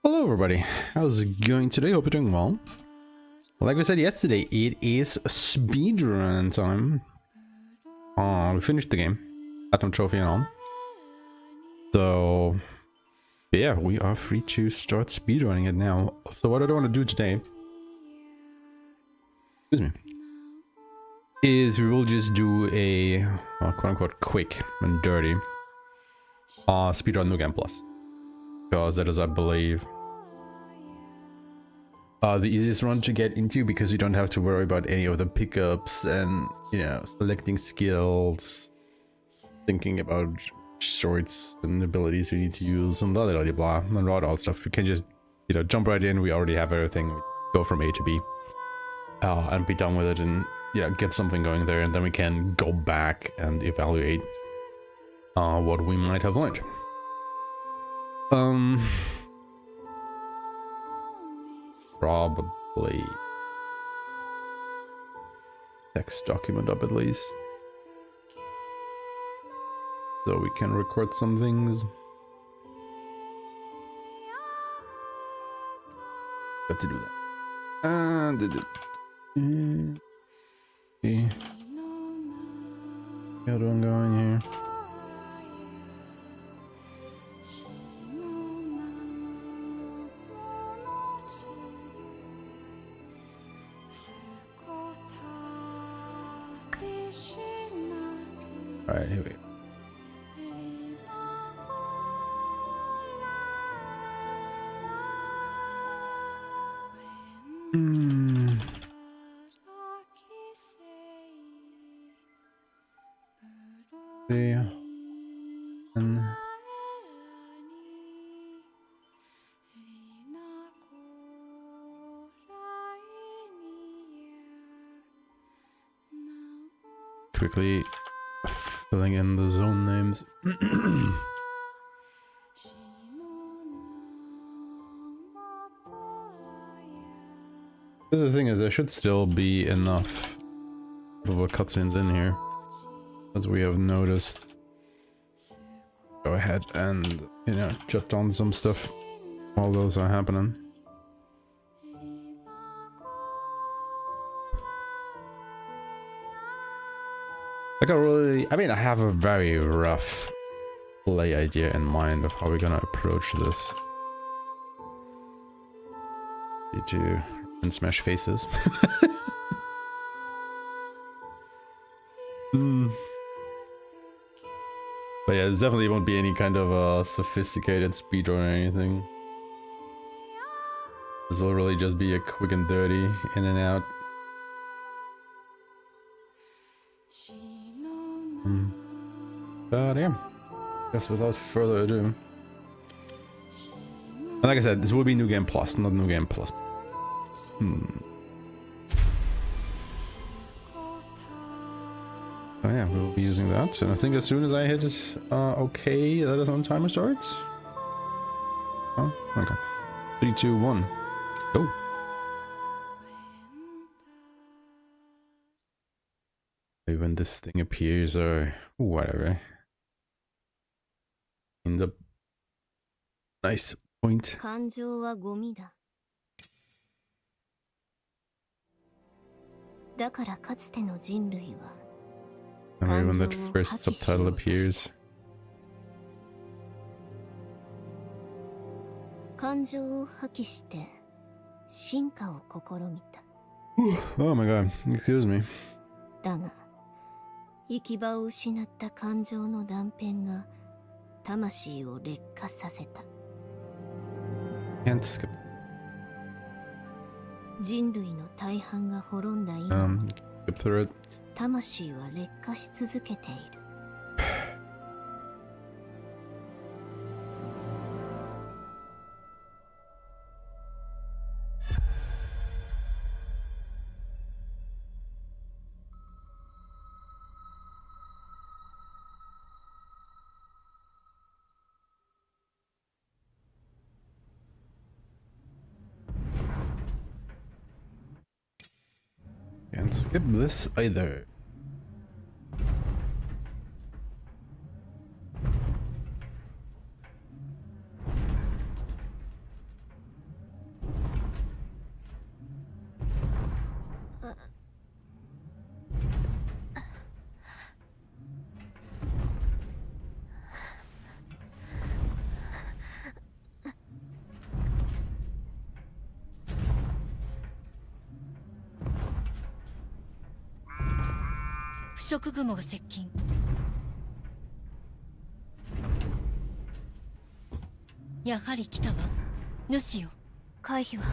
Hello everybody, how's it going today? Hope you're doing well. Like we said yesterday, it is speedrun time. We finished the game, Platinum Trophy and all. So yeah, we are free to start speedrunning it now. So what I want to do today, excuse me, is we will just do a quote-unquote quick and dirty speedrun New Game Plus. Because that is, I believe, the easiest run to get into, because you don't have to worry about any of the pickups and, you know, selecting skills, thinking about swords and abilities you need to use, and blah blah blah blah and all that stuff. You can just, you know, jump right in. We already have everything. We go from A to B and be done with it, and yeah, get something going there, and then we can go back and evaluate what we might have learned. Probably text document up at least, so we can record some things. Got to do that. And okay. Got one going here. Alright, here we go. Quickly filling in the zone names. The thing is, there should still be enough of a cutscenes in here, as we have noticed. Go ahead and, you know, jot down some stuff while those are happening. I have a very rough play idea in mind of how we're gonna approach this. Need to smash faces. But yeah, there definitely won't be any kind of sophisticated speedrun or anything. This will really just be a quick and dirty in and out. But yeah, guess without further ado, and like I said, this will be New Game Plus, not New Game Plus. Oh yeah, we will be using that, and I think as soon as I hit it, okay, that is on timer starts. Oh, okay. 3, 2, 1, go. When this thing appears, or whatever. In the nice point. And when that first subtitle appears. Oh my god, excuse me. 行き場を失った感情の断片が魂を劣化させた。Can't skip. 人類の大半が滅んだ今、skip through it. 魂は劣化し続けている。Can't skip this either. 食雲が接近。やはり来たわ。主よ。回避は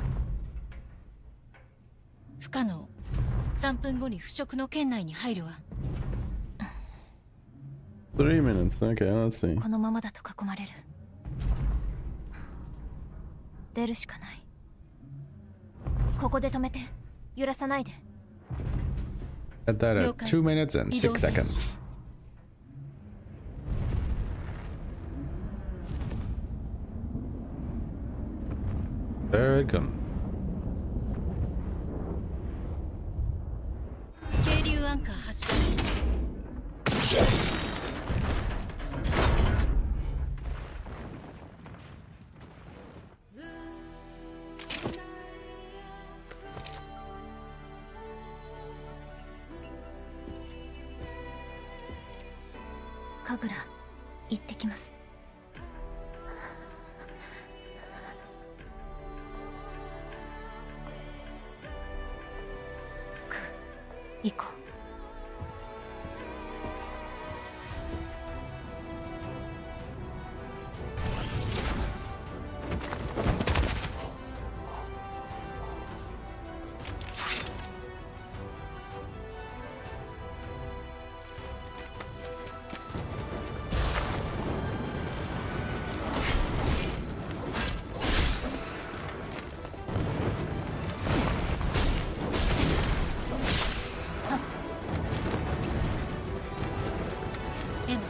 不可能。3分後に腐食の圏内に入るわ。3 minutes. Okay, let's see. このままだと囲まれる。出るしかない。ここで止めて。揺らさないで。At that at 2 minutes and 6 seconds. There it comes. 渓流アンカー発射。神楽行ってきます。行こう。エマ、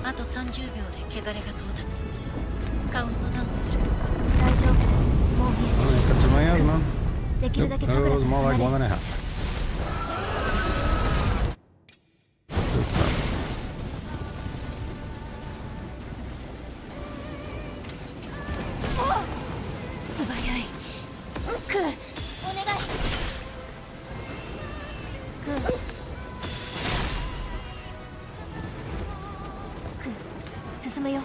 あと30秒で汚れが到達。カウントダウンする。大丈夫。もう見え Alright, cut to my asthma. て。できるだけ That 神楽 was と more 離 like れ 1 and a half. This 素早い。クー、お願い。クー。クー、進むよ。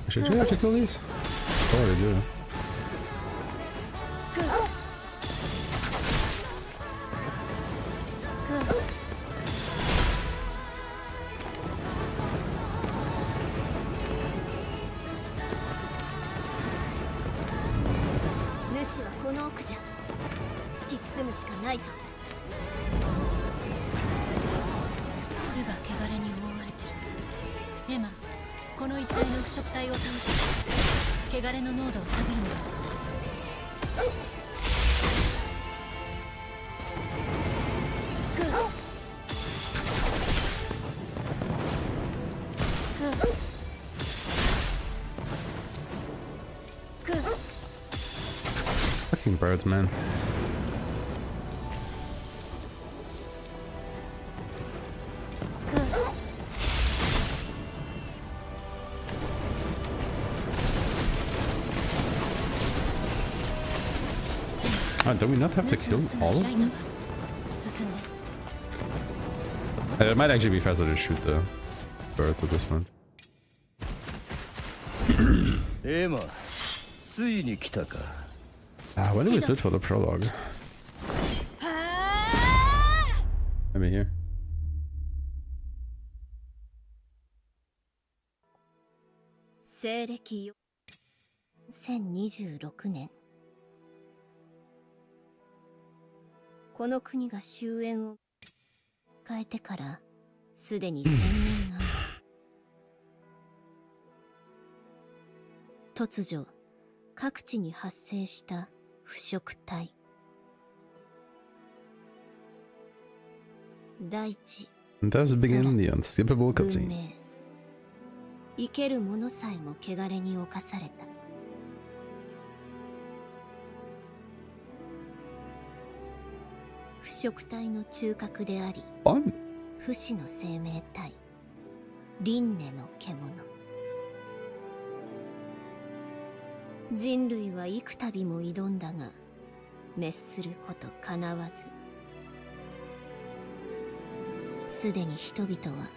Should you actually kill these? Oh, they do. 主はこの奥じゃ。突き進むしかないぞ。巣が汚れに覆われてる。エマ、この一帯の腐食体を倒して汚れの濃度を下げるのだ。Fucking birds, man. Do we not have to kill all of them? 進んで。It might actually be faster to shoot the birds at this point. エマ、ついに来たか。When do we switch for the prologue? Maybe here. 西暦1026年。この国が終焉を変えてからすでに1000年が突如各地に発生した腐食体。大地、 And thus begin the 文 unskippable cutscene. 明、生ける者さえも汚れに侵された。腐食体の中核であり、 Fun. 不死の生命体、輪廻の獣。人類は幾度も挑んだが滅することかなわず、すでに人々は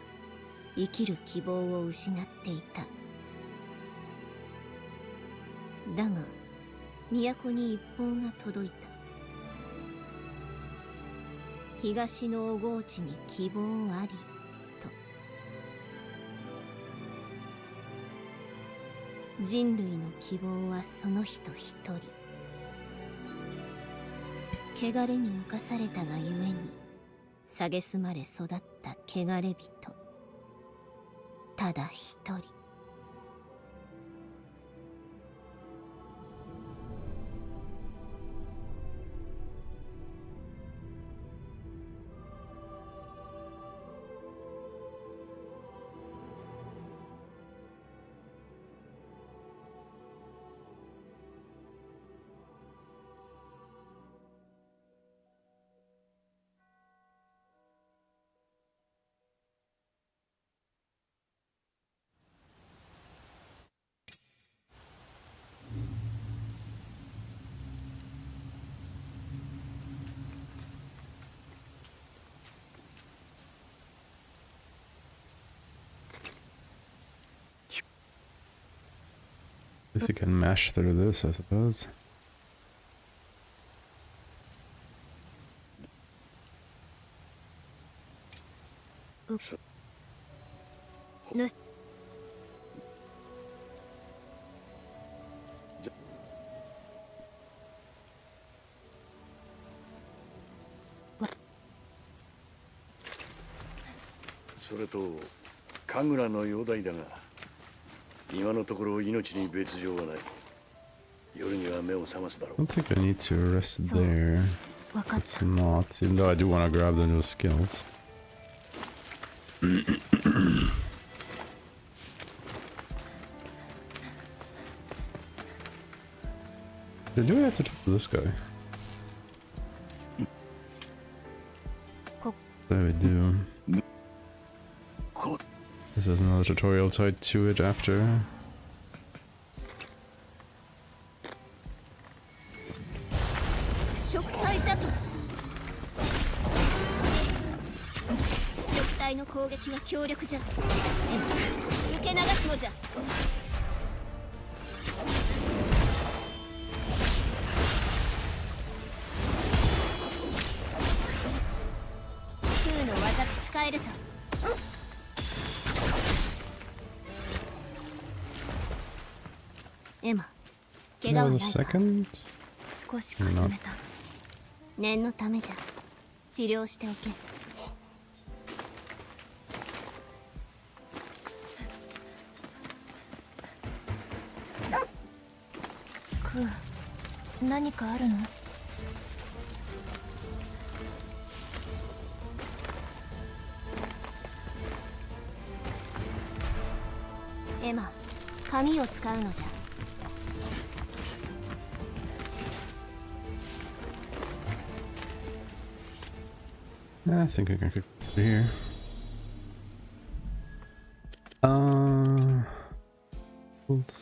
生きる希望を失っていた。だが都に一報が届いた。東の小河内に希望ありと。人類の希望はその人一人。汚れに侵されたがゆえに蔑まれ育った汚れ人、ただ一人。At least you can mash through this, I suppose. What? それと神楽の容体だが、今のところ命に別状はない。夜には目を覚ますだろう。 I don't think I need to rest there. It's not, even though I do want to grab the new skills. Do I have to talk to this guy? So I do. This has another tutorial tied to it after. 腐食体じゃと。腐食体の攻撃は強力じゃ。受け流すのじゃ。空の技使えるぞ。エマ、怪我は That な was い a か。 second. 少しかすめた。念のためじゃ。治療しておけ。クー、何かあるの？エマ、紙を使うのじゃ。I think I can cook here. Oops.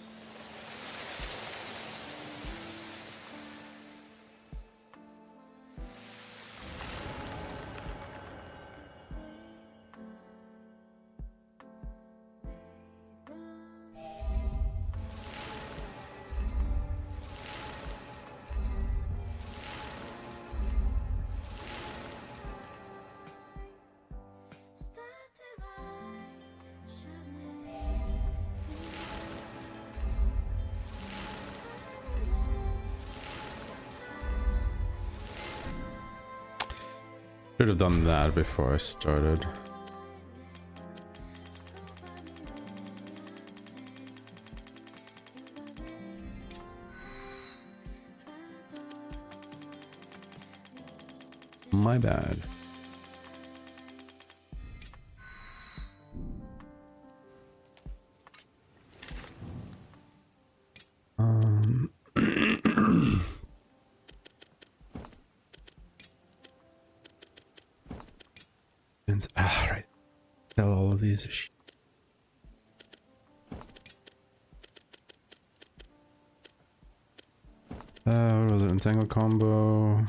Should have done that before I started. My bad. And right. Sell all of these. What was it? Entangle combo.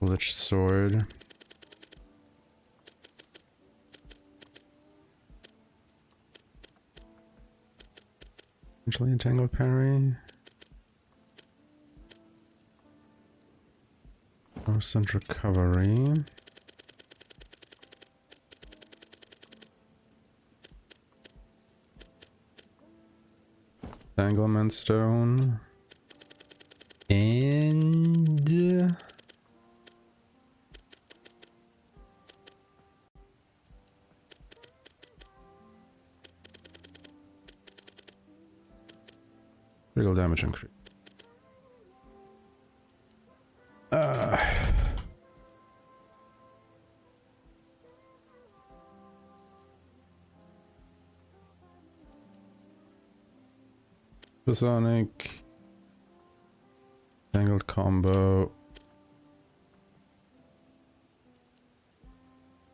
Lich sword. Potentially entangled parry. % recovery. Entanglement stone. And critical damage increase. Sonic. Tangled combo.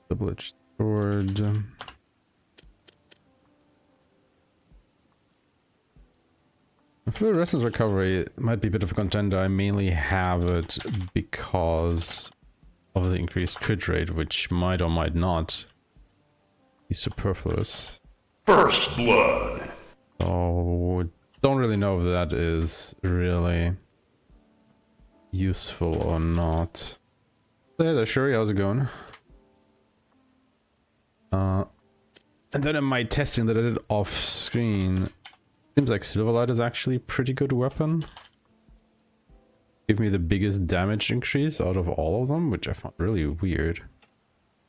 Double-edged sword. For the resistance recovery, it might be a bit of a contender. I mainly have it because of the increased crit rate, which might or might not be superfluous. First blood. So, don't really know if that is really useful or not. Hey there, Shuri, how's it going? And then in my testing that I did off screen, seems like Silverlight is actually a pretty good weapon. Give me the biggest damage increase out of all of them, which I found really weird.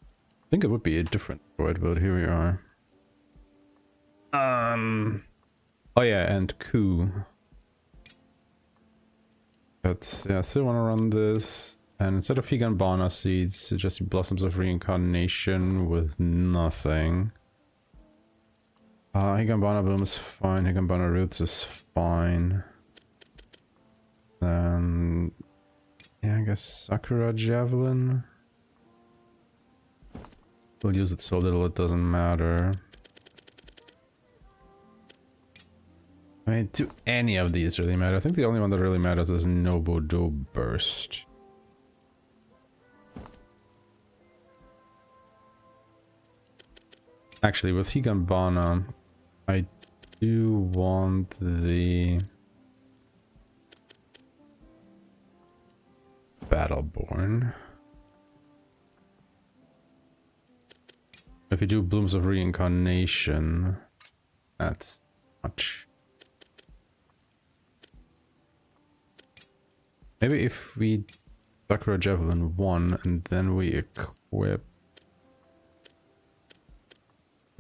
I think it would be a different droid, but here we are. Oh yeah, and Coup. But yeah, I still want to run this. And instead of Higanbana seeds, it's just Blossoms of Reincarnation with nothing. Higanbana Bloom is fine, Higanbana Roots is fine. Then... yeah, I guess Sakura Javelin. We'll use it so little it doesn't matter. I mean, do any of these really matter? I think the only one that really matters is Nobudo Burst. Actually, with Higanbana, I do want the Battleborn. If you do Blooms of Reincarnation, that's much. Maybe if we Sakura Javelin 1 and then we equip.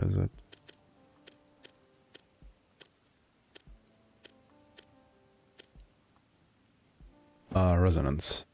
Is it? Resonance.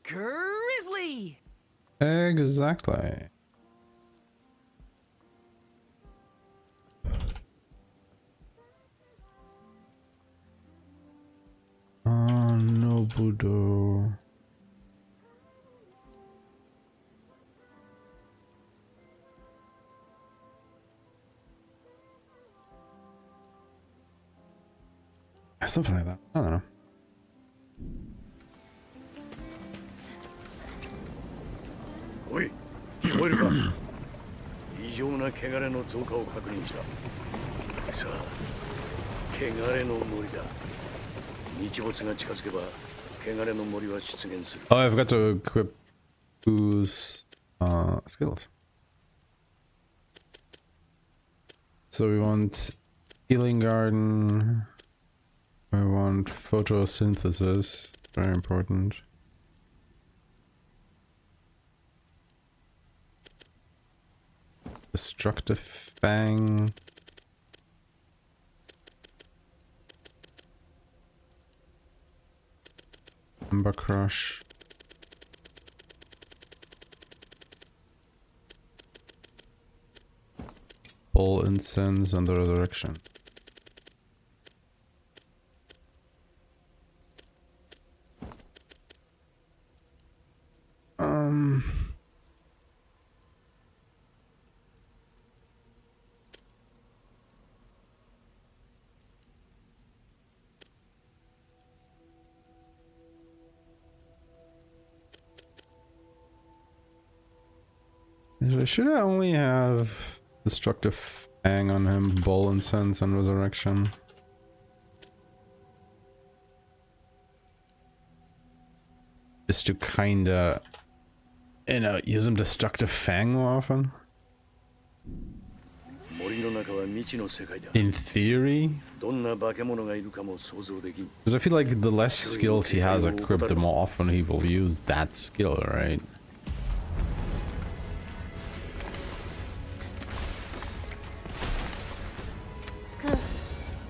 Grizzly! Exactly. Nobudo. Something like that. I don't know. Oi. 聞こえるか異常な汚れの増加を確認した。さあ、汚れの森だ。日没が近づけば汚れの森は出現する。 Oh, I forgot to equip whose skills. So we want healing garden. I want photosynthesis. Very important. Destructive fang. Ember crush. Bull incense and the resurrection. Should I only have destructive fang on him, bull incense and resurrection? Just to kinda, you know, use him destructive fang more often? In theory? Because I feel like the less skills he has equipped, the more often he will use that skill, right?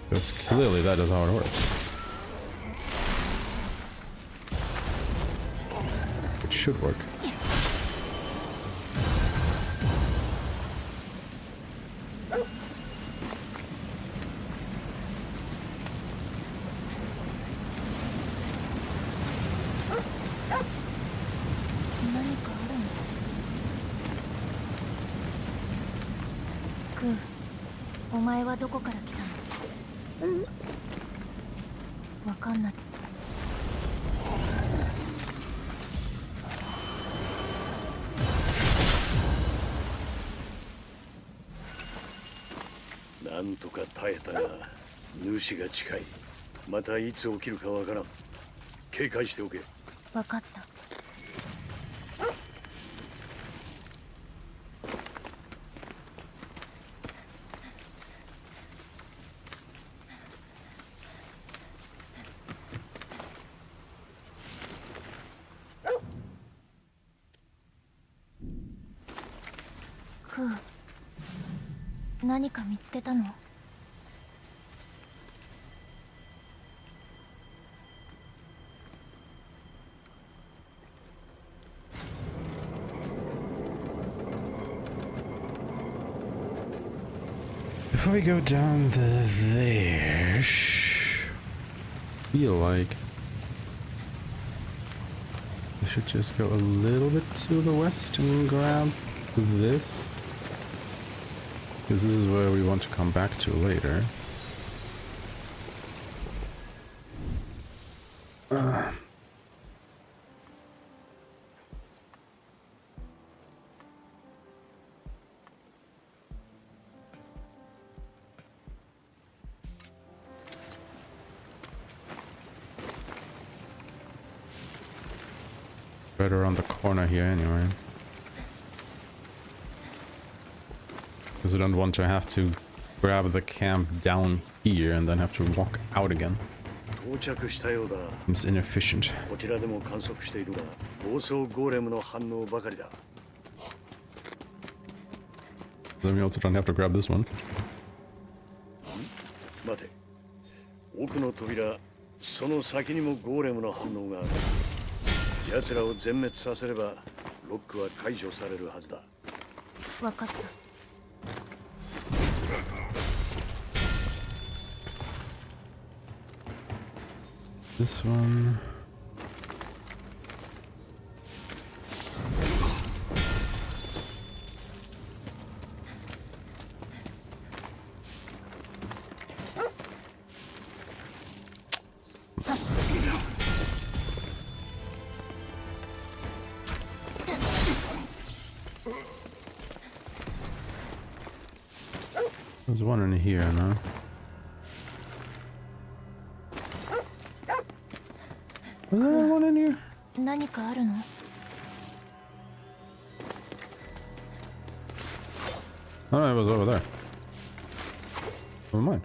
Because clearly that is how it works. It should work. Ku, お前はどこから来たの？わかんない。なんとか耐えたが、主が近い。またいつ起きるかわからん。警戒しておけ。わかった。何か見つけたの？Before we go down there, feel like we should just go a little bit to the west and grab this. Because this is where we want to come back to later. Right around the corner here anyway. Because we don't want to have to grab the camp down here and then have to walk out again. Seems inefficient. Then we also don't have to grab this one. 待て。奥の扉、その先にもゴーレムの反応がある。奴らを全滅させればロックは解除されるはずだ。わかった。This one. There's one in here, no? Was there one in here? 何かあるの？ Oh no, it was over there. Never mind.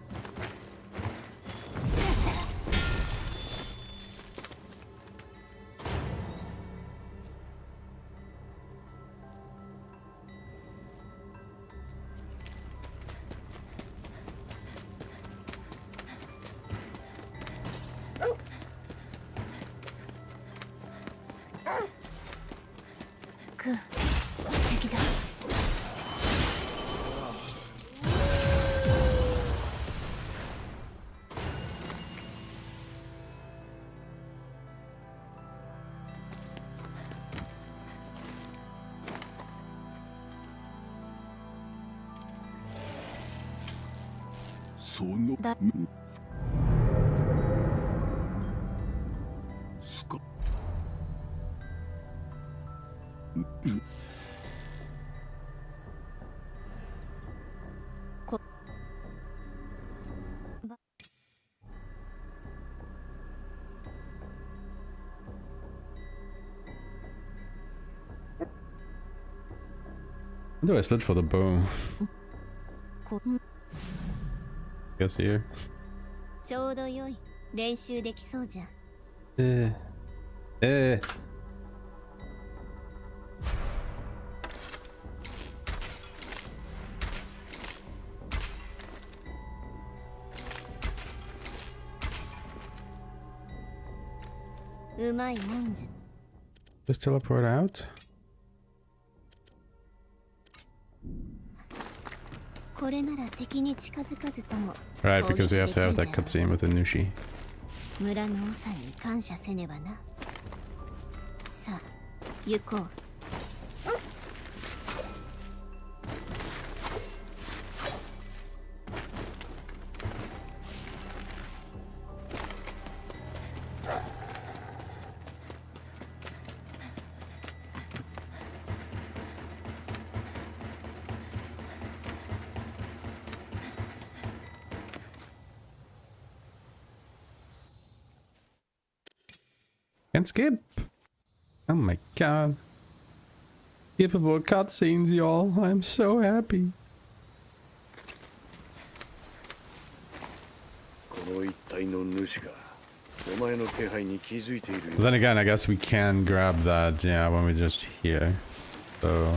How do I split for the bow? Guess here. ちょうど良い。練習できそうじゃん。うまいもんじゃ。Just teleport out? これなら敵に近づかずとも。 Right, because we have to have that cutscene with the Nushi. 村の長に感謝せねばな。さあ、行こう。Can't skip. Oh my god. Skippable cutscenes, y'all. I'm so happy. この一帯の主がお前の気配に気づいているよ。 Then again, I guess we can grab that, yeah, when we're just here. So...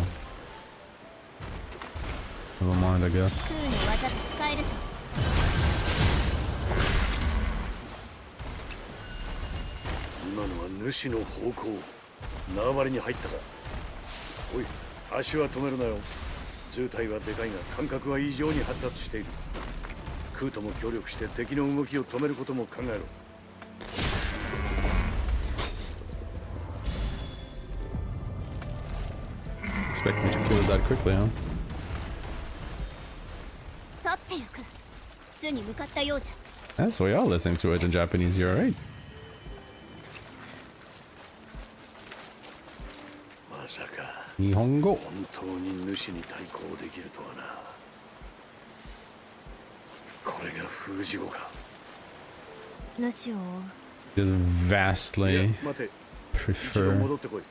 never mind, I guess. 空の技が使えるぞ。今のは主の方向。縄張りに入ったか。おい、足は止めるなよ。図体はでかいが感覚は異常に発達している。空とも協力して敵の動きを止めることも考えろ。 Expect me to kill that quickly, huh? 去ってゆく。巣に向かったようじゃ。 That's why y'all listening to it in Japanese, you're right. まさか日本語。本当に主に対抗できるとはな。これが封じ子か。主を追う。 Just いや vastly 待て。一度 prefer 戻ってこい。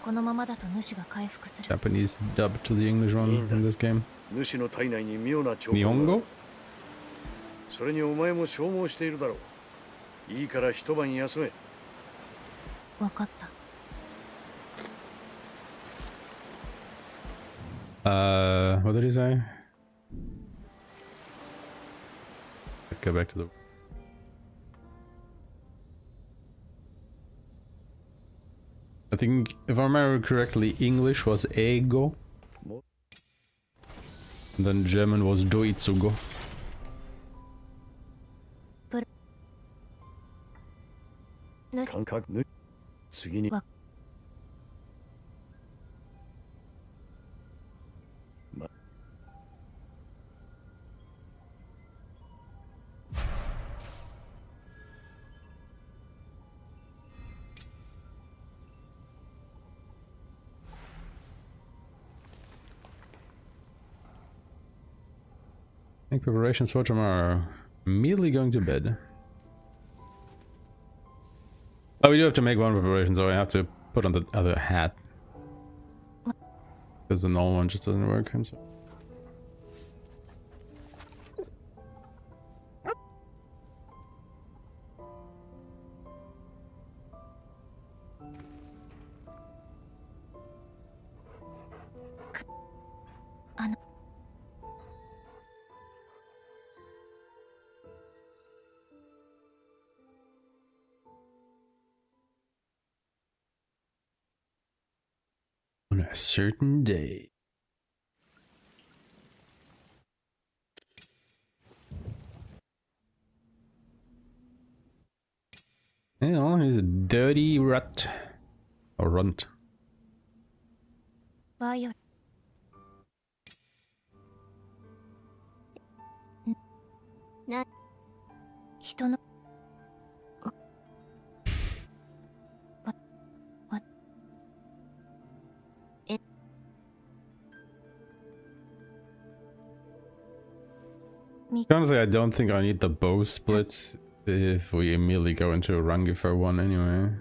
このままだと主が回復する。 Japanese dub to the English one in this game. 主の体内に妙な兆候が日本語？それにお前も消耗しているだろう。いいから一晩休め。わかった。 What did he say? Go back to the... I think, if I remember correctly, English was ego. And then German was doitsugo. 感覚ぬ。次に。わ Make preparations for tomorrow. Immediately going to bed. Oh, we do have to make one preparation, so I have to put on the other hat. Because the normal one just doesn't work. I'm sorry. On a certain day. Yeah, he's a dirty rut. Or runt. バイオな人のわえ Honestly, I don't think I need the bow splits if we immediately go into a Rangi for one anyway.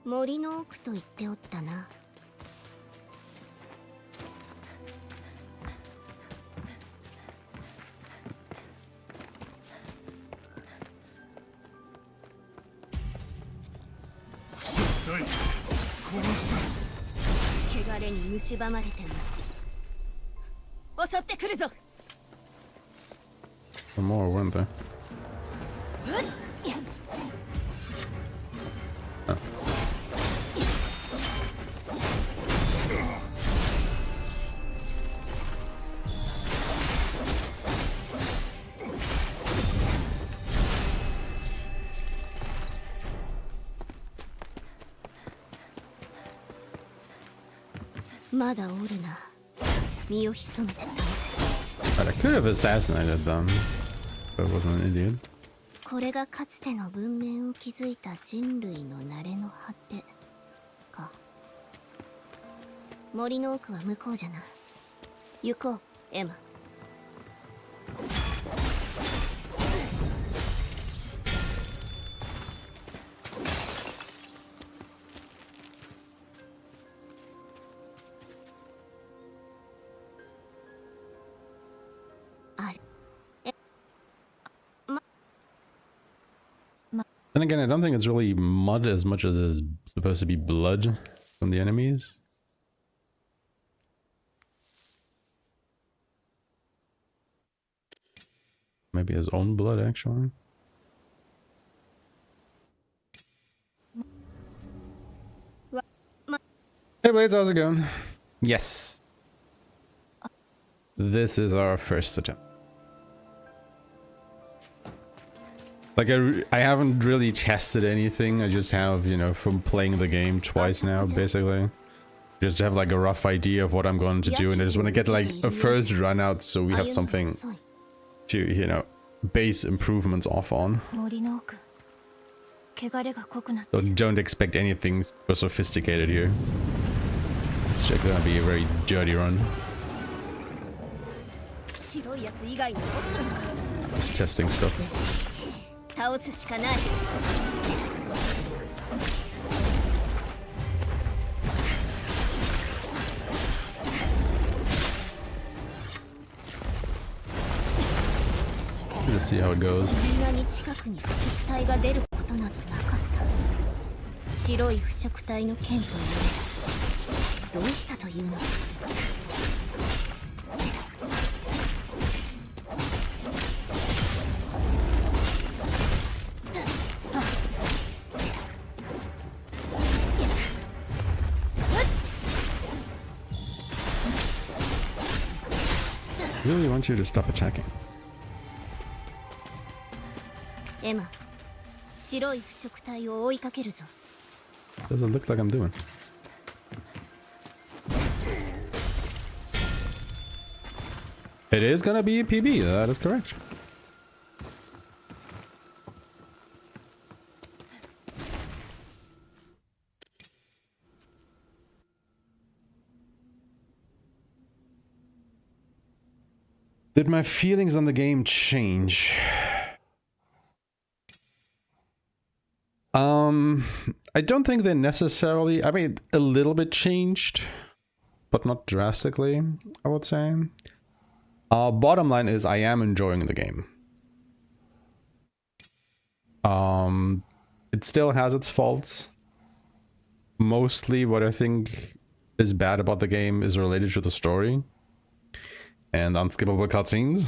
「森の奥と言っておったな」汚れに蝕まれても襲ってくるぞ Some more, weren't there? Oh. But I could have assassinated them if I wasn't an idiot. これがかつての文明を築いた人類の慣れの果てか。森の奥は向こうじゃな。行こう、エマ。Then again, I don't think it's really mud as much as it's supposed to be blood from the enemies. Maybe his own blood, actually. Hey Blades, how's it going? Yes. This is our first attempt. Like, I haven't really tested anything. I just have, you know, from playing the game twice now, basically. Just have like a rough idea of what I'm going to do, and I just want to get like a first run out so we have something to, you know, base improvements off on. So don't expect anything super sophisticated here. It's just gonna be a very dirty run. Just testing stuff. 倒すしかない。Let's see how it goes. こんなに近くに腐食体が出ることなどなかった。白い腐食体の剣というどうしたというのじゃ。I really want you to stop attacking. エマ、白い腐食体を追いかけるぞ。Doesn't look like I'm doing. It is gonna be a PB, that is correct. Did my feelings on the game change? I don't think they necessarily, I mean, a little bit changed, but not drastically, I would say. Bottom line is I am enjoying the game. It still has its faults. Mostly what I think is bad about the game is related to the story and unskippable cutscenes.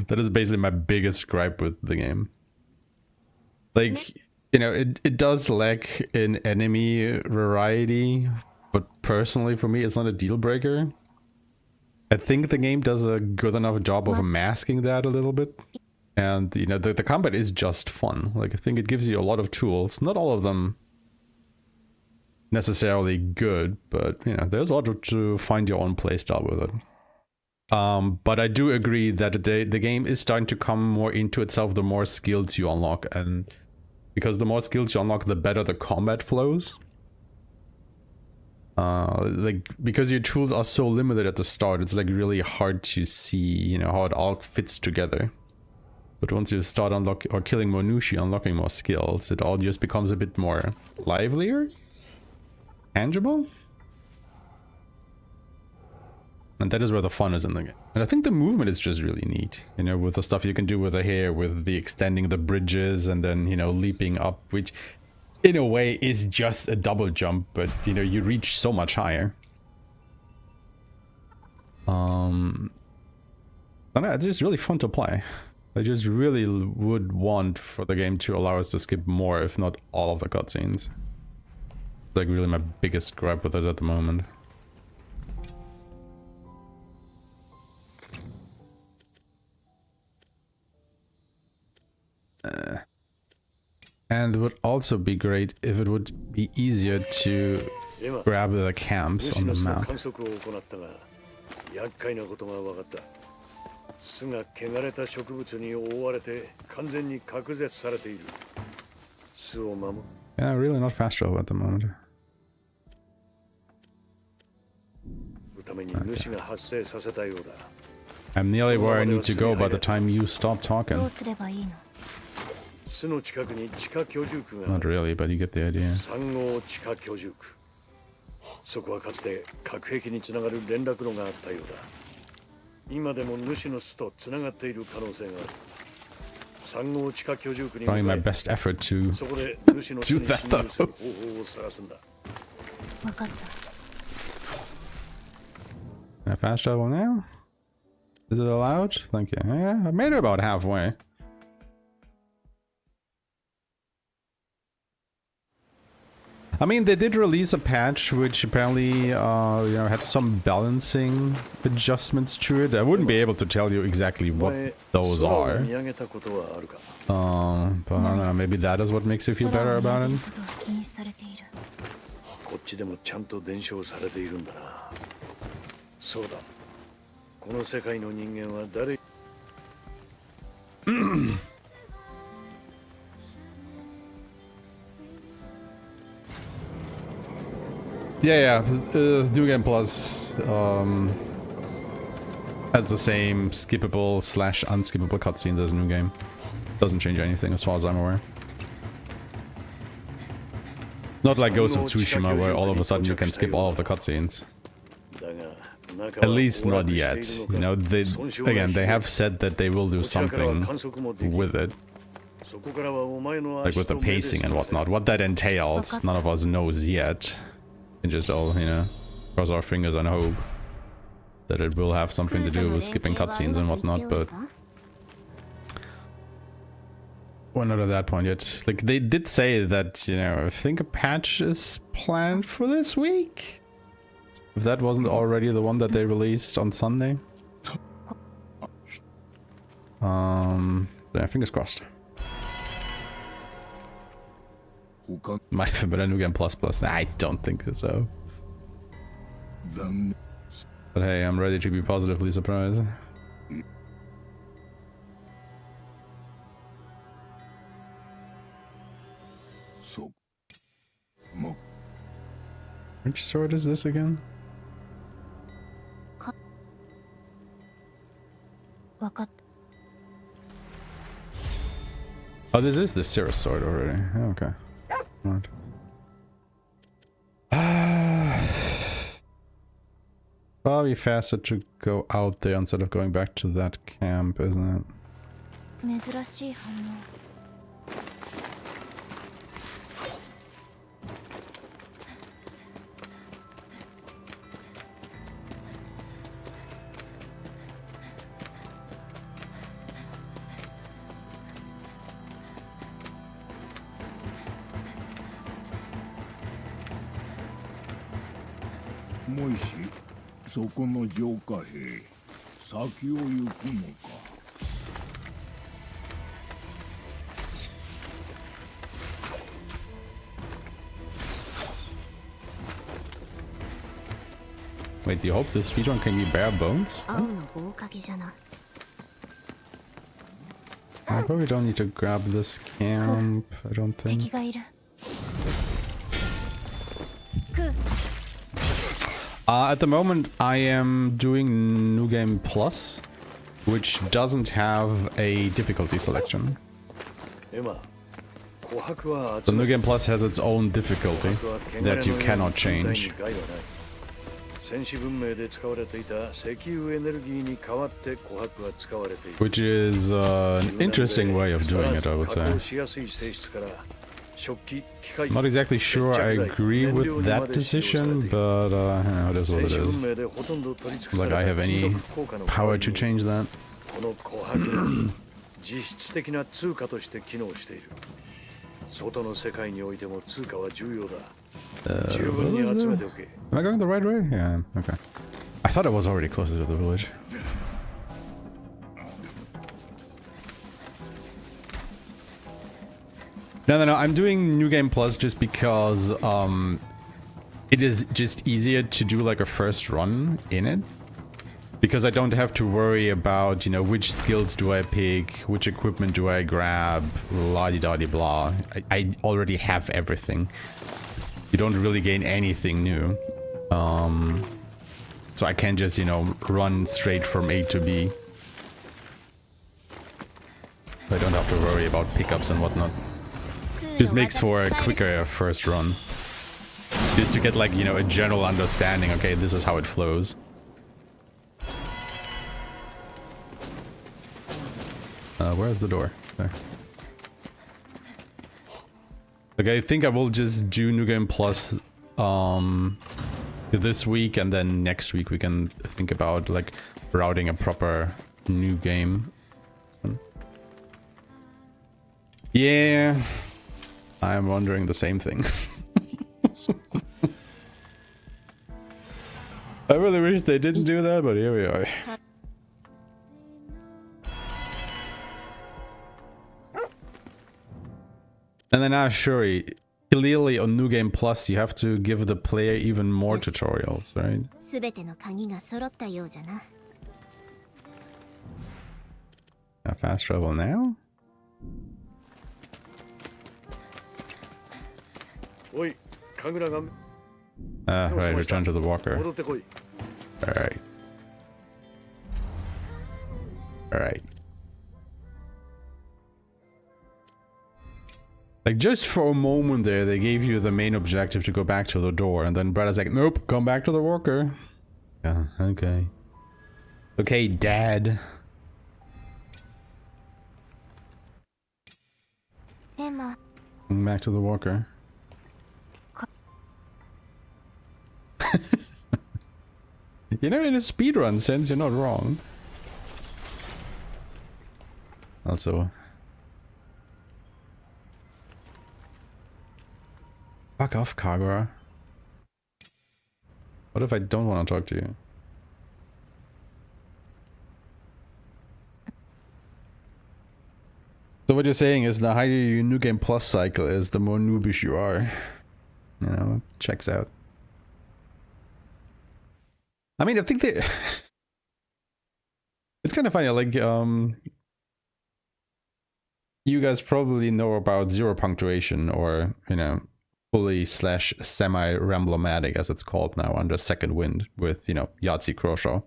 That is basically my biggest gripe with the game. Like, you know, it does lack in enemy variety, but personally for me it's not a deal breaker. I think the game does a good enough job of masking that a little bit. And, you know, the combat is just fun. Like, I think it gives you a lot of tools. Not all of them necessarily good, but, you know, there's a lot to find your own playstyle with it. But I do agree that the game is starting to come more into itself the more skills you unlock. And because the more skills you unlock, the better the combat flows. Like, because your tools are so limited at the start, it's like really hard to see, you know, how it all fits together. But once you start killing more Nushi, unlocking more skills, it all just becomes a bit more livelier, tangible. And that is where the fun is in the game. And I think the movement is just really neat, you know, with the stuff you can do with the hair, with the extending the bridges and then, you know, leaping up, which in a way is just a double jump, but, you know, you reach so much higher. I don't know, it's just really fun to play. I just really would want for the game to allow us to skip more, if not all of the cutscenes. Like, really my biggest gripe with it at the moment. And it would also be great if it would be easier to grab the camps on the map. 巣が汚れた植物に覆われて完全に隔絶されている。巣を守る。Yeah, really not fast travel at the moment. ために主が発生させたようだ。I'm nearly where I need to go by the time you stop talking. どうすればいいの？巣の近くに地下居住区が。Not really, but you get the idea. 3号地下居住区。そこはかつて隔壁につながる連絡路があったようだ。 今でも主の巣とつながっている可能性がある。3号地下居住区に向かい、 Trying my best effort to そこで主の巣 do に that 侵 though. 入する方法を探すんだ。わかった。 Can I fast travel now? Is it allowed? Thank you. Yeah, I made it about halfway. I mean, they did release a patch which apparently, you know, had some balancing adjustments to it. I wouldn't be able to tell you exactly what those are. But I don't know, maybe that is what makes you feel better about it. こっちでもちゃんと伝承されているんだな。そうだ。この世界の人間は誰 Yeah, New Game Plus has the same skippable / unskippable cutscenes as New Game. Doesn't change anything as far as I'm aware. Not like Ghost of Tsushima where all of a sudden you can skip all of the cutscenes. At least not yet. You know, they have said that they will do something with it. Like with the pacing and whatnot. What that entails, none of us knows yet. And just all, you know, cross our fingers and hope that it will have something to do with skipping cutscenes and whatnot, but we're not at that point yet. Like, they did say that, you know, I think a patch is planned for this week? If that wasn't already the one that they released on Sunday. Yeah, fingers crossed. Might have been a New Game Plus. I don't think so. But hey, I'm ready to be positively surprised. Which sword is this again? Oh, this is the Cirrus sword already. Okay. Right. Probably faster to go out there instead of going back to that camp, isn't it? 珍しい反応。もしそこの浄化兵先を行くのか。Wait, do you hope this speedrun can be bare bones? 青の棒かぎじゃな。 I probably don't need to grab this camp, I don't 敵 think. がいる。 At the moment, I am doing New Game Plus, which doesn't have a difficulty selection. エマ、琥珀は The New Game Plus has its own difficulty that you cannot change. 戦士文明で使われていた石油エネルギーに代わって琥珀が使われている。 Which is an interesting way of doing it, I would say. しやすい性質から食器、機械、 Not exactly sure I agree with that decision, but it is what it 戦士 is. 文明でほとんど取り尽くさ Like れ I た have any 金属硬貨の power to change that. この琥珀実質的な通貨として機能している。外の世界においても通貨は重要だ。十分に集めておけ。 Am I going the right way? Yeah, okay. I thought I was already closer to the village. No, I'm doing New Game Plus just because it is just easier to do like a first run in it. Because I don't have to worry about, you know, which skills do I pick, which equipment do I grab, la-di-da-di-blah. I already have everything. You don't really gain anything new. So I can just, you know, run straight from A to B. I don't have to worry about pickups and whatnot. Just makes for a quicker first run. Just to get like, you know, a general understanding. Okay, this is how it flows. Where's the door? There. Okay, I think I will just do New Game Plus this week, and then next week we can think about like routing a proper new game. Yeah, I'm wondering the same thing. I really wish they didn't do that, but here we are. And then Shuri, clearly on New Game Plus you have to give the player even more tutorials, right? すべての鍵が揃ったようじゃな。 Fast travel now? おい、神楽が Right, return to the walker. 戻ってこい。 Alright. Alright. Like, just for a moment there, they gave you the main objective to go back to the door, and then Brada's like, nope, come back to the walker. Yeah, okay. Okay, Dad. エマ、 Come back to the walker. You know, in a speedrun sense, you're not wrong. Also... Fuck off, Kagura. What if I don't want to talk to you? So what you're saying is the higher your New Game Plus cycle is, the more noobish you are. You know, checks out. I mean, I think they... It's kind of funny, like, you guys probably know about zero punctuation, or, you know, fully / semi-ramblomatic, as it's called now, under Second Wind, with, you know, Yahtzee Croshaw.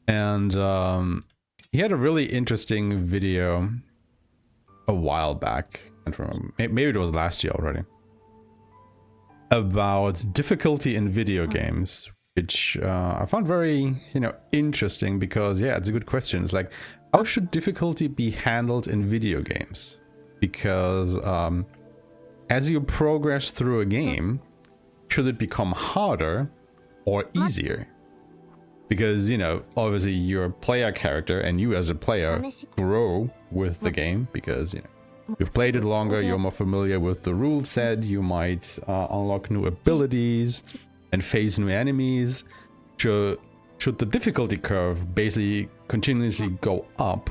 And he had a really interesting video a while back. I can't remember. Maybe it was last year already. About difficulty in video games, which I found very, interesting because, yeah, it's a good question. It's like, how should difficulty be handled in video games? Because as you progress through a game, should it become harder or easier? Because, obviously you're a player character and you as a player grow with the game because, you've played it longer, you're more familiar with the rule set, you might unlock new abilities and face new enemies. Should the difficulty curve basically continuously go up,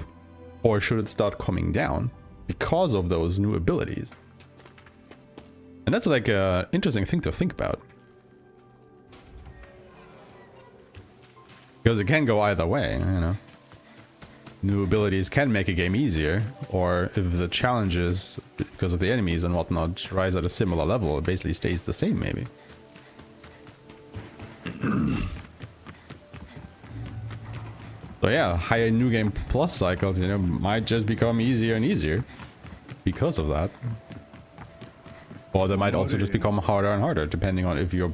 or should it start coming down because of those new abilities? And that's like an interesting thing to think about. Because it can go either way, New abilities can make a game easier, or if the challenges, because of the enemies and whatnot, rise at a similar level, it basically stays the same, maybe. So yeah, higher new game plus cycles, might just become easier and easier because of that. Or they might also just become harder and harder, depending on if your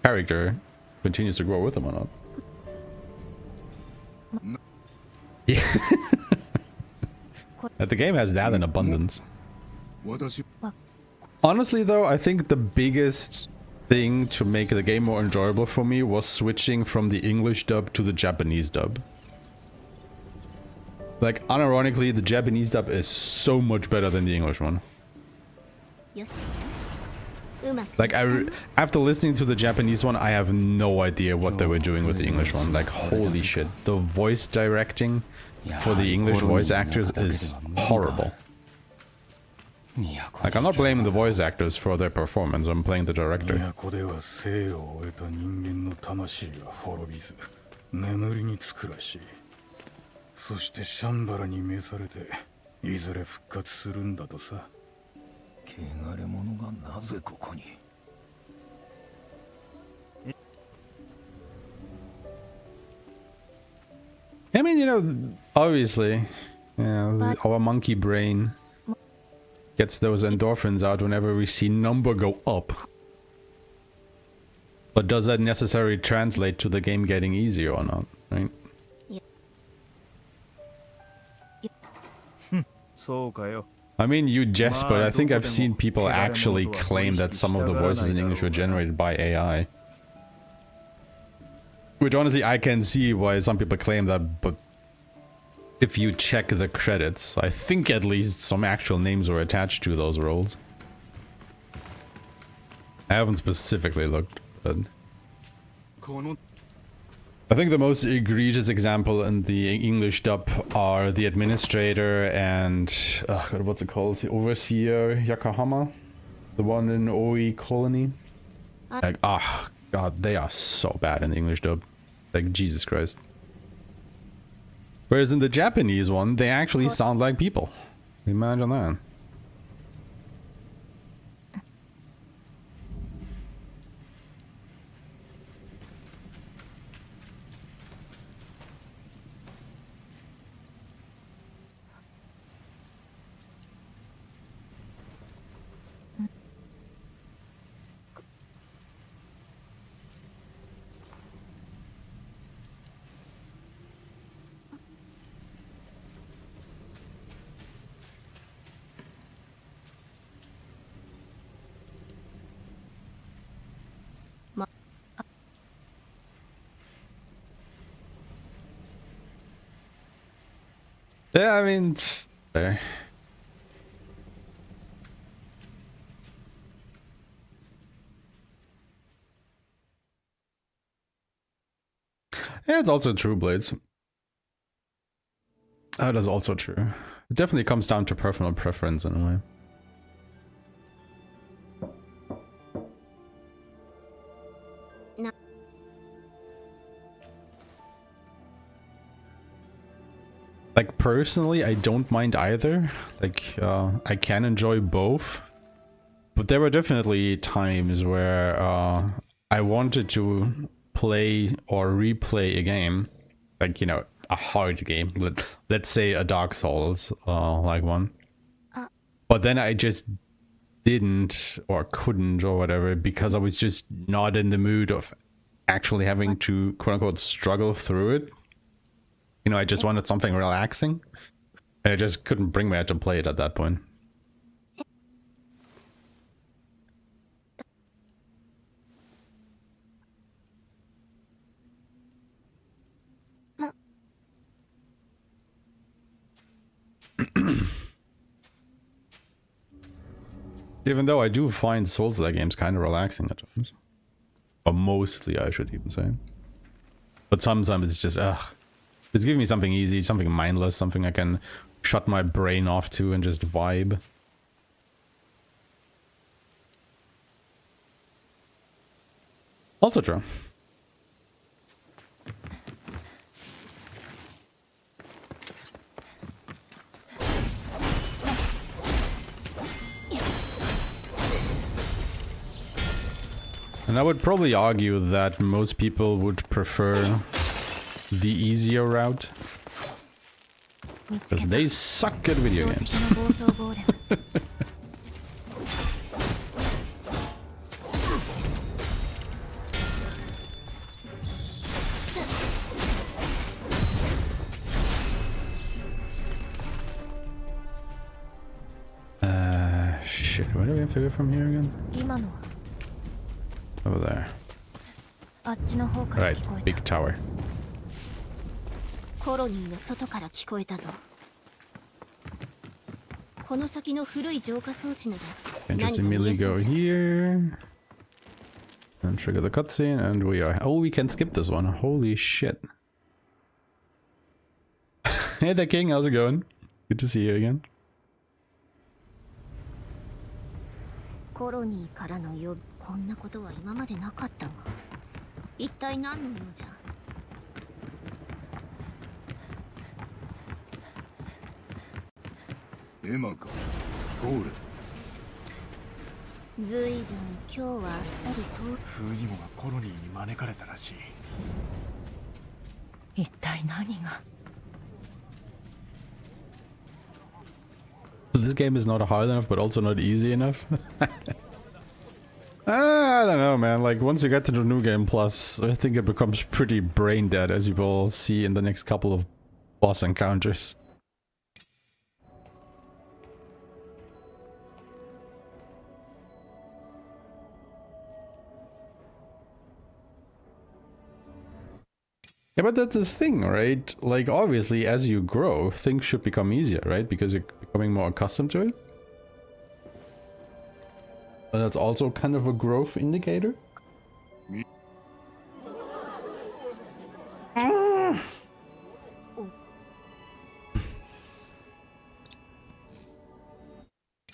character continues to grow with them or not. Yeah. The game has that in abundance. Honestly though, I think the biggest thing to make the game more enjoyable for me was switching from the English dub to the Japanese dub. Like, unironically, the Japanese dub is so much better than the English one. Like, after listening to the Japanese one, I have no idea what they were doing with the English one. Like, holy shit. The voice directing for the English voice actors is horrible. Like, I'm not blaming the voice actors for their performance, I'm blaming the director. そしてシャンバラに召されていずれ復活するんだとさ。汚れ者がなぜここに。I mean, obviously, our monkey brain gets those endorphins out whenever we see number go up. But does that necessarily translate to the game getting easier or not, right? I mean, you jest, but I think I've seen people actually claim that some of the voices in English were generated by AI. Which honestly, I can see why some people claim that, but if you check the credits, I think at least some actual names were attached to those roles. I haven't specifically looked, but I think the most egregious example in the English dub are the administrator and God, what's it called? The overseer Yokohama, the one in Oi Colony. Like, God, they are so bad in the English dub. Like, Jesus Christ. Whereas in the Japanese one, they actually sound like people. Imagine that. Yeah, I mean, fair. Yeah, it's also true, Blades. That is also true. It definitely comes down to personal preference in a way. Like, personally, I don't mind either. Like, I can enjoy both. But there were definitely times where I wanted to play or replay a game. Like, a hard game. Let's say a Dark Souls, like one. But then I just didn't or couldn't or whatever because I was just not in the mood of actually having to quote unquote struggle through it. You know, I just wanted something relaxing and I just couldn't bring myself to play it at that point. Even though I do find Souls-like games kind of relaxing at times. Or mostly, I should even say. But sometimes it's just, it's giving me something easy, something mindless, something I can shut my brain off to and just vibe. Also true. And I would probably argue that most people would prefer the easier route. Because they suck at video games. Shit, where do we have to go from here again? Over there. Right, big tower. コロニーの外から聞こえたぞ。この先の古い浄化装置など And 何 just か見 immediately えそう go じゃん。 here. And trigger the cutscene and we are... Oh, we can skip this one. Holy shit. Hey there, King. How's it going? Good to see you again. コロニーからの呼び、こんなことは今までなかったが、一体何の用じゃ。エマか通れ。ずいぶん今日はあっさりと。フージモがコロニーに招かれたらしい。一体何が。 This game is not hard enough, but also not easy enough. I don't know, man. Like, once you get to the New Game Plus, I think it becomes pretty brain dead, as you will see in the next couple of boss encounters. Yeah, but that's this thing, right? Like, obviously, as you grow, things should become easier, right? Because you're becoming more accustomed to it. But that's also kind of a growth indicator.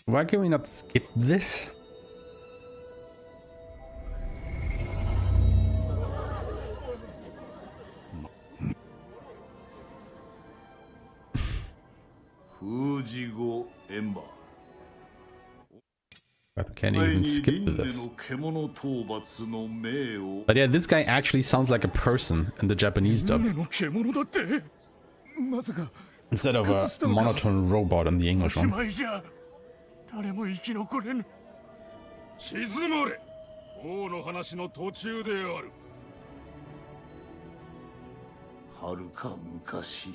Why can we not skip this? I can't even skip this. But yeah, this guy actually sounds like a person in the Japanese dub. Instead of a monotone robot in the English one. 誰も生き残れぬ。静まれ。王の話の途中である。はるか昔、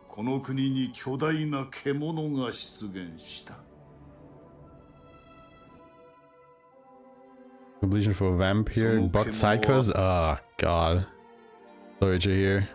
この国に巨大な獣が出現した。 Completion for a vampire, bug psychos? Oh god. Sorry to hear.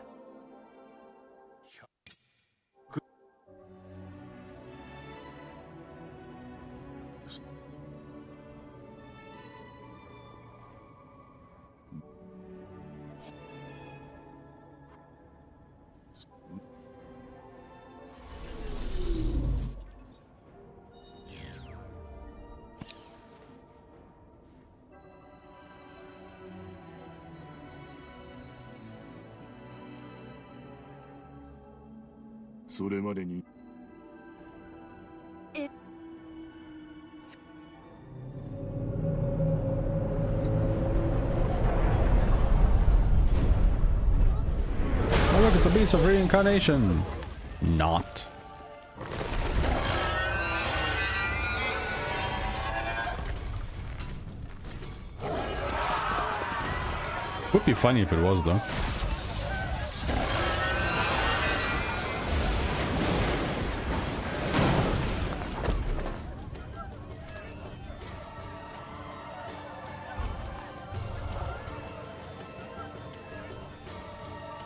それまでに。Oh look, it's a beast of reincarnation! Not. Would be funny if it was though.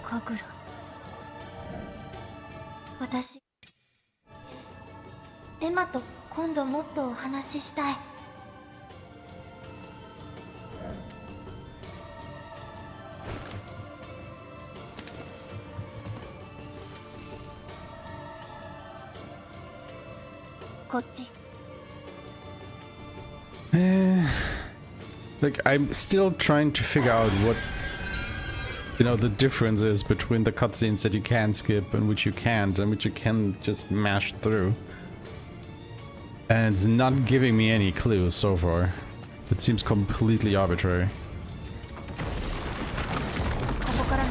Kagura. 私、エマと今度もっとお話ししたい。こっち。Like, I'm still trying to figure out what, you know, the difference is between the cutscenes that you can skip and which you can't, and which you can just mash through. And it's not giving me any clues so far. It seems completely arbitrary. ここからね。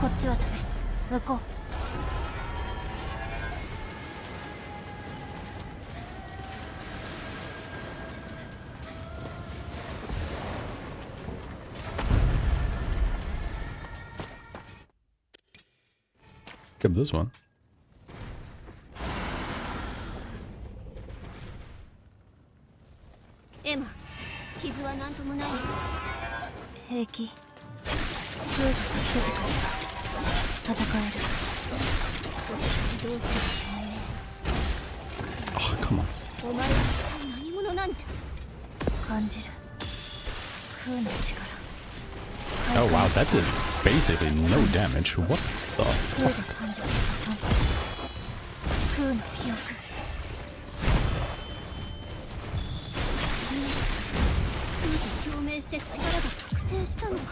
こっちはダメ。向こう。Skip this one. エマ、傷は何ともないの？平気。フーが助けてくれた。戦える。それどうする？ Oh, come on. お前は何者なんじゃ。感じる。フーの力。 Oh wow, that did basically no damage. What the フーが感じた感覚。フーの記憶。フーと共鳴して力が覚醒したのか。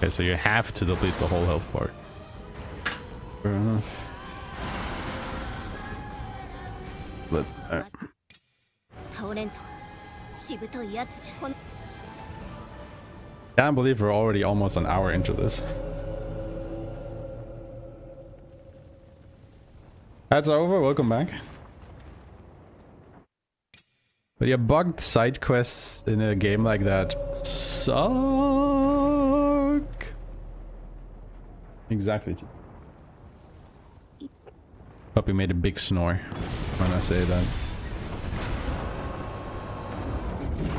Okay, so you have to delete the whole health bar. Fair enough. But, alright. 倒れんとしぶといやつじゃ。この Can't believe we're already almost an hour into this. That's over, welcome back. But yeah, bugged side quests in a game like that suck. Exactly. Puppy made a big snore when I say that.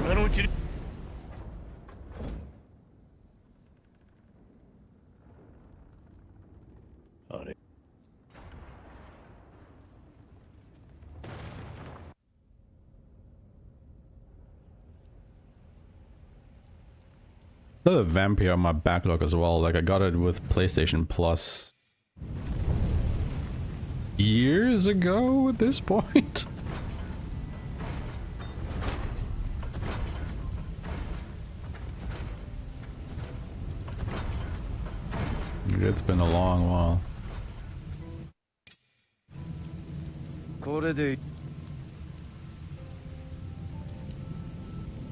今のうちにあれ Another vampire on my backlog as well. Like I got it with PlayStation Plus years ago at this point. It's been a long while. これで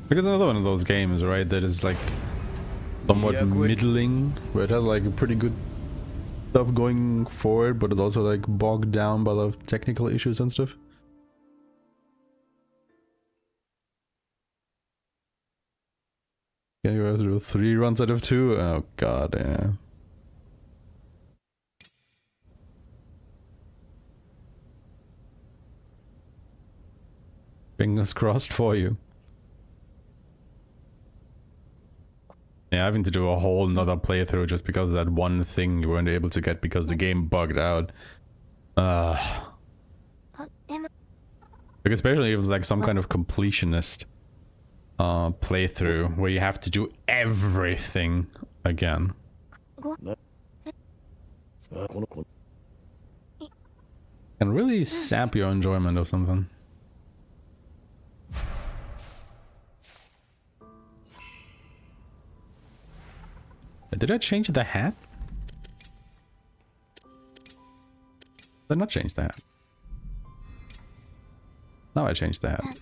Like it's another one of those games, right? That is like somewhat middling, where it has like pretty good stuff going forward, but it's also like bogged down by the technical issues and stuff. Can you guys do 3 runs out of 2? Oh god, yeah. Fingers crossed for you. Yeah, having to do a whole nother playthrough just because of that one thing you weren't able to get because the game bugged out. Like especially if it's like some kind of completionist playthrough where you have to do everything again. Can really sap your enjoyment of something. Did I change the hat? Did I not change the hat? Now I changed the hat.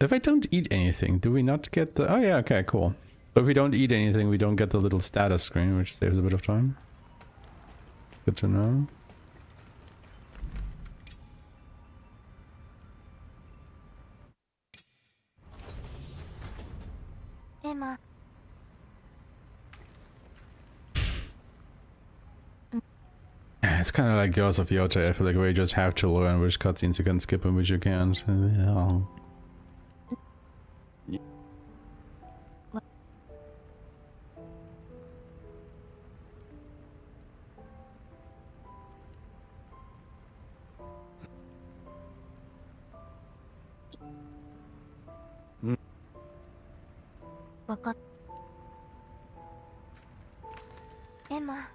If I don't eat anything, do we not get the... Oh yeah, okay, cool. So if we don't eat anything, we don't get the little status screen, which saves a bit of time. Good to know. Emma. It's kind of like Girls of Yota. I feel like we just have to learn which cutscenes you can skip and which you can't. Yeah. わかっエマ。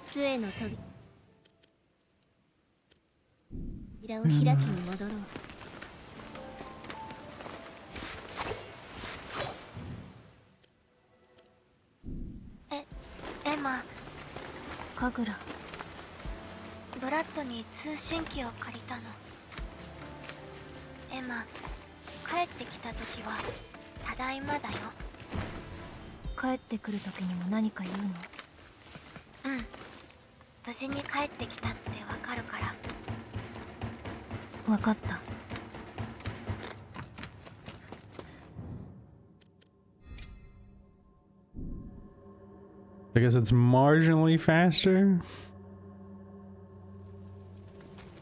杖の扉を開きに戻ろう。エマ。神楽。ブラッドに通信機を借りたの。エマ、帰ってきた時はただいまだよ。帰ってくる時にも何か言うの？うん。無事に帰ってきたってわかるから。わかった。I guess it's marginally faster.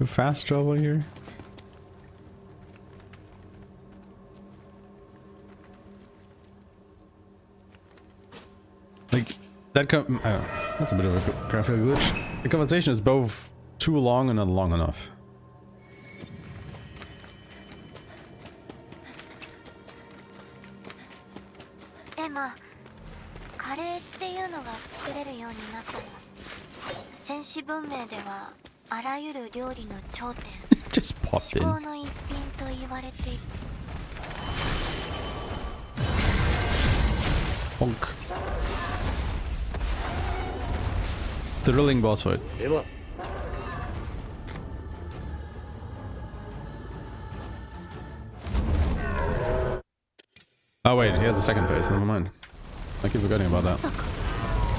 The fast travel here. Like that that's a bit of a graphical glitch. The conversation is both too long and not long enough. エマ、カレーっていうのが作れるようになったの。戦士文明ではあらゆる料理の頂点、 Just pop 至 in. 高の一品と言われている。 Bonk. Thrilling boss fight. では Oh wait, he has a second phase. Never mind. I keep forgetting about that.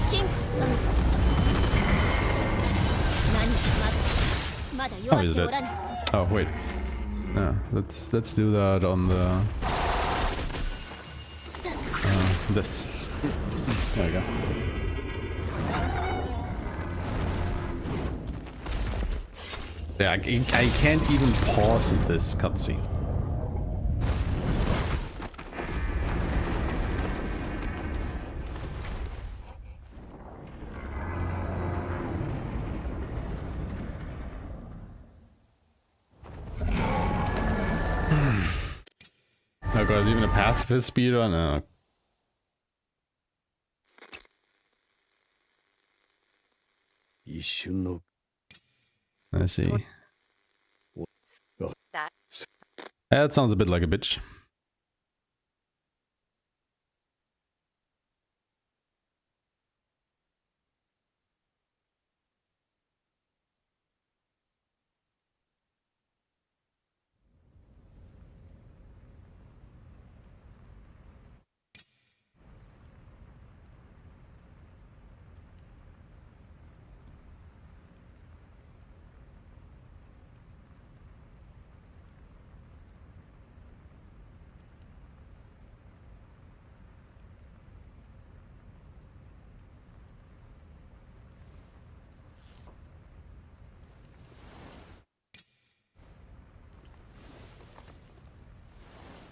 進化したのか。何かまだ弱っておらぬ。 Oh wait. Yeah, let's do that on the this. There we go. Yeah, I can't even pause this cutscene. Oh god, even a pacifist speedrun? No. I see. That sounds a bit like a bitch.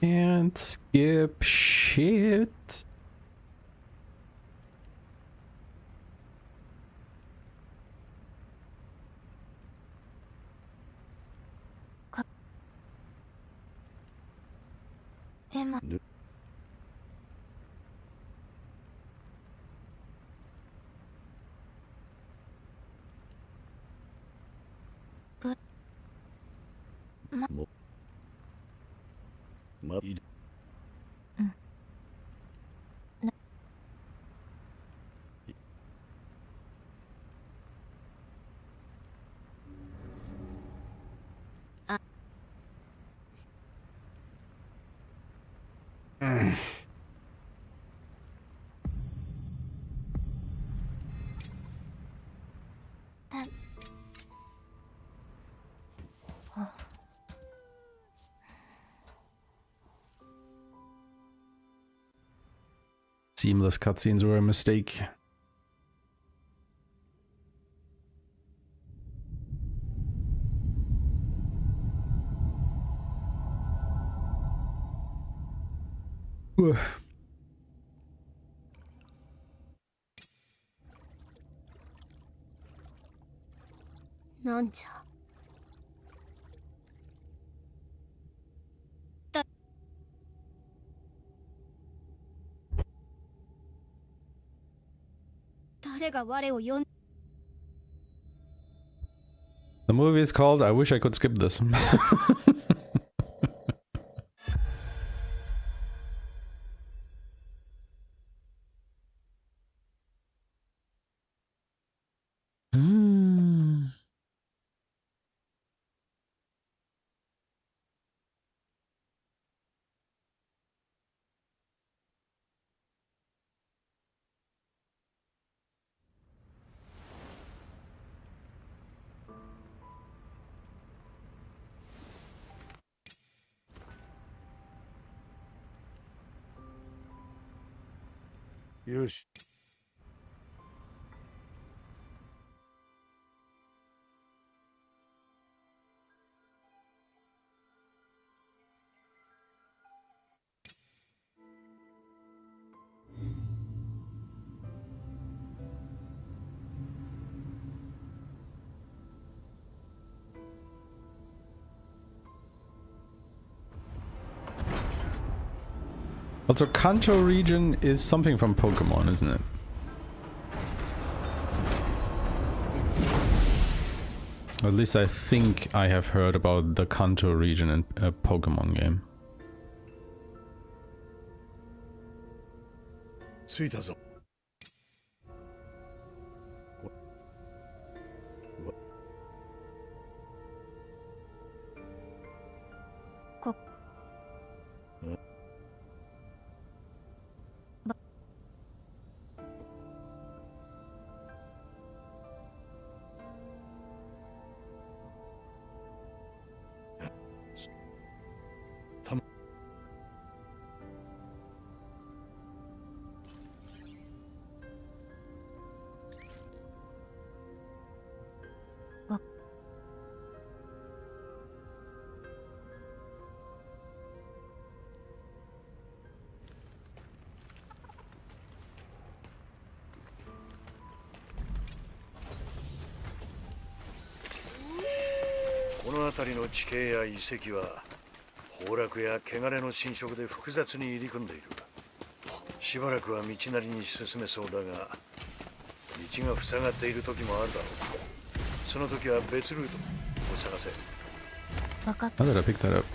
Can't skip shit. Emma. まいいSeamless cutscenes were a mistake. Ugh. なんじゃ。誰が我を呼ん The movie is called I Wish I Could Skip This. Hmm. Yoshi. よし。Also, Kanto region is something from Pokemon, isn't it? Or at least I think I have heard about the Kanto region in a Pokemon game. 着いたぞ。ここの辺りの地形や遺跡は崩落や汚れの侵食で複雑に入り組んでいる。しばらくは道なりに進めそうだが、道が塞がっている時もあるだろう。その時は別ルートを探せ。分かっ How did I pick that up?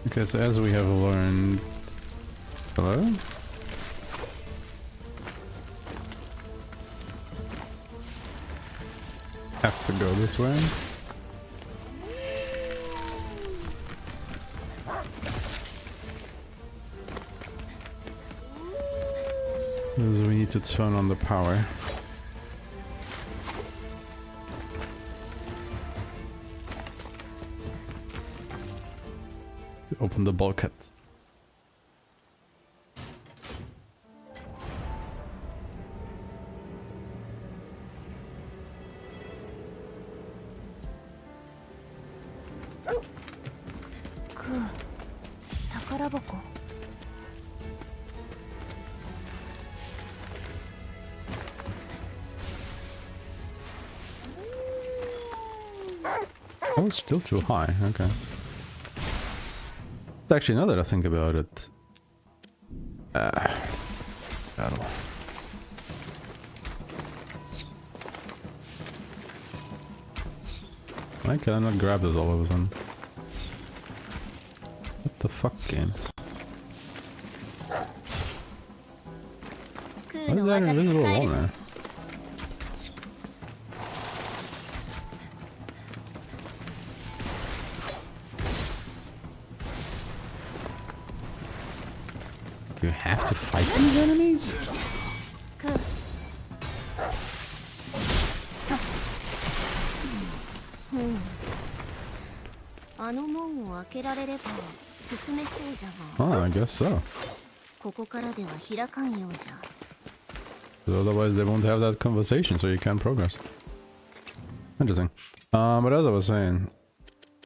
Okay, so as we have learned... Hello? Have to go this way. Because we need to turn on the power. Open the bulkhead. Oh, it's still too high. Okay. Actually, now that I think about it, battle. Why can I not grab this all of a sudden? What the fuck, game? Why is that invisible wall there? You have to fight these enemies? あの門を開けられれば進めそうじゃが。 Oh, I guess so. ここからでは開かんようじゃ。 Because otherwise they won't have that conversation, so you can't progress. Interesting. But as I was saying,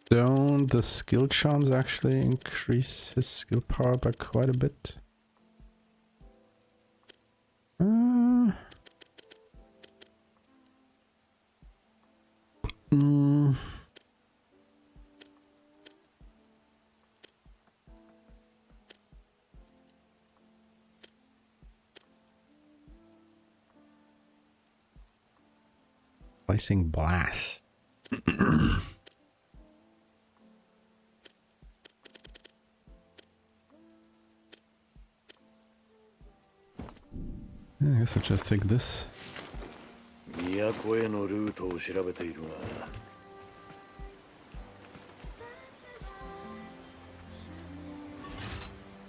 don't the skill charms actually increase his skill power by quite a bit? Slicing blast. I guess I'll just take this. 都へのルートを調べているが、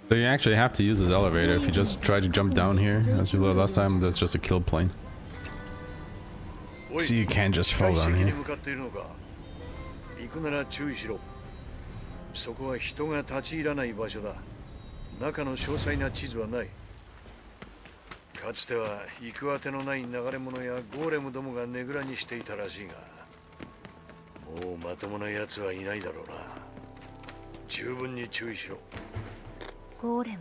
So you actually have to use this elevator. If you just try to jump down here, as you did last time, that's just a kill plane. So you can't just fall down here. 行くなら注意しろ。そこは人が立ち入らない場所だ。中の詳細な地図はない。かつては行くあてのない流れ者やゴーレムどもがねぐらにしていたらしいが、もうまともな奴はいないだろうな。十分に注意しろ。ゴーレム。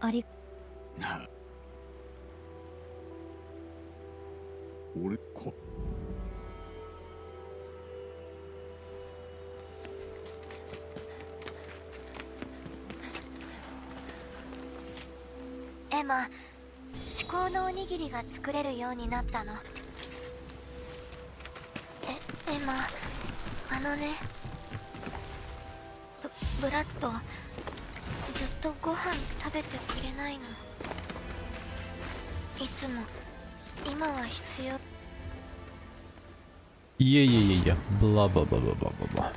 あり。俺こ。エマ、至高のおにぎりが作れるようになったの。エマ、あのね、ブラッド、ずっとご飯食べてくれないの。いつも、今は必要。 Yeah. Blah, blah, blah, blah, blah, blah.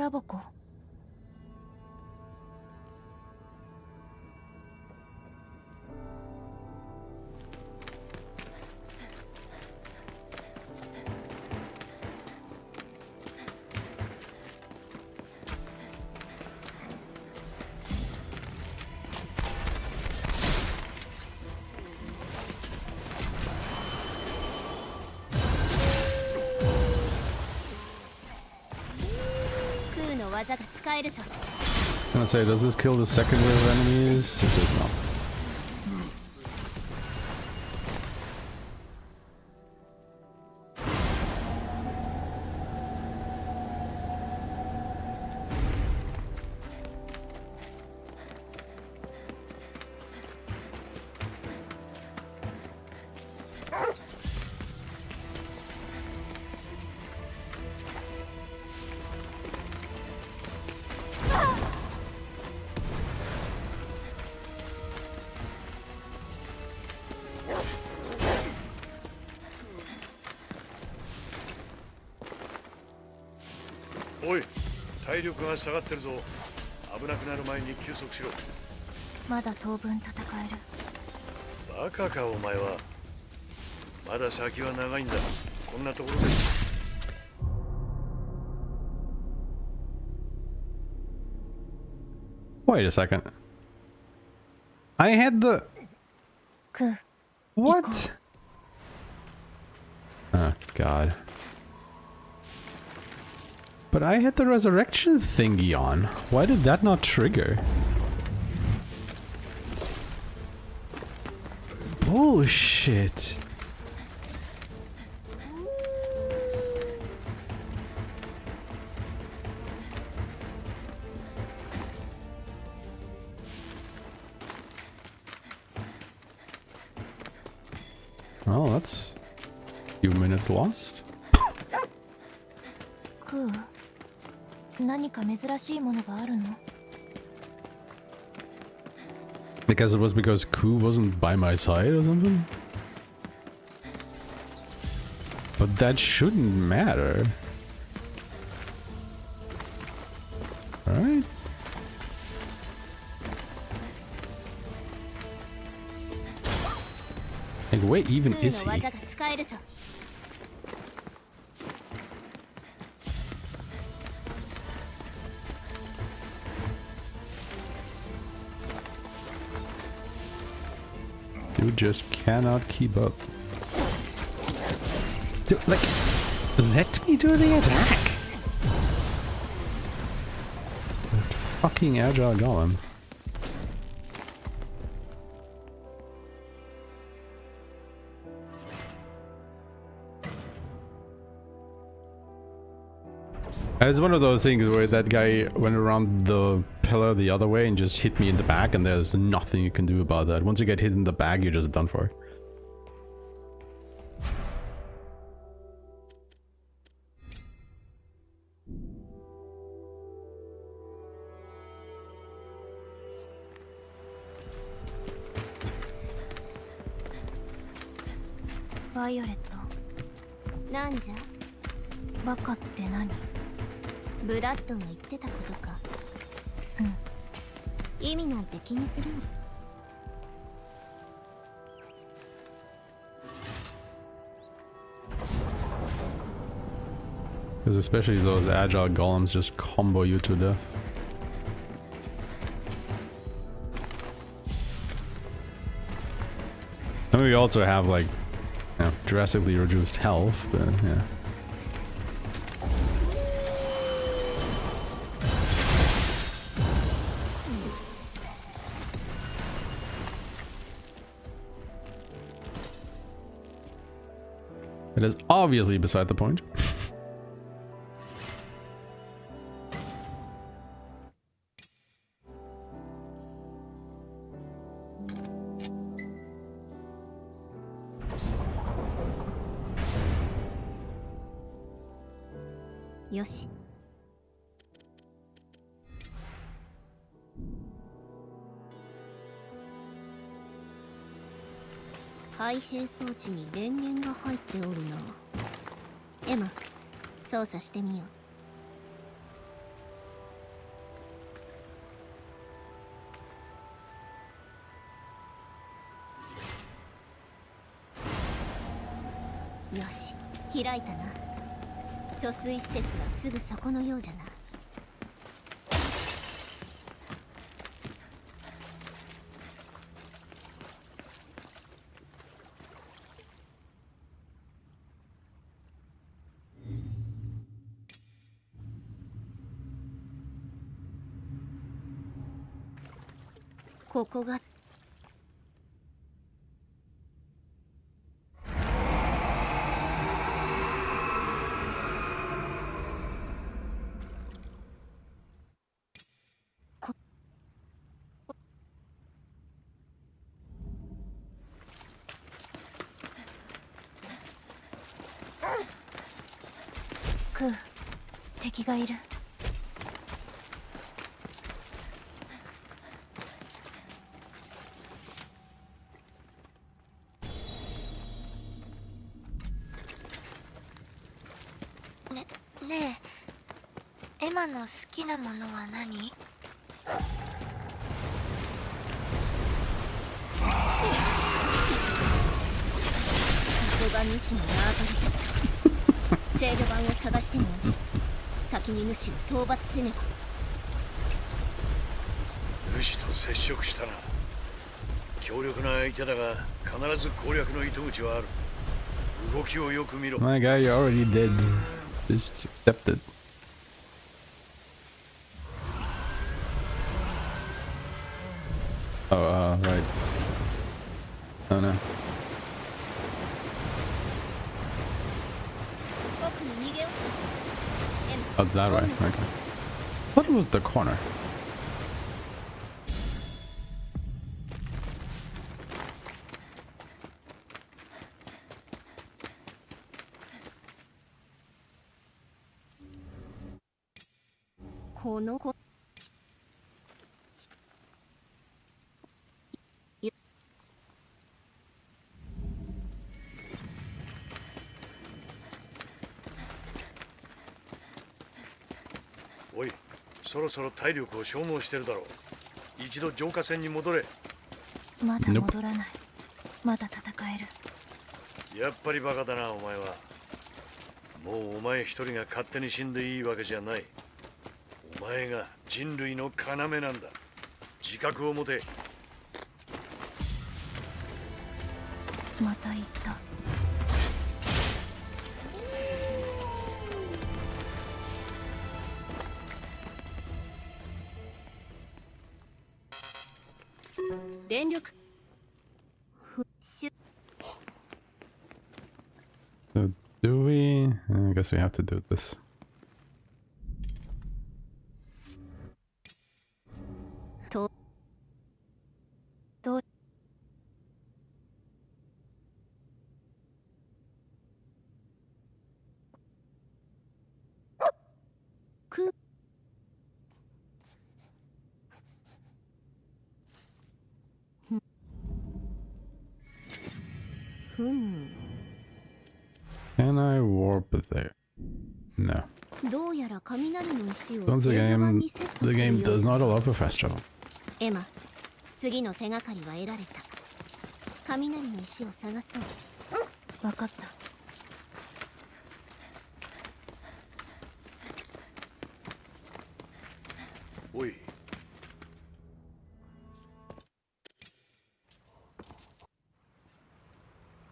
宝箱。空の技が使えるぞ。 I'm gonna say, does this kill the second wave of enemies? It does not.おい、体力が下がってるぞ。危なくなる前に休息しろ。まだ当分戦える。バカかお前は。まだ先は長いんだ。こんなところで。Wait a second. I had the... 空。 What? Oh, God. But I had the resurrection thingy on. Why did that not trigger? Bullshit. Well, that's a few minutes lost. 空。何か珍しいものがあるの？ Because it was because Ku wasn't by my side or something? But that shouldn't matter. Alright. Like, where even is he? 空の技が使えるぞ。 You just cannot keep up. Dude, like, let me do the attack! That fucking agile golem. It's one of those things where that guy went around the pillar the other way and just hit me in the back, and there's nothing you can do about that. Once you get hit in the back, you're just done for. Violet. なんじゃ？バカって何？ブラッドが言ってたことか。うん。意味なんて気にするの。Because especially those agile golems just combo you to death. And we also have like, you know, drastically reduced health, but yeah. It is obviously beside the point. Yoshi. 開閉装置に電源が入っておるな。エマ、操作してみよよし、開いたな。貯水施設はすぐそこのようじゃな。ここがクー、敵がいる。ねえ、エマの好きなものは何？ここが主の縄張りじゃ。制御盤を探しても先に主を討伐せねば。主と接触したな。強力な相手だが必ず攻略の糸口はある。動きをよく見ろ。 My guy, you're already dead. Just accept it. Oh, right. Oh no. 僕に逃げよう。 Oh, that way. Okay. What was the corner? この子おい、そろそろ体力を消耗してるだろう。一度浄化船に戻れ。まだ戻らない。まだ戦える。やっぱりバカだなお前は。もうお前一人が勝手に死んでいいわけじゃない。お前が人類の要なんだ。自覚を持て。また言った。電力 So do we? I guess we have to do this. ととくふむ。 Can I warp there? No. どうやら雷の石を Once 制 the 御盤 game, にセット the する game よう does だ。 not allow for fast travel. エマ、次の手がかりは得られた。雷の石を探そう。わかった。おい、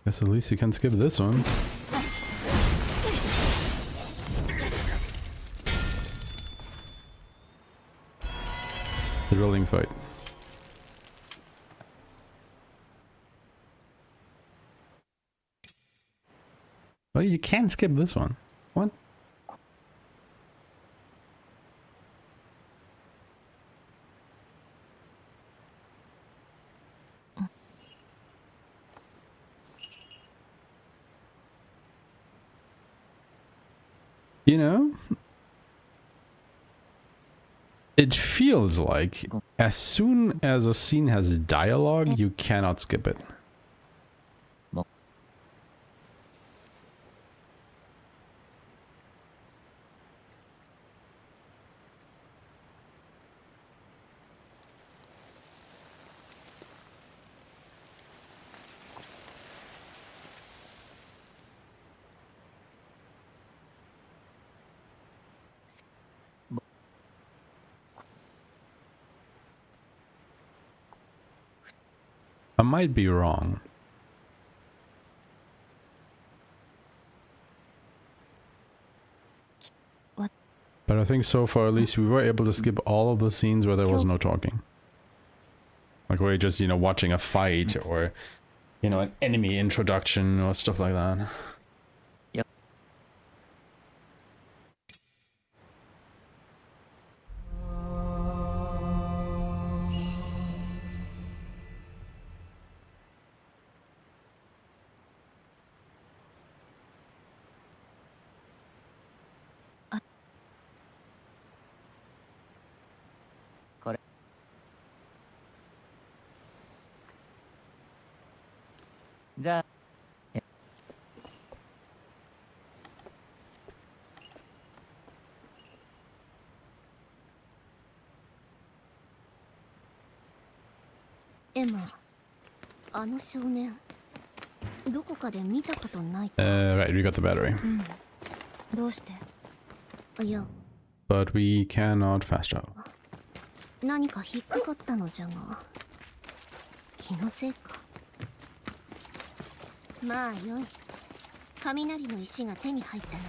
Guess at least you can skip this one. Thrilling fight. Well, you can skip this one. What? You know, it feels like as soon as a scene has dialogue, you cannot skip it. I might be wrong. What? But I think so far at least we were able to skip all of the scenes where there was no talking. Like we're just, you know, watching a fight or, you know, an enemy introduction or stuff like that.エマ、あの少年、どこかで見たことないか。Right, we got the battery. どうして？いや、 But we cannot fast travel. 何か引っかかったのじゃが、気のせいか。まあよい。雷の石が手に入ったな。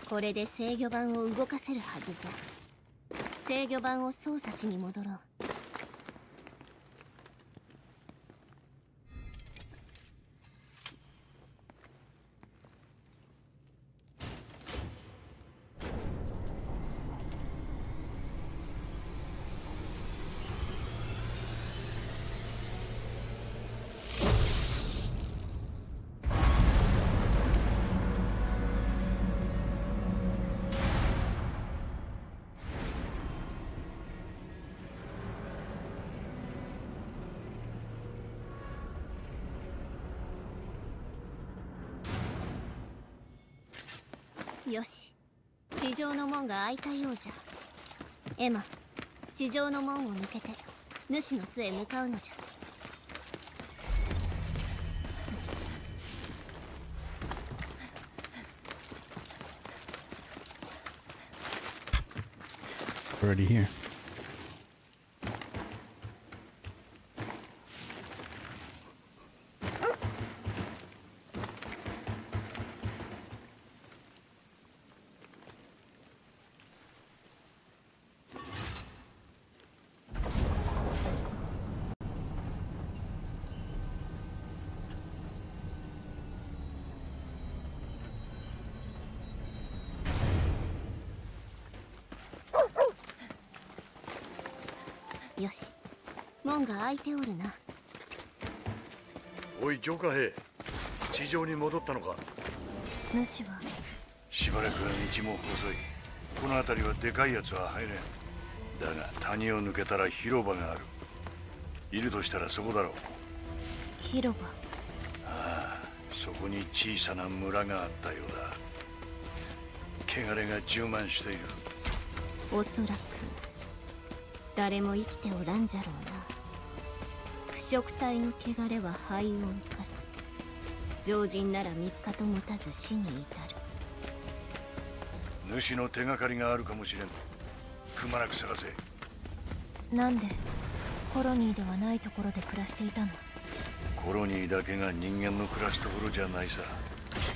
これで制御盤を動かせるはずじゃ。制御盤を操作しに戻ろう。よし、地上の門が開いたようじゃ。エマ、地上の門を抜けて主の巣へ向かうのじゃ。Already here.よし、門が開いておるな。おい浄化兵、地上に戻ったのか。主はしばらくは道も細い。この辺りはでかいやつは入れん。だが谷を抜けたら広場がある。いるとしたらそこだろう。広場。ああ、そこに小さな村があったようだ。汚れが充満している。おそらく誰も生きておらんじゃろうな。腐食体の汚れは肺を浮かす。常人なら3日と持たず死に至る。主の手がかりがあるかもしれん。くまなく探せ。なんでコロニーではないところで暮らしていたの？コロニーだけが人間の暮らすところじゃないさ。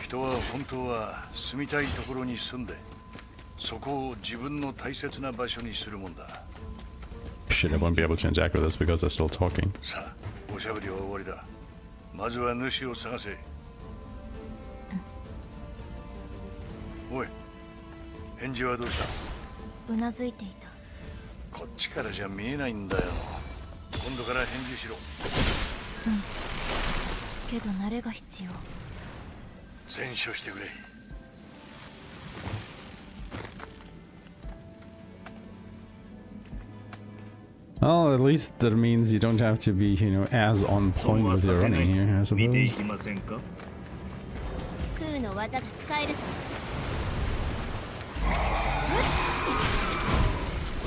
人は本当は住みたいところに住んで、そこを自分の大切な場所にするもんだ。Shit, I won't be able to interact with us because they're still talking. さあ、おしゃべりは終わりだ。まずは主を探せ。おい、返事はどうした？うなずいていた。こっちからじゃ見えないんだよ。今度から返事しろ。けど慣れが必要。善処してくれ。Well, at least that means you don't have to be, you know, as on point with your running here, I 見てい suppose. きませんか？空の技が使えるぞ。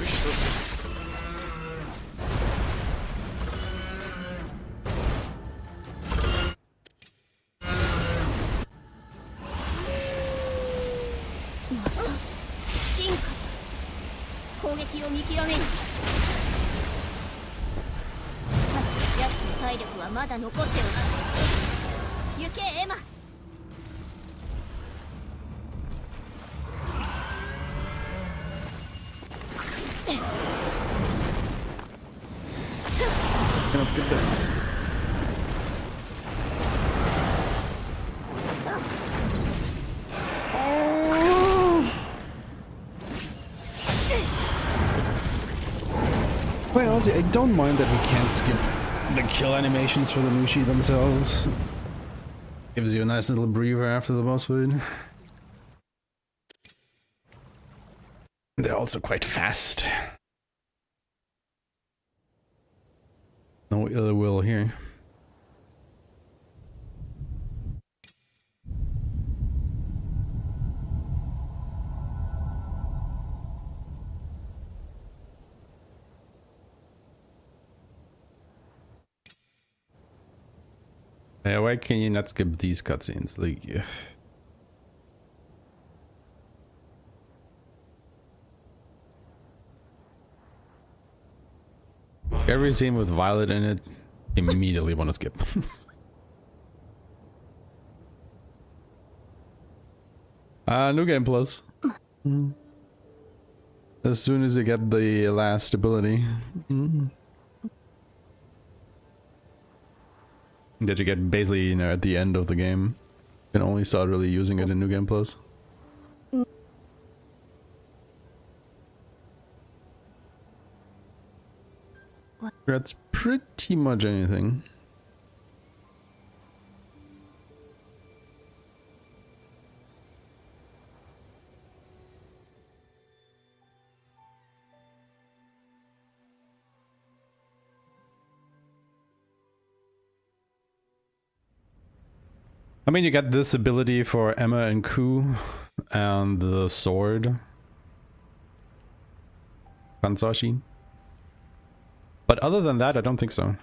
よしとせ。進化じゃ。攻撃を見極める。ただ、奴の体力はまだ残っておる。行けエマ。Okay, let's get this. Well, honestly, I don't mind that we can't skip the kill animations for the Mushi themselves. Gives you a nice little breather after the boss fight. They're also quite fast. No ill will here. Yeah, why can you not skip these cutscenes? Like, yeah. Every scene with Violet in it, immediately want to skip. New game plus. As soon as you get the last ability. That you get basically, you know, at the end of the game. You can only start really using it in New Game Plus. That's pretty much anything. I mean, you get this ability for Emma and Ku and the sword. Kansashi. But other than that, I don't think so.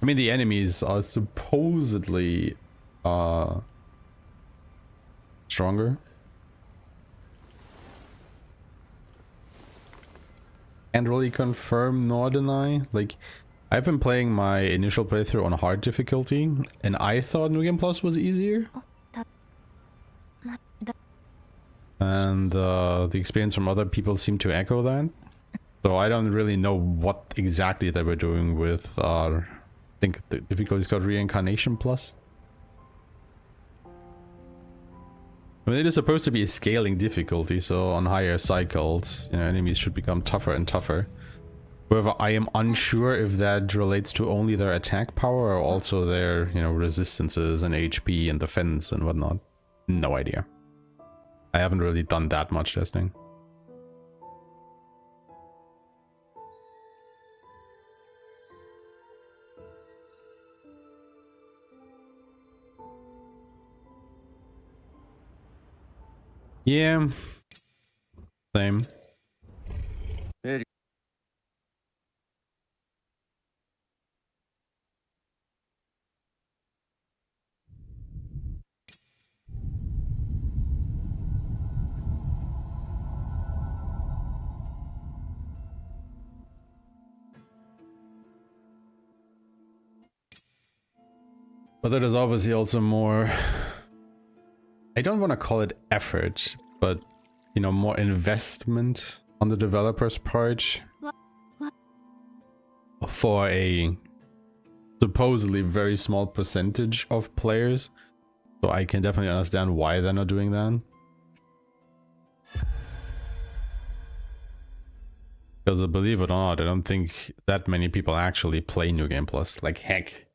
I mean, the enemies are supposedly stronger. Can't really confirm nor deny. Like, I've been playing my initial playthrough on hard difficulty, and I thought New Game Plus was easier. And the experience from other people seemed to echo that. So I don't really know what exactly they were doing with, I think the difficulty is called Reincarnation Plus. I mean, it is supposed to be a scaling difficulty, so on higher cycles, you know, enemies should become tougher and tougher. However, I am unsure if that relates to only their attack power or also their, you know, resistances and HP and defense and whatnot. No idea. I haven't really done that much testing. Yeah. Same. But there is obviously also more, I don't want to call it effort, but, you know, more investment on the developer's part for a supposedly very small percentage of players. So I can definitely understand why they're not doing that. Because believe it or not, I don't think that many people actually play New Game Plus. Like, heck,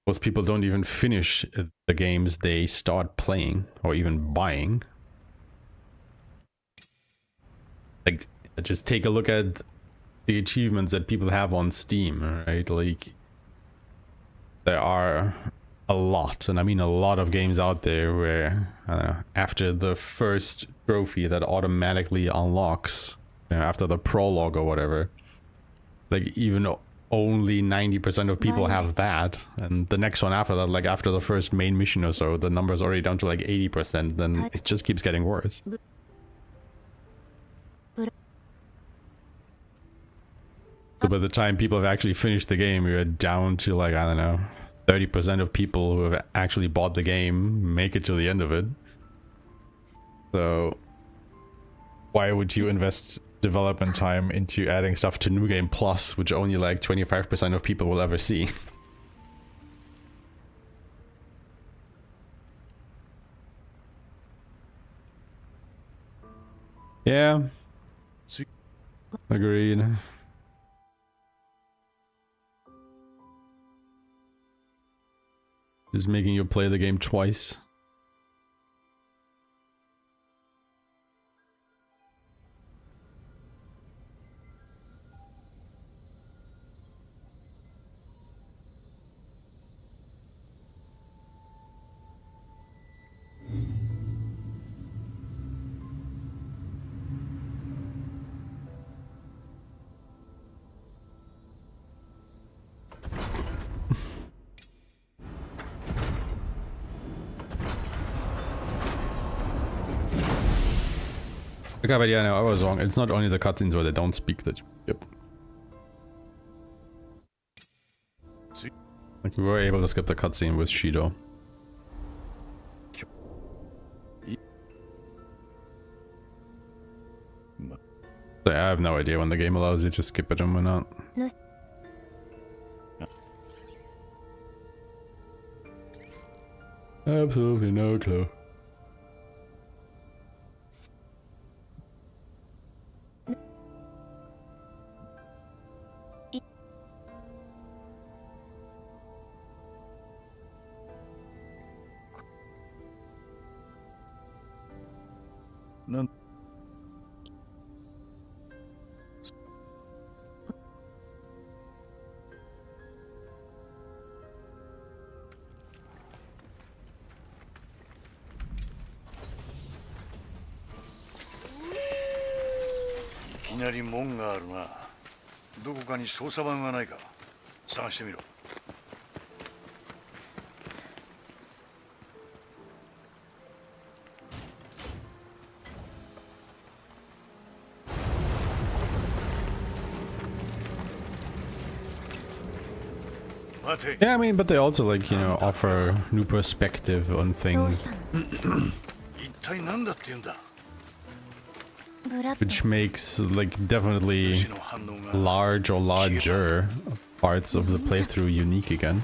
most people don't even finish the games they start playing or even buying. Like, just take a look at the achievements that people have on Steam, right? Like, there are a lot, and I mean a lot of games out there where, I don't know, after the first trophy that automatically unlocks, you know, after the prologue or whatever, like, even only 90% of people have that, and the next one after that, like after the first main mission or so, the number's already down to like 80%, then it just keeps getting worse. So by the time people have actually finished the game, we're down to like, I don't know, 30% of people who have actually bought the game make it to the end of it. So why would you invest development time into adding stuff to New Game Plus, which only like 25% of people will ever see? Yeah. Agreed. Just making you play the game twice. Okay, but yeah, no, I was wrong. It's not only the cutscenes where they don't speak that. Yep. Like we were able to skip the cutscene with Shido. So I have no idea when the game allows you to skip it and when not. Absolutely no clue. None.いきなり門があるな。どこかに操作盤がないか探してみろ。Yeah, I mean, but they also like, you know, offer new perspective on things. 一体何だって言うんだ。 Which makes like definitely large or larger parts of the playthrough unique again.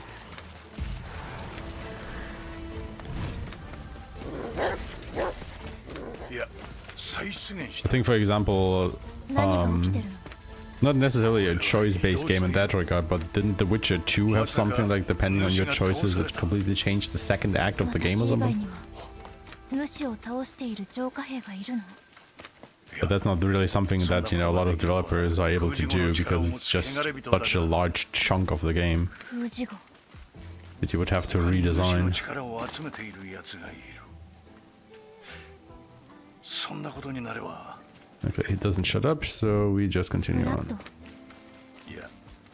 I think, for example, not necessarily a choice-based game in that regard, but didn't The Witcher 2 have something like, depending on your choices, it completely changed the second act of the game or something? But that's not really something that, you know, a lot of developers are able to do because it's just such a large chunk of the game that you would have to redesign. Okay, he doesn't shut up, so we just continue on.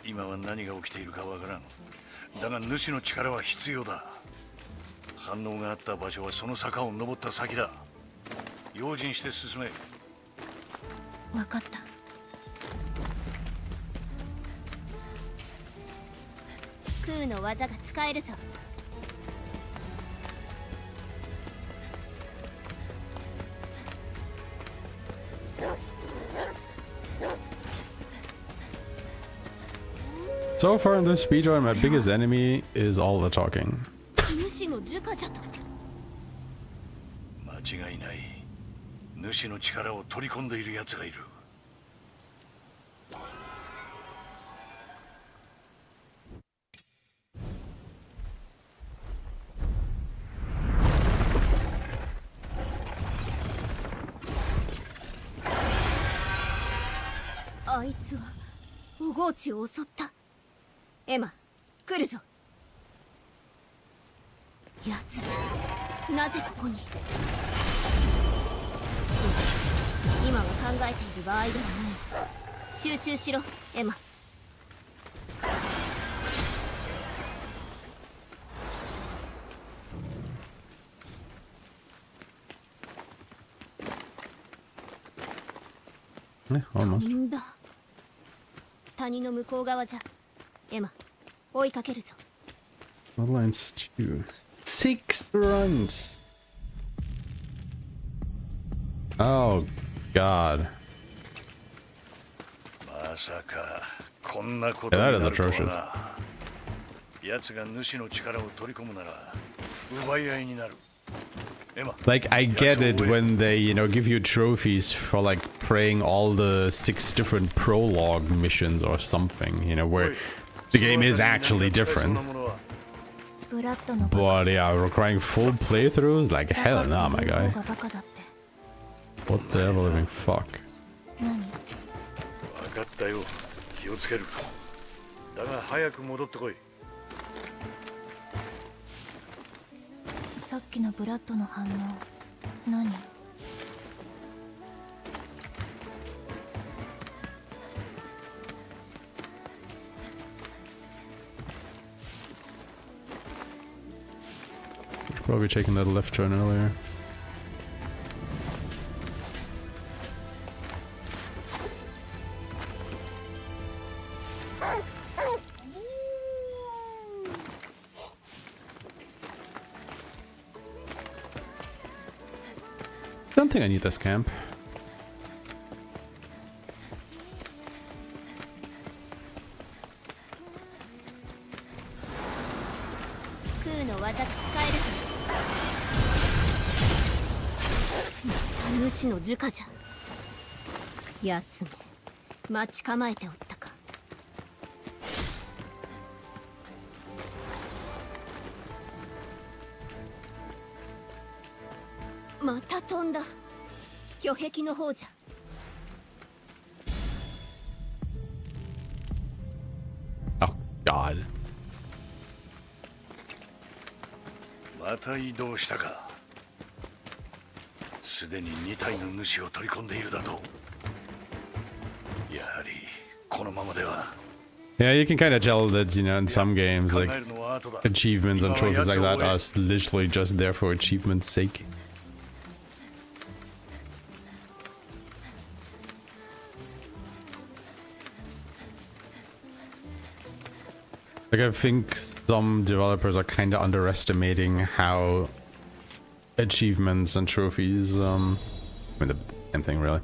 今は何が起きているかわからん。だが主の力は必要だ。反応があった場所はその坂を登った先だ。用心して進め。分かった。空の技が使えるぞ。So far in this speedrun, my biggest enemy is all the talking. 主の儒家じゃと。間違いない。主の力を取り込んでいる奴がいる。あいつはウゴーチを襲った。エマ、来るぞ。奴じゃなぜここに。今は考えている場合ではない。集中しろ、エマ。Yeah, almost. 飛んだ。谷の向こう側じゃ。エマ、追いかけるぞ。 Bloodlines 2. 6 runs. Oh god. まさかこんなこ Yeah, とに that な is るとは atrocious. な。奴が主の力を取り込むなら奪い合いになる。Like, I get it when they, you know, give you trophies for like playing all the 6 different prologue missions or something, you know, where the game is actually different. But yeah, requiring full playthroughs? Like, hell no, my guy. What the ever living fuck? 分かったよ。気をつける。だが早く戻ってこい。さっきのブラッドの反応何？ Probably taking that left turn earlier. Don't think I need this camp. 空の技使えるか。主の儒家じゃ。奴め待ち構えておったか。また飛んだ。巨壁の方じゃ。 Oh god. また移動したか。すでに2体の主を取り込んでいるだと。やはりこのままでは。 Yeah, you can kind of tell that, you know, in some games, like, achievements and trophies like that are literally just there for achievement's sake. Like, I think some developers are kind of underestimating how achievements and trophies, I mean, the same thing really,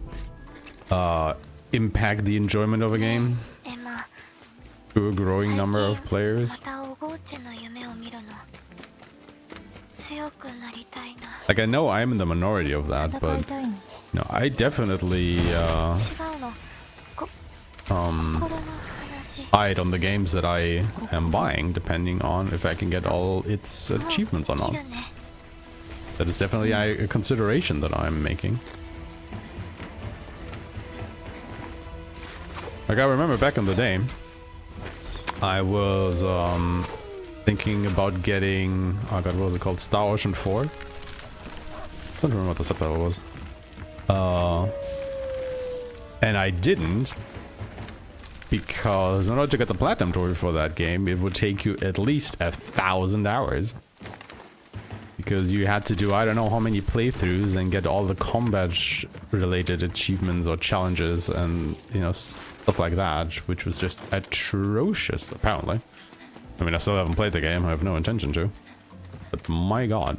impact the enjoyment of a game to a growing number of players. Like, I know I'm in the minority of that, but no, I definitely hide on the games that I am buying, depending on if I can get all its achievements or not. That is definitely a consideration that I'm making. Like, I remember back in the day, I was thinking about getting, oh god, what was it called? Star Ocean 4? I don't remember what the subtitle was. And I didn't, because in order to get the platinum trophy for that game, it would take you at least 1,000 hours. Because you had to do I don't know how many playthroughs and get all the combat related achievements or challenges and, you know, stuff like that, which was just atrocious, apparently. I mean, I still haven't played the game, I have no intention to. But my god.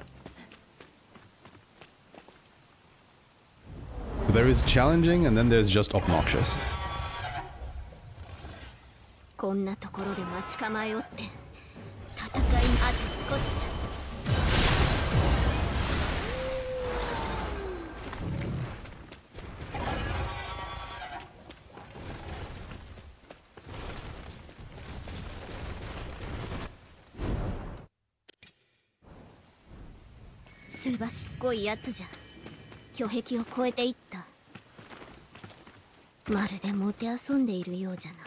There is challenging and then there's just obnoxious. こんなところで待ち構えおって戦いあと少しじゃ。すばしっこいやつじゃ。巨壁を越えていった。まるでもてあそんでいるようじゃな。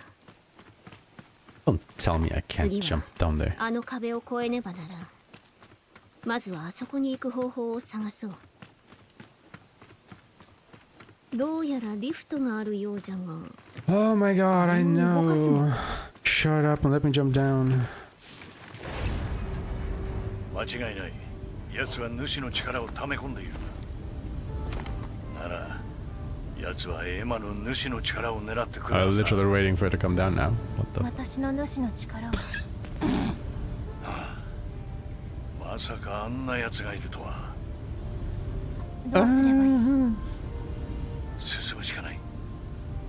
Don't tell me I can't jump down there. あの壁を越えねばならん。まずはあそこに行く方法を探そう。どうやらリフトがあるようじゃが。Oh my god, I know. Shut up and let me jump down. 間違いない。奴は主の力を溜め込んでいる。なら、奴はエマの主の力を狙ってくる I'm はずだ。 literally waiting for it to come down now. What the? 私の主の力を。まさかあんな奴がいるとは。どうすればいい？進むしかない。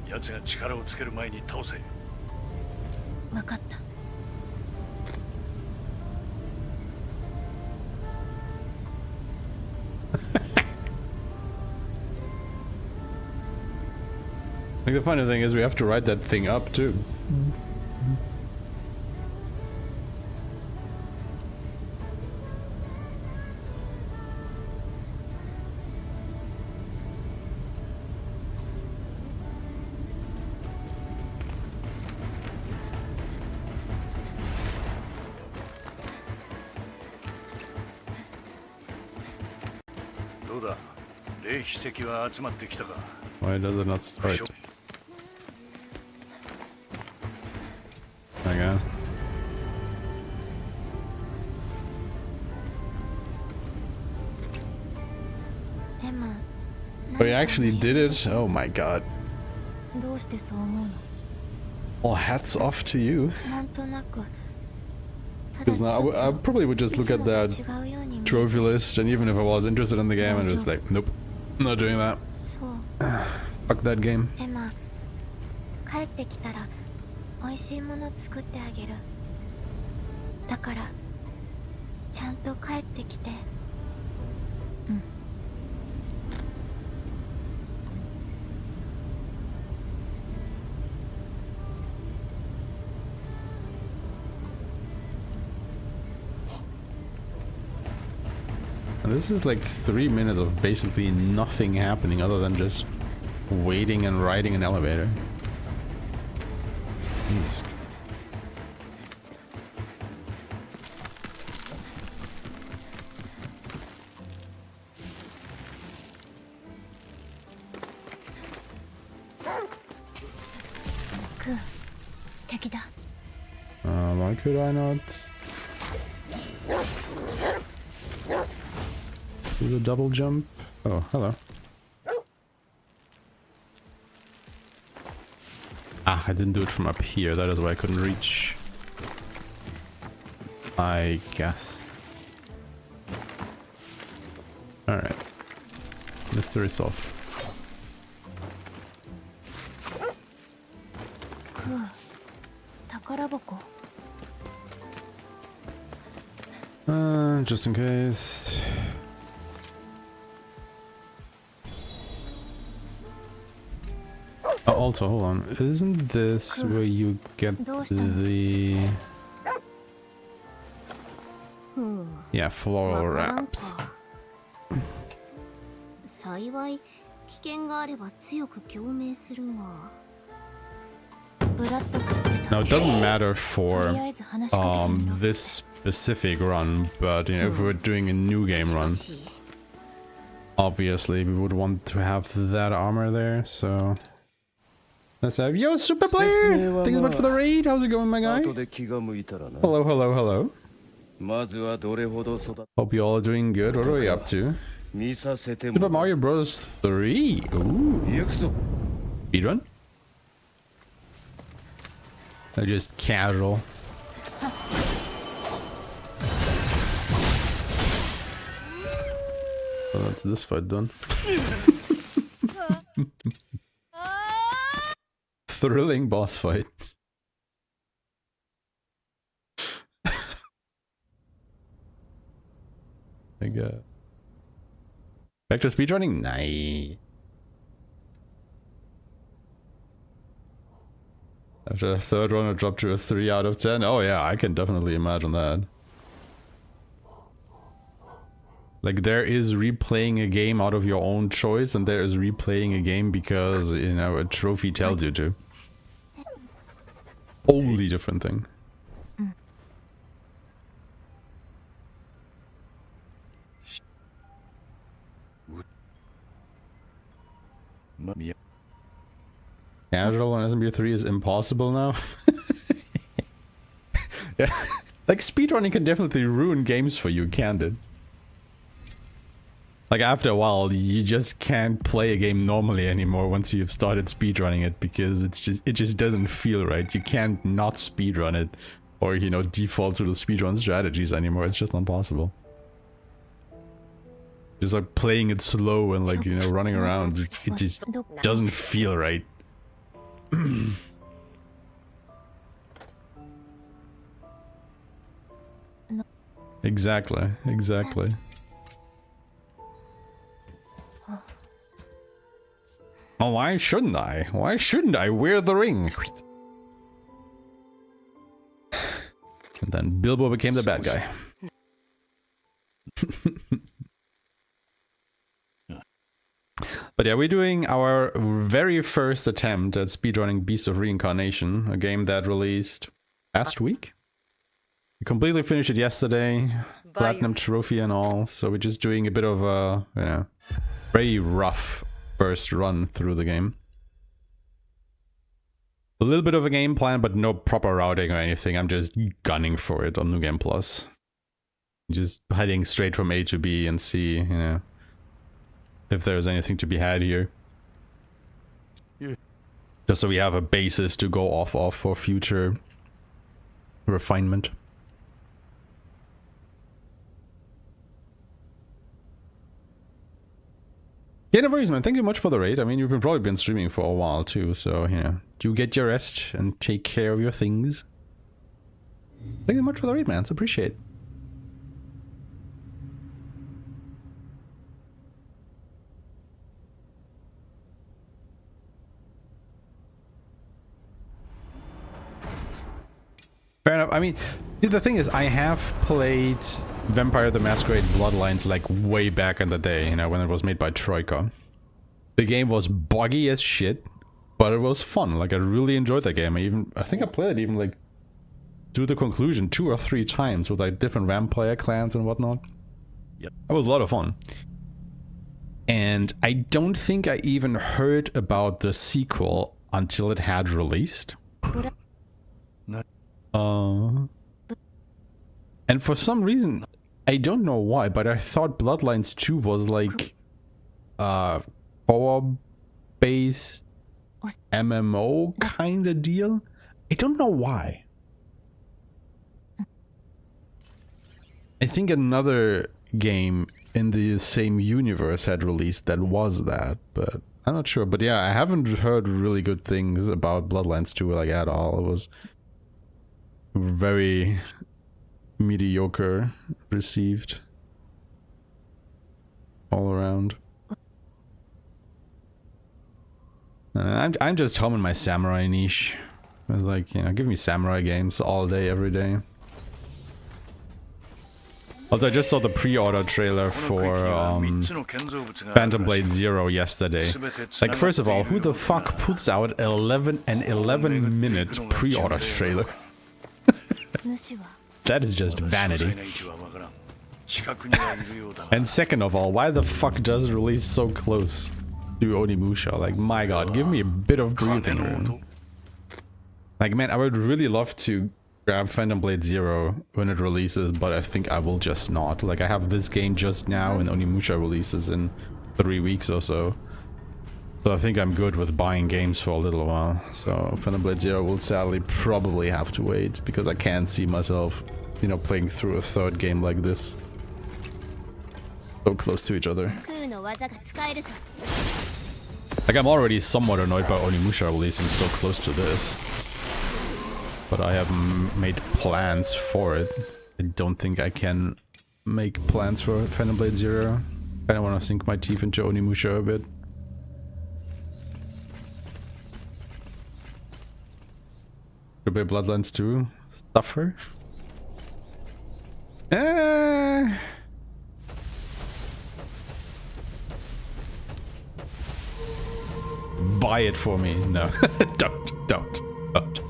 奴が力をつける前に倒せ。分かった。Like the funny thing is we have to write that thing up too. Why does it not start? Okay. Emma, Oh, you actually did it? Oh my god. どうしてそう思うの？ Well, hats off to you. なんとなく。ただ Because ちょ now っと I probably would just look at いつもと that 違うように見えて trophy list, and even if I was interested in the game, I'm just like, nope, not doing that. そう。 Fuck that game. エマ、帰ってきたら美味しいもの作ってあげる。だからちゃんと帰ってきて。うん。And this is like 3 minutes of basically nothing happening other than just waiting and riding an elevator. Jesus. Why could I not do the double jump? Oh, hello. Ah, I didn't do it from up here. That is why I couldn't reach. I guess. Alright. Mystery solved. Just in case. Oh, also, hold on. Isn't this where you get the... Yeah, floral wraps. 幸い危険があれば強く共鳴するが。 Now it doesn't matter for this specific run, but you know, if we're doing a new game run, obviously we would want to have that armor there. So let's have yo super player. Thanks so much for the raid. How's it going, my guy? Hello, hello, hello. Hope you all are doing good. What are we up to? Super Mario Bros. 3. Ooh. Speedrun? They're just casual. So that's this fight done. Thrilling boss fight. Like back to speedrunning? Nice. After a third run, it dropped to a 3 out of 10. Oh yeah, I can definitely imagine that. Like, there is replaying a game out of your own choice, and there is replaying a game because, you know, a trophy tells you to. Totally different thing. Casual on SMB3 is impossible now. Yeah, like speedrunning can definitely ruin games for you, can't it? Like after a while, you just can't play a game normally anymore once you've started speedrunning it, because it just doesn't feel right. You can't not speedrun it, or you know, default to the speedrun strategies anymore. It's just not possible. Just like playing it slow and like, you know, running around, it just doesn't feel right. Exactly, exactly. Oh, why shouldn't I? Why shouldn't I wear the ring? And then Bilbo became the bad guy. But yeah, we're doing our very first attempt at speedrunning Beast of Reincarnation, a game that released last week. We completely finished it yesterday, platinum trophy and all, so we're just doing a bit of a, you know, very rough first run through the game. A little bit of a game plan, but no proper routing or anything. I'm just gunning for it on New Game Plus. Just heading straight from A to B and see, you know, if there's anything to be had here. Just so we have a basis to go off of for future refinement. Yeah, no worries, man. Thank you much for the raid. I mean, you've probably been streaming for a while too, so, you know, do get your rest and take care of your things. Thank you much for the raid, man. It's appreciated. Fair enough. I mean, the thing is, I have played Vampire the Masquerade Bloodlines like way back in the day, you know, when it was made by Troika. The game was buggy as shit, but it was fun. Like, I really enjoyed that game. I think I played it even like to the conclusion 2 or 3 times with like different vampire clans and whatnot. Yep. That was a lot of fun. And I don't think I even heard about the sequel until it had released. And for some reason, I don't know why, but I thought Bloodlines 2 was like co-op-based MMO kind of deal. I don't know why. I think another game in the same universe had released that was that, but I'm not sure. But yeah, I haven't heard really good things about Bloodlines 2 like at all. It was very mediocre received all around. I'm just home in my samurai niche. It's like, you know, give me samurai games all day, every day. Although I just saw the pre-order trailer for Phantom Blade Zero yesterday. Like, first of all, who the fuck puts out 11-minute pre-order trailer? That is just vanity. And second of all, why the fuck does it release so close to Onimusha? Like, my god, give me a bit of breathing room. Like, man, I would really love to grab Phantom Blade Zero when it releases, but I think I will just not. Like, I have this game just now and Onimusha releases in 3 weeks or so. So I think I'm good with buying games for a little while. So Phantom Blade Zero will sadly probably have to wait, because I can't see myself, you know, playing through a third game like this. So close to each other. Like, I'm already somewhat annoyed by Onimusha releasing so close to this. But I haven't made plans for it. I don't think I can make plans for Phantom Blade Zero. I kinda wanna sink my teeth into Onimusha a bit. Could be Bloodlines 2. Suffer? Buy it for me. No. Don't.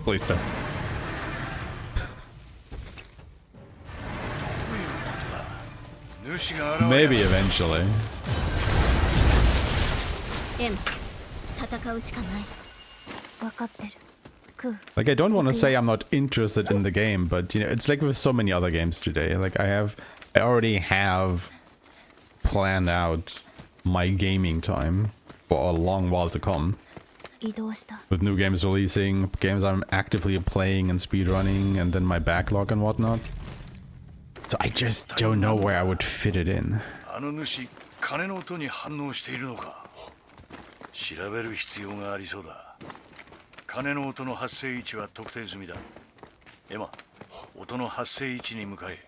Please don't. Maybe eventually. Like, I don't want to say I'm not interested in the game, but, you know, it's like with so many other games today. Like, I already have planned out my gaming time for a long while to come. 移動した。 With new games releasing, games I'm actively playing and speedrunning, and then my backlog and whatnot. So I just don't know where I would fit it in. あの主、鐘の音に反応しているのか。調べる必要がありそうだ。鐘の音の発生位置は特定済みだ。エマ、音の発生位置に向かえ。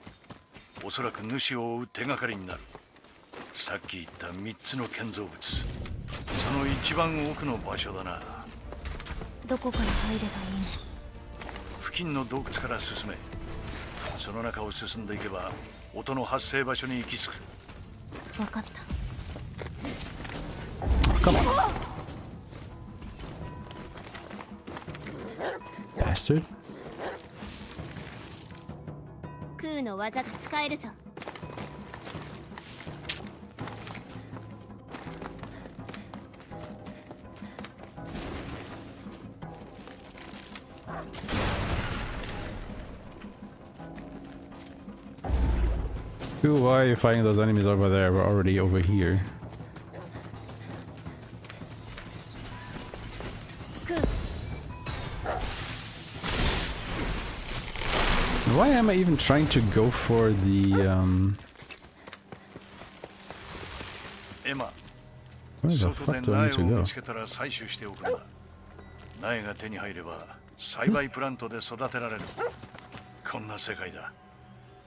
おそらく主を追う手がかりになる。さっき言った3つの建造物。その一番奥の場所だな。どこから入ればいいの？付近の洞窟から進め。その中を進んでいけば音の発生場所に行き着く。分かった。Come on. Bastard. 空の技が使えるぞ。Why are you fighting those enemies over there? We're already over here. Why am I even trying to go for the Emma, where the fuck do I need to go? 採取しておくんだ。苗が手に入れば栽培プラントで育てられる。こんな世界だ。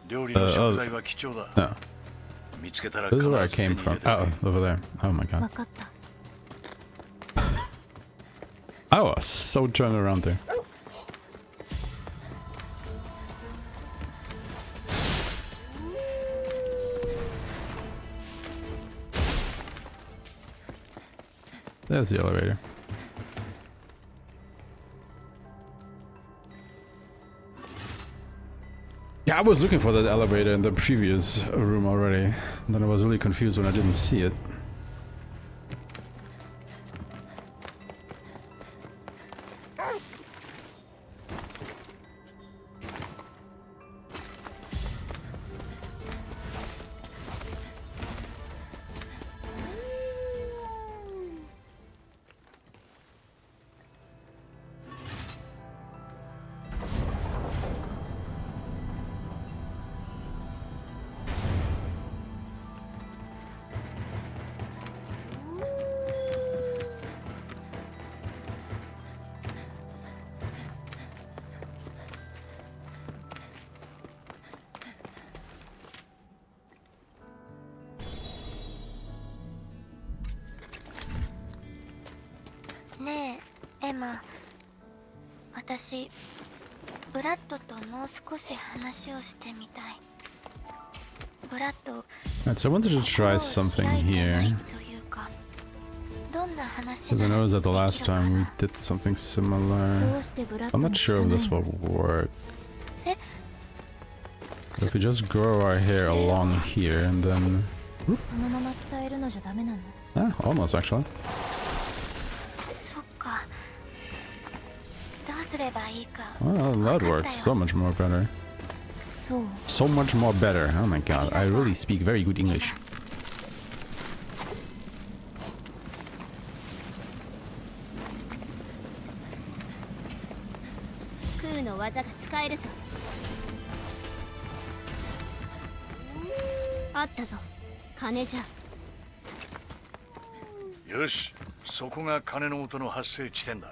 料理の食材は貴重だ。No. 見つけたら This 必 is where I ず手に came 入 from. れてくれ。 Oh, over there. Oh my 分 god. かった。 I was so turned around there. There's the elevator. Yeah, I was looking for that elevator in the previous room already. And then I was really confused when I didn't see it.ねえ、エマ。私、ブラッドともう少し話をしてみたい。ブラッド、 Alright, so I wanted to try something here. というか、どんな話 Because I なら noticed that the でき last るか time we な。 did something similar. どうしてブラッド I'm に not 聞 sure か if ない this の？ will work. え、 If we just grow our hair along here and then... そのまま伝えるのじゃダメなの？ Ah, almost actually. そっか。どうすればいいか。 Well, that works so much more better. そう。 So much more better. Oh my god, I really speak very good English. 空の技が使えるぞ。あったぞ。金じゃ。よし、そこが鐘の音の発生地点だ。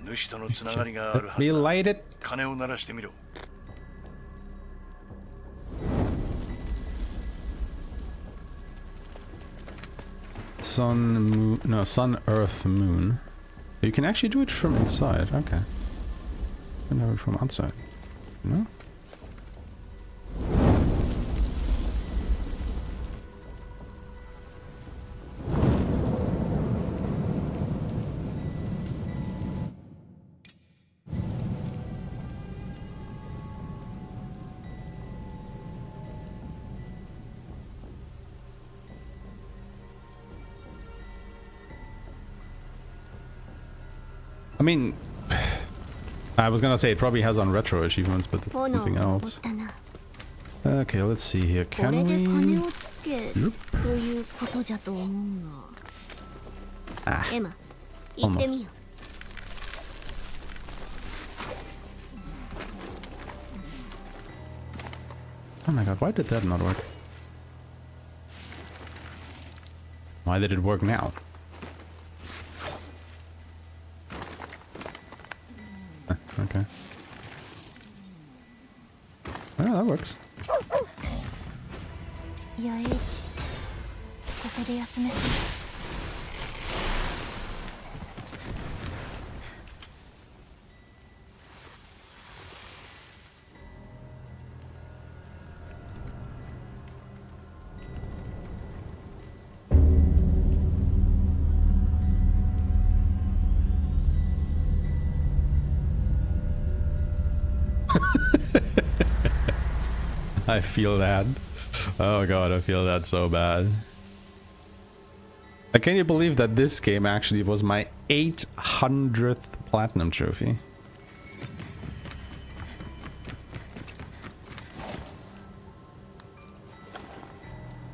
主とのつながりがあるは We ずだ。 light it. 鐘を鳴らしてみろ。Sun, moon, no, sun, earth, moon. You can actually do it from inside. Okay. You can do it from outside. No? I mean, I was gonna say it probably has on retro achievements, but 炎 nothing が else. ったな。Okay, let's see here. こ Can れで金 we? をつけ Nope. ということじゃと思うが Ah, エマ行ってみよ oh my god, why did that not work? Why did it work now? Okay. Well, that works. うヤエイチここで休めそう I feel that. Oh god, I feel that so bad. Can you believe that this game actually was my 800th platinum trophy?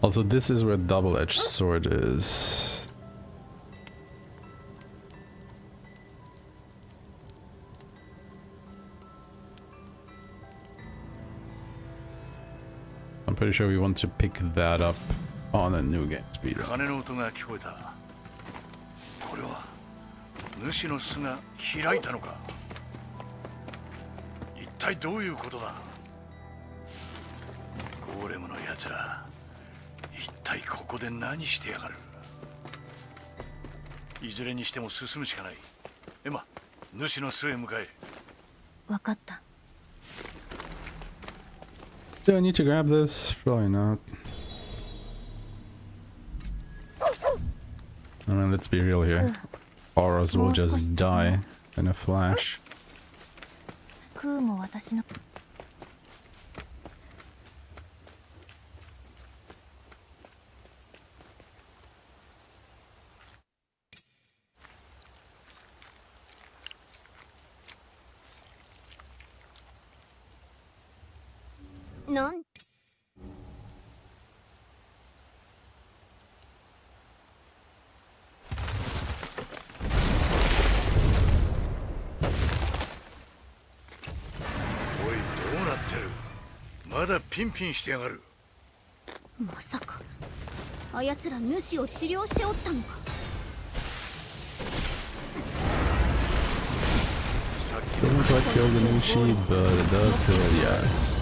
Also, this is where double-edged sword is. I'm pretty sure we want to pick that up on a new game speed. 鐘の音が聞こえた。これは主の巣が開いたのか。一体どういうことだ。ゴーレムのやつら、一体ここで何してやがる。いずれにしても進むしかない。エマ、主の巣へ向かえ。わかった Do I need to grab this? Probably not. I mean, let's be real here. Auras will just die in a flash. クーも私の なんおい、どうなってる。まだピンピンしてやがる。まさかあやつら主を治療しておったのか Doesn't quite kill the Nushi, but it does kill the eyes.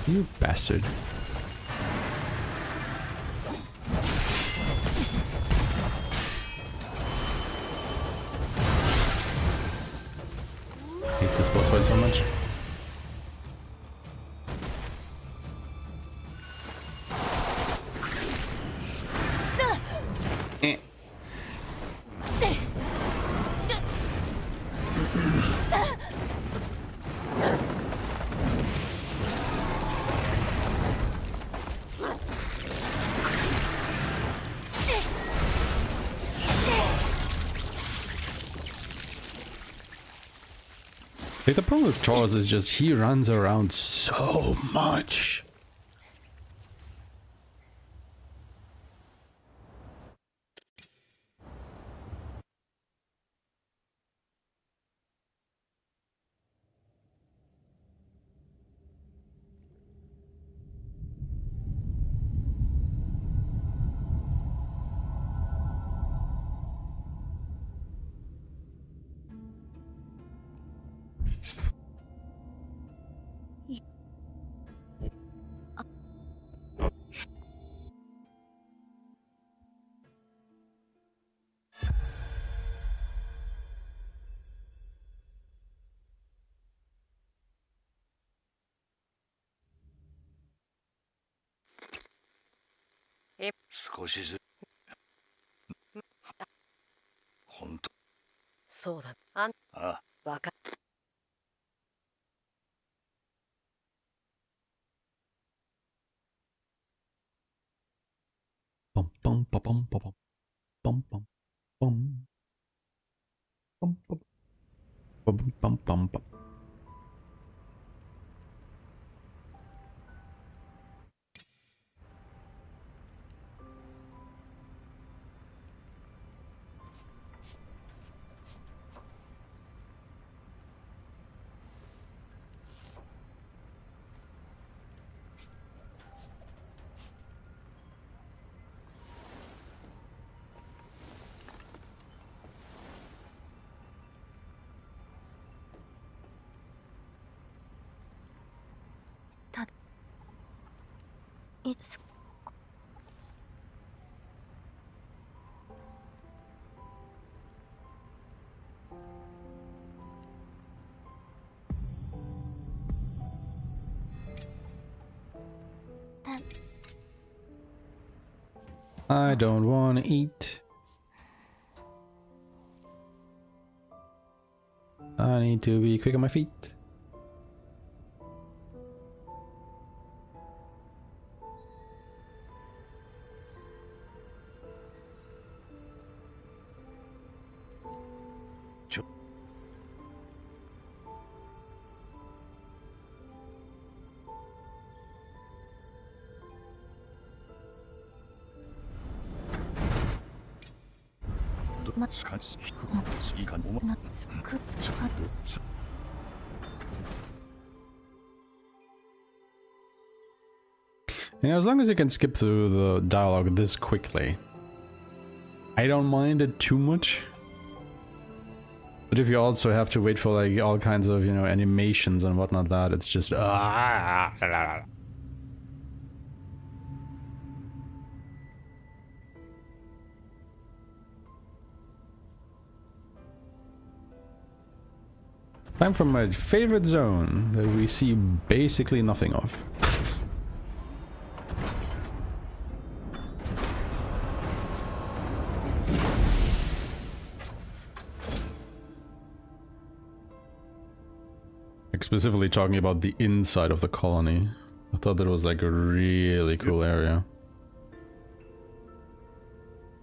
You bastard. Hate this boss fight so much. Eh. Like, the problem with Charles is just he runs around so much. Yep. 少しずつ。本当。そうだ。あんああ。バカ。Bum bum ba bum ba bum bum bum bum bum bum bum bum bum bum.いつた I don't wanna eat. I need to be quick on my feet. And as long as you can skip through the dialogue this quickly, I don't mind it too much. But if you also have to wait for like all kinds of, you know, animations and whatnot, that it's just time for my favorite zone that we see basically nothing of. Specifically talking about the inside of the colony. I thought that was like a really cool area.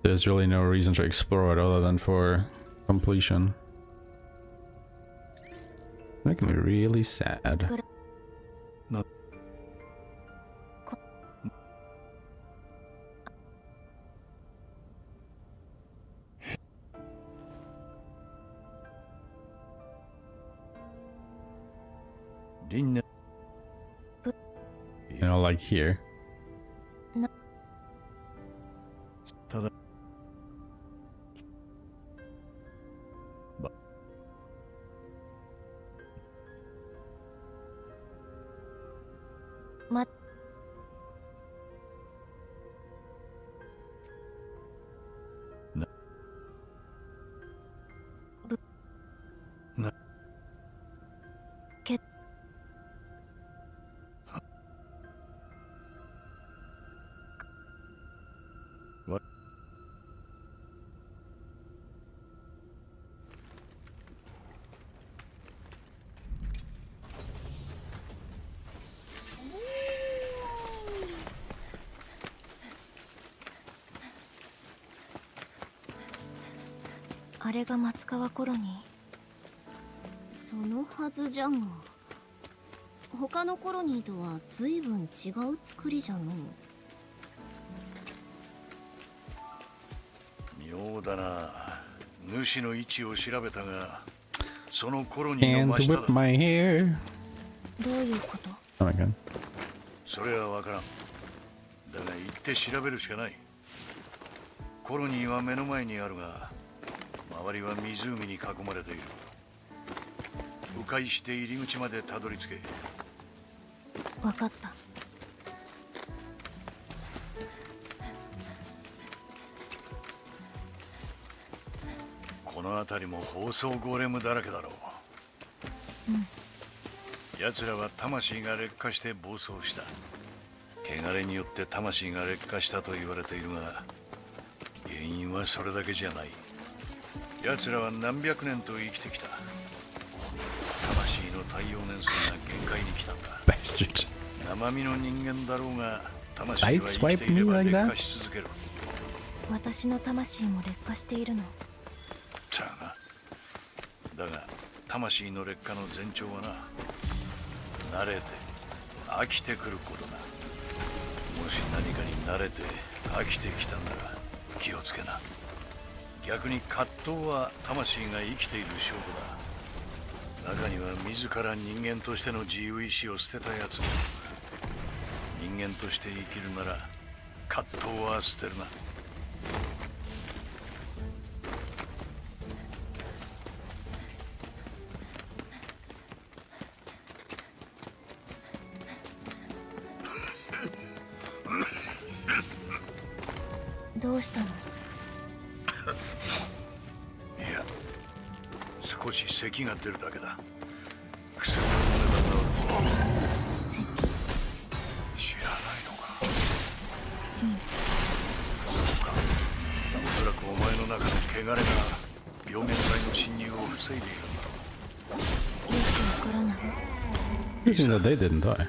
There's really no reason to explore it other than for completion. Making me really sad. No. You know, like here. No. Ma No. Bu No. Ke What?あれが松川コロニー。そのはずじゃが、他のコロニーとは随分違う作りじゃのう。妙だな。主の位置を調べたが、そのコロニーの And 真下 whip だ。 my hair. どういうこと？ Oh my god. それはわからん。だが行って調べるしかない。コロニーは目の前にあるが、周りは湖に囲まれている。迂回して入り口までたどり着け。わかった。この辺りも放送ゴーレムだらけだろう。奴らは魂が劣化して暴走した。汚れによって魂が劣化したと言われているが、原因はそれだけじゃない。奴らは何百年と生きてきた。魂の耐用年数が限界に来たんだ。Bastard. 生身の人間だろうが、魂は生きていれば劣化し続ける。私の魂も劣化しているの？さあな。だが魂の劣化の前兆はな、慣れて飽きてくることだ。もし何かに慣れて飽きてきたんなら気をつけな。逆に葛藤は魂が生きている証拠だ。中には自ら人間としての自由意志を捨てたやつも。人間として生きるなら葛藤は捨てるな。どうしたの？いや、少し咳が出るだけだ。薬を飲めば治る。咳？知らないのか。そうか。おそらくお前の中の汚れが病原体の侵入を防いでいるんだろう。よくわからない。Interesting that they didn't die.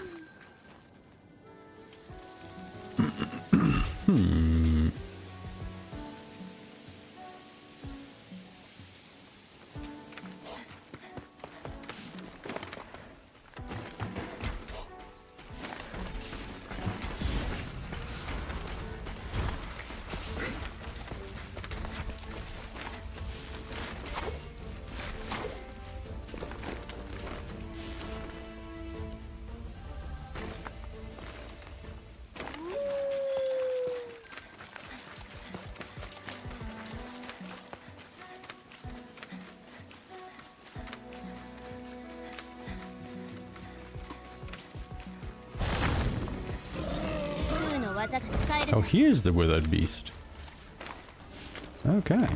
Oh, here's the withered beast. Okay.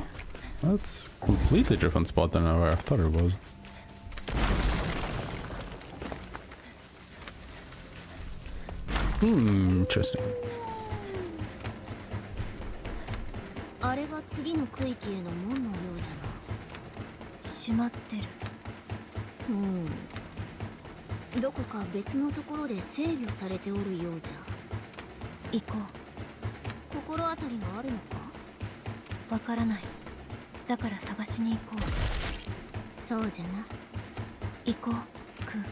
That's a completely different spot than I thought it was. Interesting. あれが次の区域への門のようじゃな。閉まってる。どこか別のところで制御されておるようじゃ。行こう。心当たりがあるのか？わからない。だから探しに行こう。そうじゃな。行こう、クー。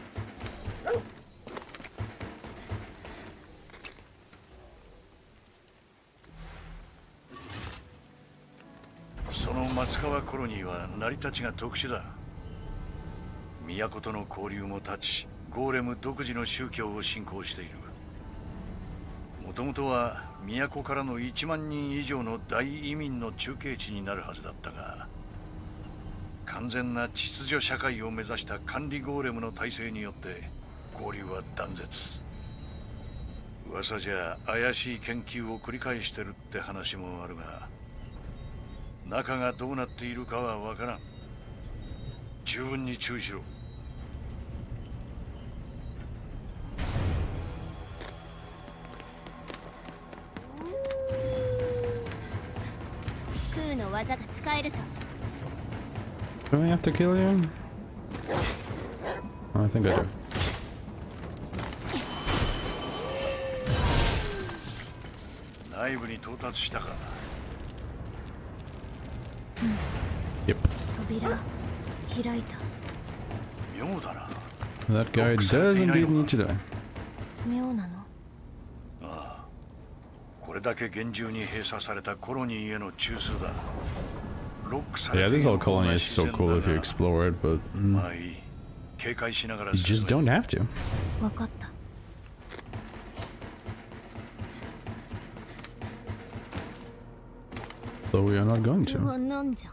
その松川コロニーは成り立ちが特殊だ。都との交流も断ち、ゴーレム独自の宗教を信仰している。もともとは都からの1万人以上の大移民の中継地になるはずだったが、完全な秩序社会を目指した管理ゴーレムの体制によって交流は断絶。噂じゃ怪しい研究を繰り返してるって話もあるが、中がどうなっているかはわからん。十分に注意しろ。クーの技が使えるぞ。Do I have to kill you? I think I do.内部に到達したか。Yep. 扉開いた。妙だな。 That guy does indeed need to die. 妙なの？ああ、これだけ厳重に閉鎖されたコロニーへの中枢だ。ロックされ Yeah, てい this る whole 方 colony が is 自 so 然 cool if だ you が、 explore it, but まあいい。警戒しながら you just 進 don't め。 have to. わかった。So we are not going これは to. なんじゃ。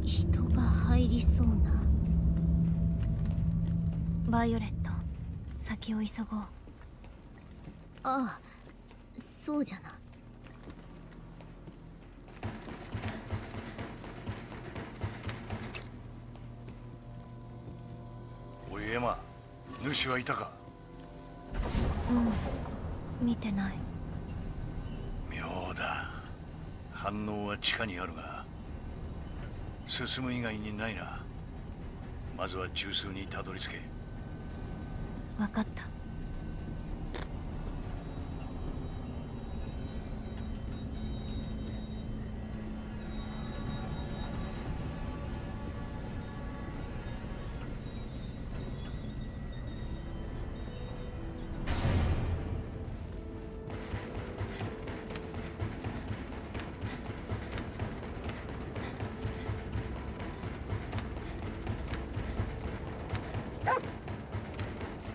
人が入りそうな。バイオレット、先を急ごう。ああ、そうじゃな。おいエマ、主はいたか。見てない。妙だ。反応は地下にあるが進む以外にないな。まずは中枢にたどり着け。わかった。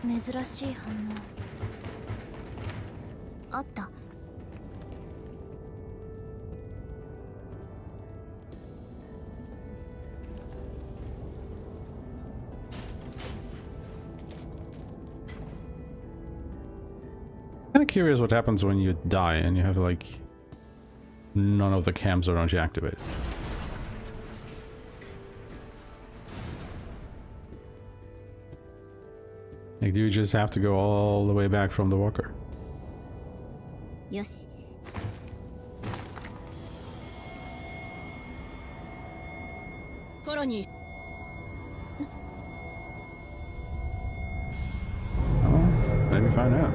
珍しい反応あった。Kind of curious what happens when you die and you have like none of the cams around you activated. Like, do you just have to go all the way back from the walker? よし。コロニー Oh, let's maybe find out.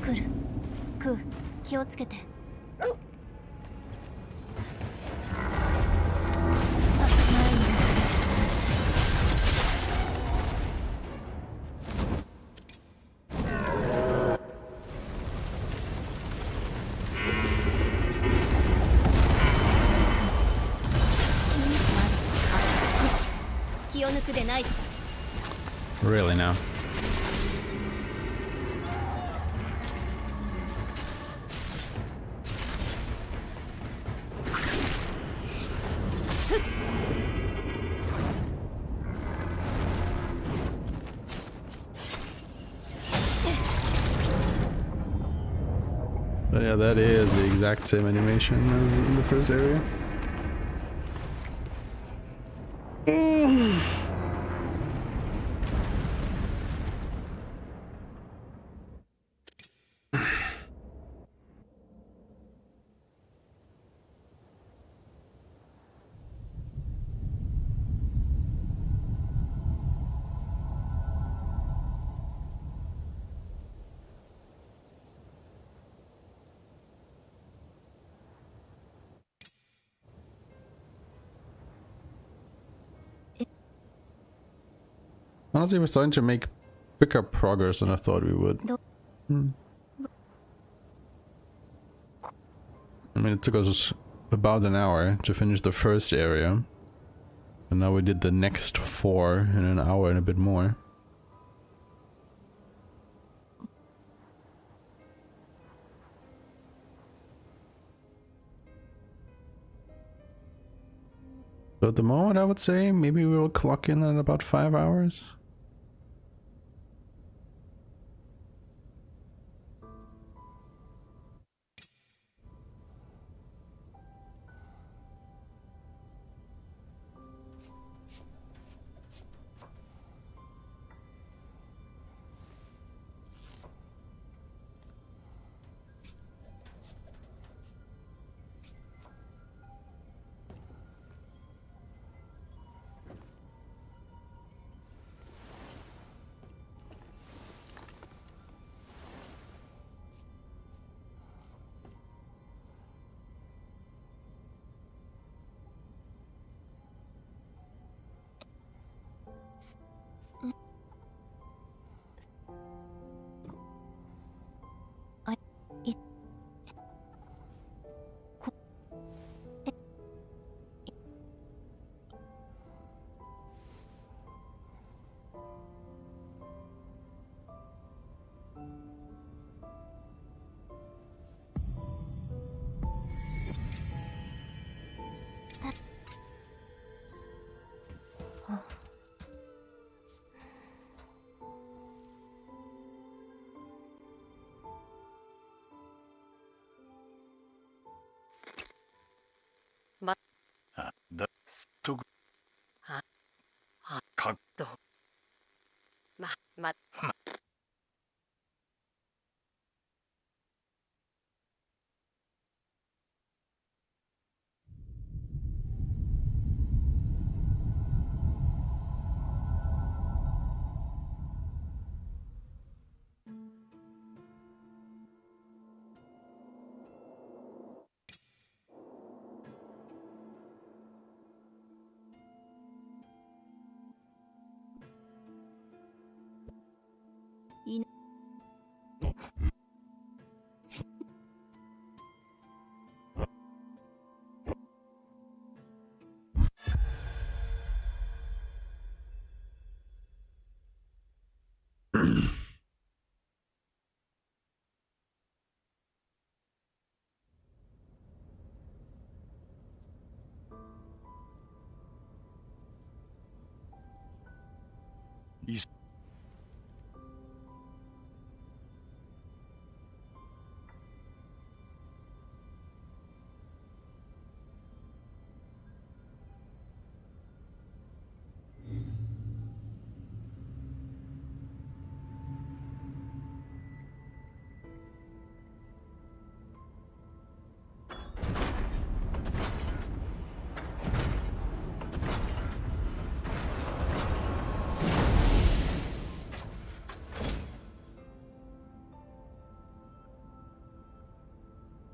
来る。クー、気をつけて。あ、前に話した同じ気を抜くでないぞ。 Really now? But yeah, that is the exact same animation as in the first area. Honestly, we're starting to make quicker progress than I thought we would. I mean, it took us about an hour to finish the first area. And now we did the next 4 in an hour and a bit more. So at the moment, I would say maybe we will clock in at about 5 hours.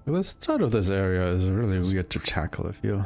The start of this area is really weird to tackle, I feel.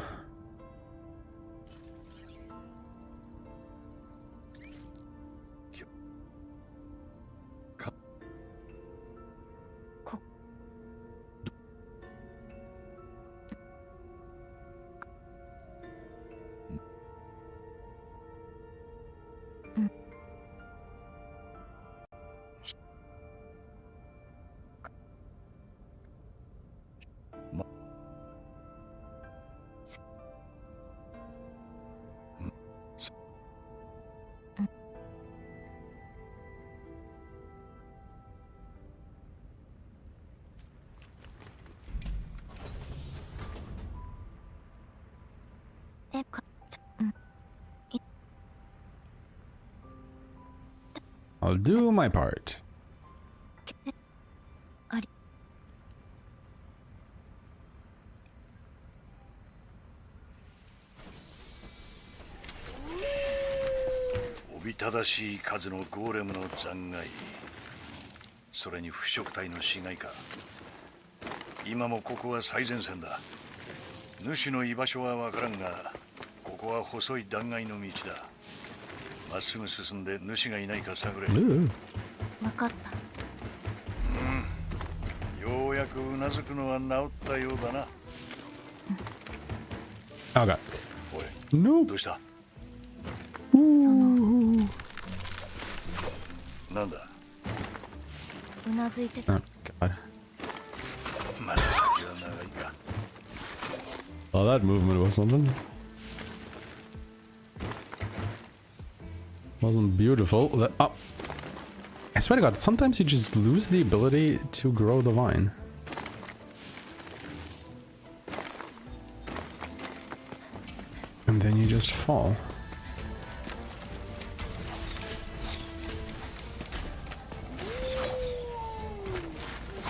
I'll do my part.おびただしい数のゴーレムの残骸、それに腐食体の死骸か。今もここは最前線だ。主の居場所はわからんが、ここは細い断崖の道だ。まっすぐ進んで主がいないか探れ。分かった。ようやくうなずくのは治ったようだな。Oh god. おい、No. どうした？なんだ？うなずいてた。Oh god. まだ先は長いか。Oh, that movement was something. Wasn't beautiful. That, oh. I swear to god, sometimes you just lose the ability to grow the vine. And then you just fall.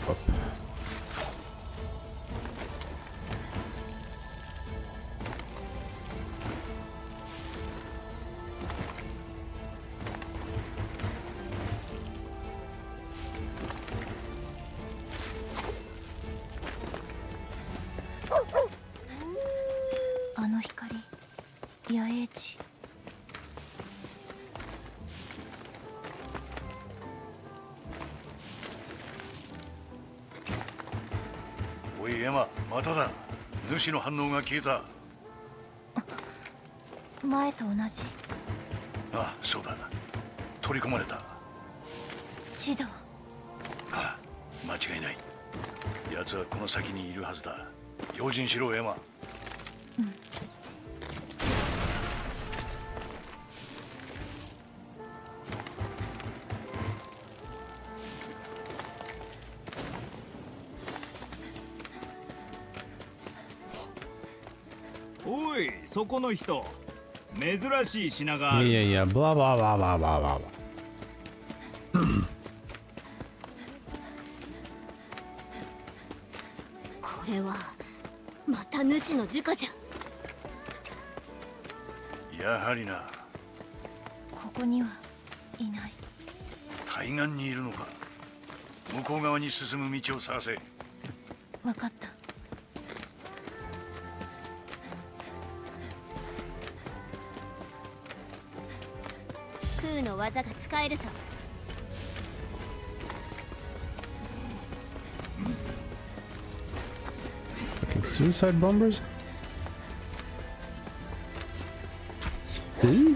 Up.おいエマ、まただ。主の反応が消えた。前と同じ。ああ、そうだ。取り込まれた。指導。ああ、間違いない。奴はこの先にいるはずだ。用心しろエマ。おい、そこの人。珍しい品がある。いやいや、ブラブラブラブラブラブラ。これはまた主の直じゃ。やはりな。ここにはいない。対岸にいるのか。向こう側に進む道を探せ。分かった。空の技が使えるぞ。Suicide bombers? Eh?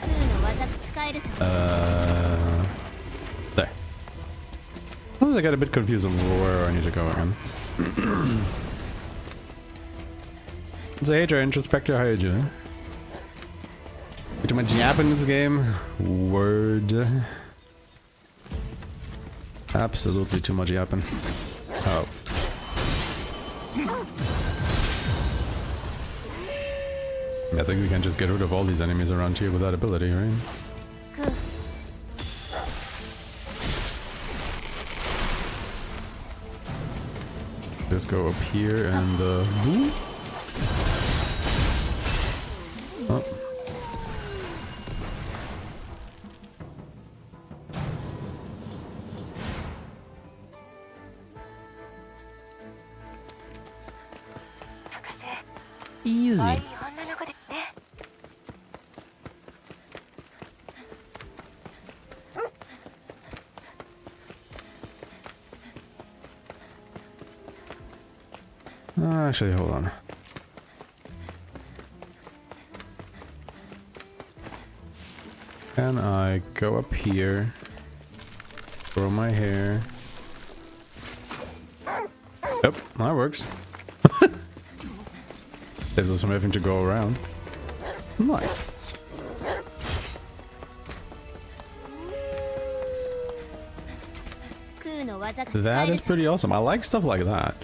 空の技が使えるぞ。There. Sometimes I get a bit confused on where I need to go again. So hey, Introspector, how you doing? Too much yapping in this game? Word. Absolutely too much yapping. Oh. I think we can just get rid of all these enemies around here with that ability, right? Just go up here and boom. Oh. Easy. Actually, hold on. Can I go up here, grow my hair? Yep, that works. Saves us from having to go around. Nice. That is pretty awesome. I like stuff like that.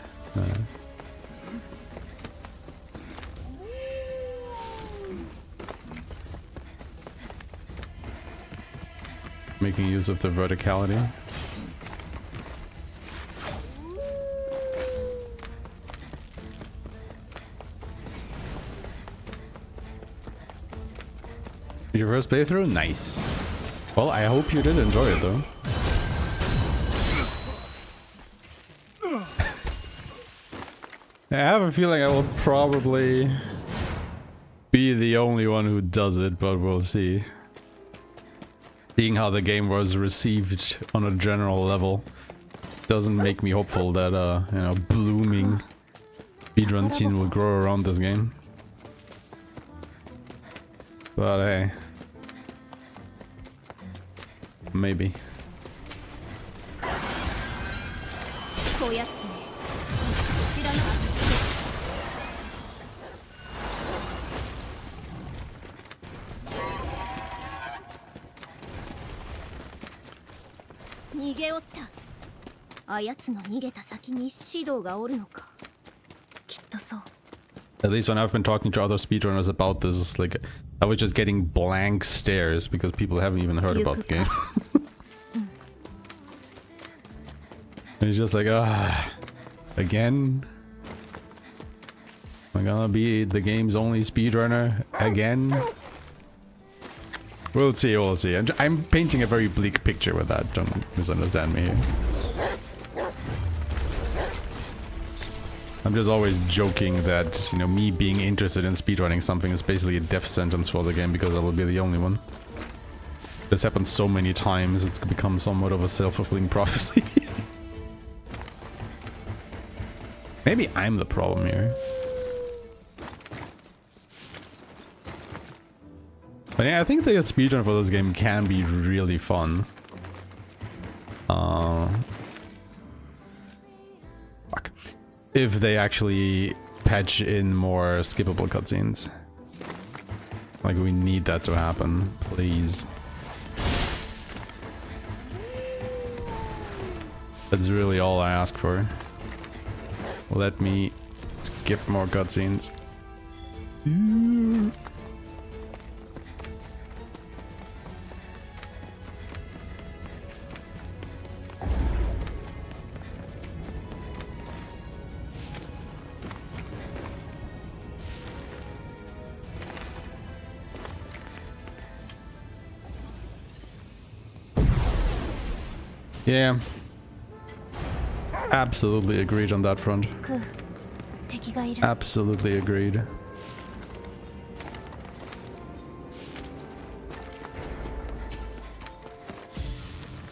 Making use of the verticality. Your first playthrough? Nice. Well, I hope you did enjoy it though. I have a feeling I will probably be the only one who does it, but we'll see. Seeing how the game was received on a general level doesn't make me hopeful that you know, blooming speedrun scene will grow around this game. But hey, maybe. At least when I've been talking to other speedrunners about this, like, I was just getting blank stares because people haven't even heard about the game. It's just like, again? Am I gonna be the game's only speedrunner again? We'll see, we'll see. I'm painting a very bleak picture with that, don't misunderstand me here. I'm just always joking that, you know, me being interested in speedrunning something is basically a death sentence for the game because I will be the only one. This happens so many times, it's become somewhat of a self-fulfilling prophecy. Maybe I'm the problem here. But yeah, I think the speedrun for this game can be really fun. Fuck. If they actually patch in more skippable cutscenes. Like, we need that to happen, please. That's really all I ask for. Let me skip more cutscenes. Yeah. Absolutely agreed on that front. Absolutely agreed.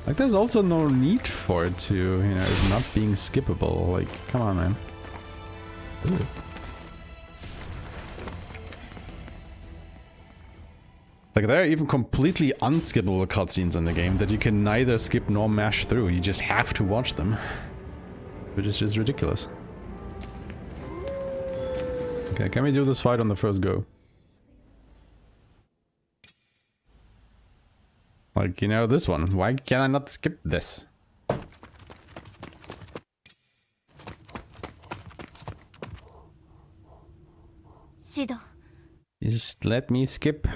Like, there's also no need for it to, you know, it's not being skippable. Like, come on, man. Ooh. Like, there are even completely unskippable cutscenes in the game that you can neither skip nor mash through. You just have to watch them. Which is just ridiculous. Okay, can we do this fight on the first go? Like, you know, this one. Why can I not skip this? Shido. Just let me skip.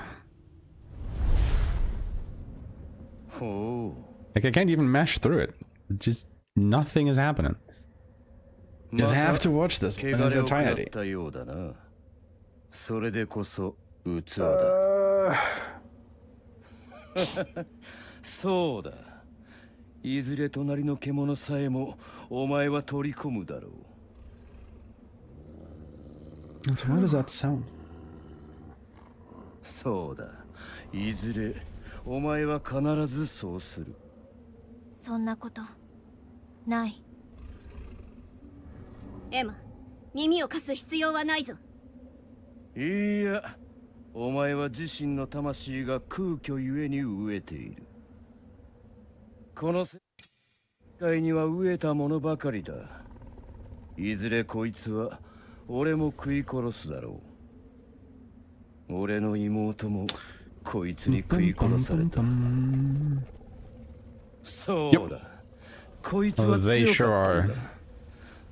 Oh. Like, I can't even mash through it. Just nothing is happening. Just have to watch this in its entirety. たようだな。それでこそ器だ。そうだ。いずれ隣の獣さえもお前は取り込むだろう。So what does that sound? そうだ。いずれお前は必ずそうする。そんなことない。エマ、耳を貸す必要はないぞ。いや、お前は自身の魂が空虚ゆえに飢えている。この世界には飢えたものばかりだ。いずれこいつは俺も食い殺すだろう。俺の妹もこいつに食い殺された。そうだ。こいつは強かったんだ。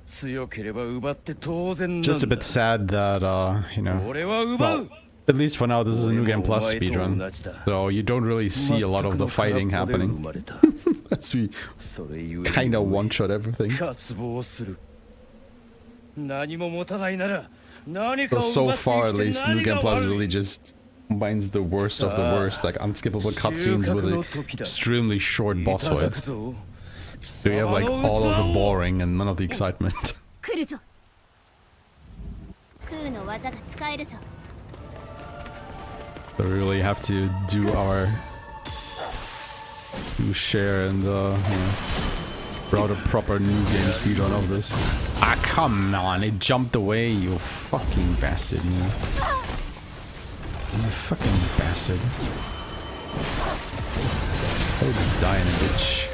強ければ奪って当然なんだ。 Just a bit sad that, you know, well, at least for now, this is a New Game Plus speedrun, so you don't really see a lot of the fighting happening. As we kind of one-shot everything. So far, at least, New Game Plus really just combines the worst of the worst, like unskippable cutscenes with extremely short boss fights. So you have like all of the boring and none of the excitement. 来るぞ。空の技が使えるぞ。 So we really have to do our share and route a proper New Game speedrun of this. Ah, come on, it jumped away, you fucking bastard, you. You fucking bastard. Oh, dying bitch.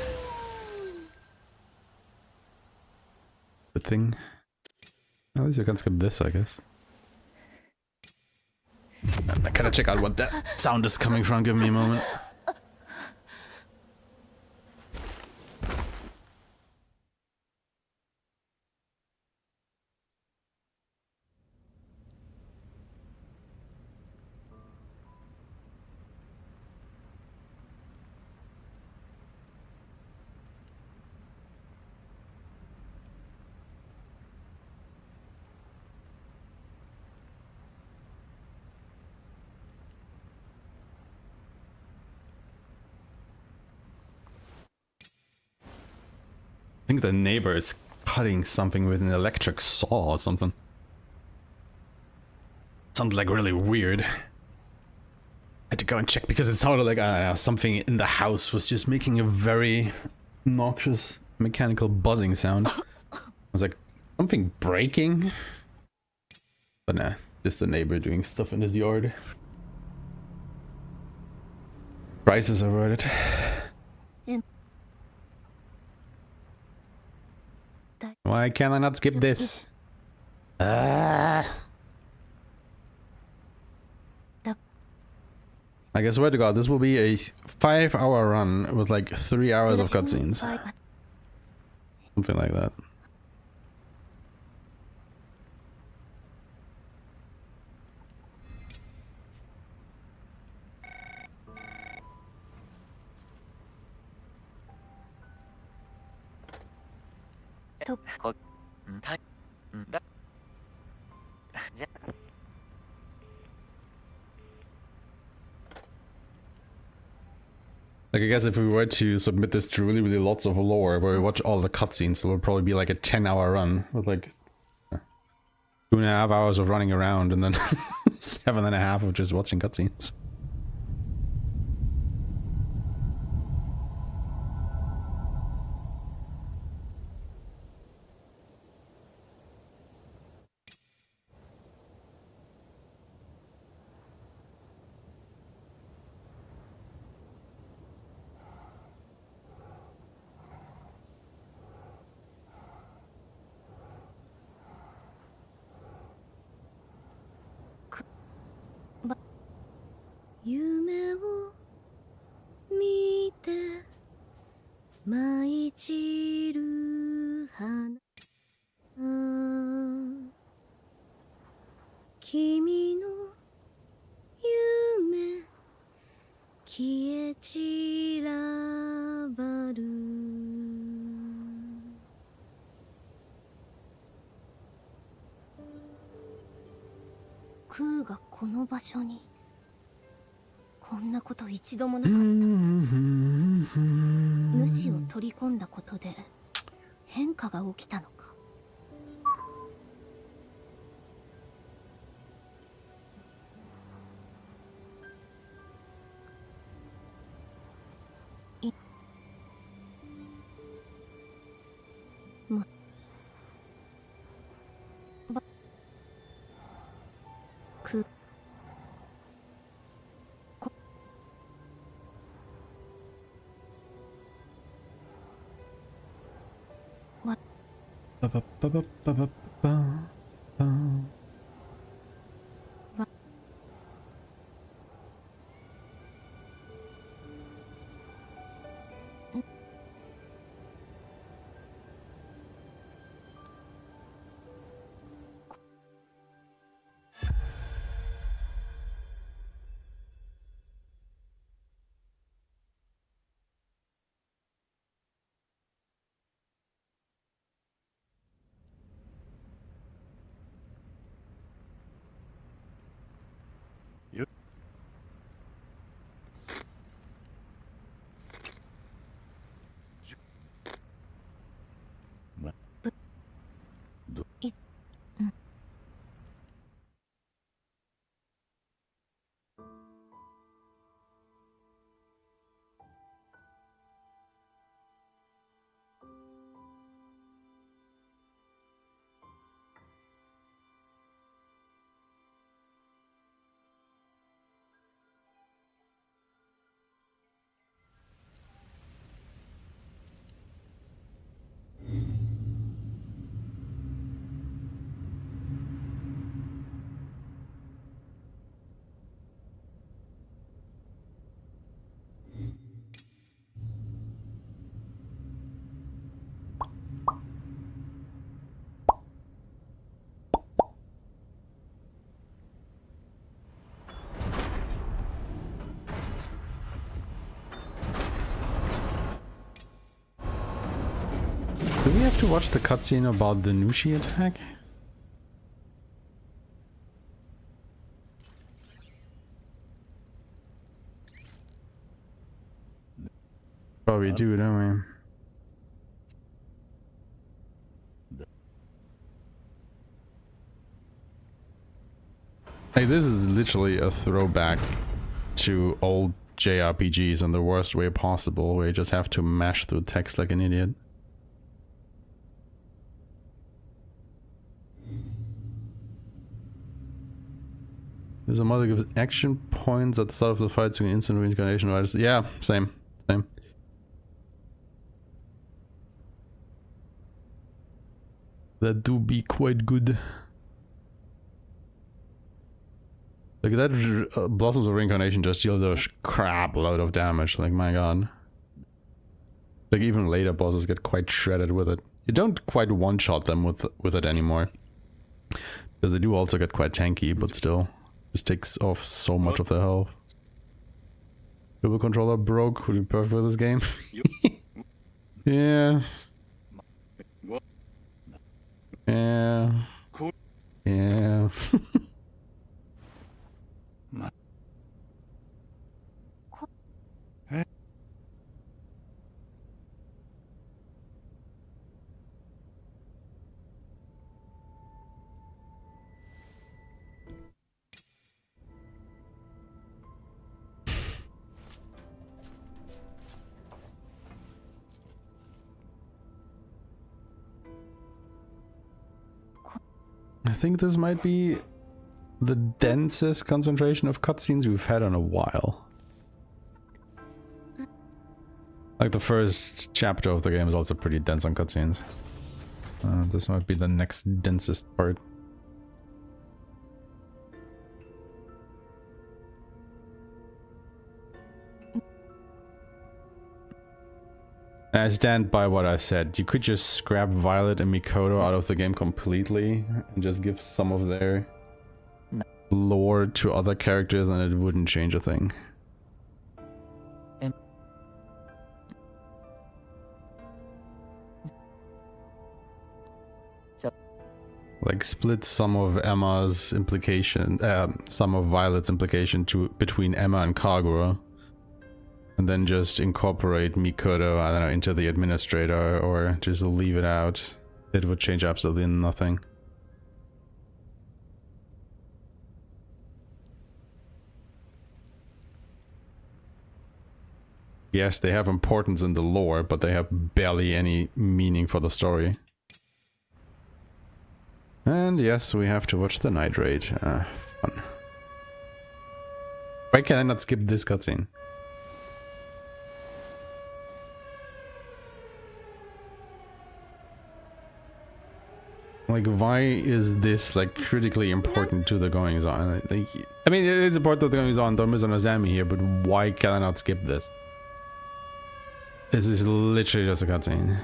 Good thing. At least you can skip this, I guess. I gotta check out what that sound is coming from. Give me a moment. I think the neighbor is cutting something with an electric saw or something. Sounded like really weird. I had to go and check because it sounded like something in the house was just making a very noxious mechanical buzzing sound. I was like, something breaking? But nah, just the neighbor doing stuff in his yard. Crisis averted. Why can I not skip this? I swear to God, this will be a 5-hour run with like 3 hours of cutscenes. Something like that. Like, I guess if we were to submit this to really lots of lore where we watch all the cutscenes, it would probably be like a 10-hour run with like 2.5 hours of running around and then 7.5 of just watching cutscenes. 夢を見て舞い散る花君の夢消え散らばるクーがこの場所にこんなこと一度もなかった。主を取り込んだことで変化が起きたのか。Do we have to watch the cutscene about the Nushi attack? Probably do, don't we? Like, this is literally a throwback to old JRPGs in the worst way possible, where you just have to mash through text like an idiot. There's a mother gives action points at the start of the fight to an instant reincarnation. Right? Yeah, same. That do be quite good. Like that Blossoms of Reincarnation just deals a crap load of damage. Like, my god. Like, even later bosses get quite shredded with it. You don't quite one-shot them with it anymore. Because they do also get quite tanky, but still. Just takes off so much of their health. Turbo controller broke. Would be perfect for this game. Yeah. Yeah. Yeah. I think this might be the densest concentration of cutscenes we've had in a while. Like, the first chapter of the game is also pretty dense on cutscenes. This might be the next densest part. I stand by what I said. You could just scrap Violet and Mikoto out of the game completely and just give some of their lore to other characters and it wouldn't change a thing. Like split some of Emma's implication, some of Violet's implication between Emma and Kagura. And then just incorporate Mikoto, I don't know, into the administrator or just leave it out. It would change absolutely nothing. Yes, they have importance in the lore, but they have barely any meaning for the story. And yes, we have to watch the night raid. Fun. Why can I not skip this cutscene? Like, why is this like critically important to the goings on? Like, I mean, it is important to the goings on. Don't misunderstand me here, but why can I not skip this? This is literally just a cutscene.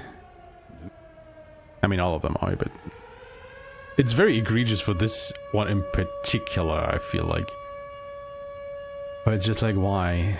I mean, all of them are, but it's very egregious for this one in particular, I feel like. But it's just like, why?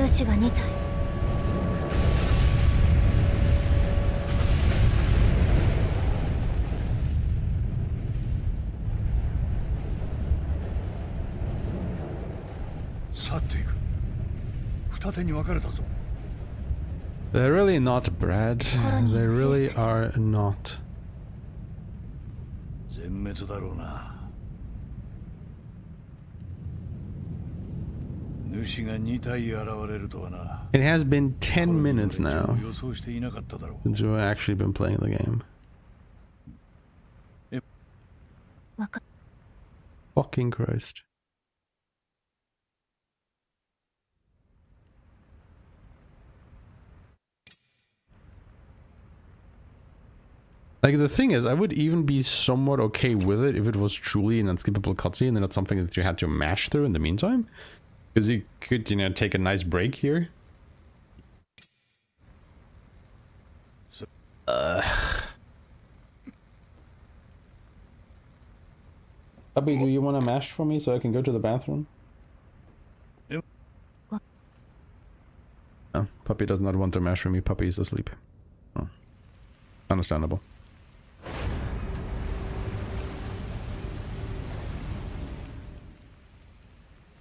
主が2体。去っていく。二手に分かれたぞ。They're really not, Brad. They really are not. 全滅だろうな。主が2体現れるとはな。It has been 10 minutes now 予想していなかっただろう。 since we've actually been playing the game. Fucking Christ. Like, the thing is, I would even be somewhat okay with it if it was truly an unskippable cutscene and not something that you had to mash through in the meantime. Because you could, you know, take a nice break here. Puppy, do you want to mash for me so I can go to the bathroom? No, Puppy does not want to mash for me. Puppy is asleep. Oh. Understandable.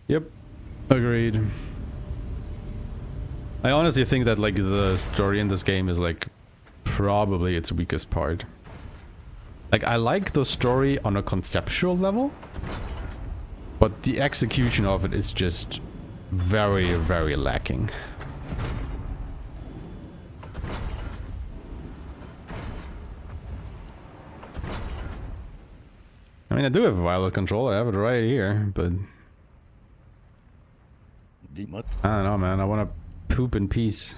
Yep. Agreed. I honestly think that, like, the story in this game is, like, probably its weakest part. Like, I like the story on a conceptual level, but the execution of it is just very, very lacking. I mean, I do have a Violet control, I have it right here, but I don't know, man. I want to poop in peace.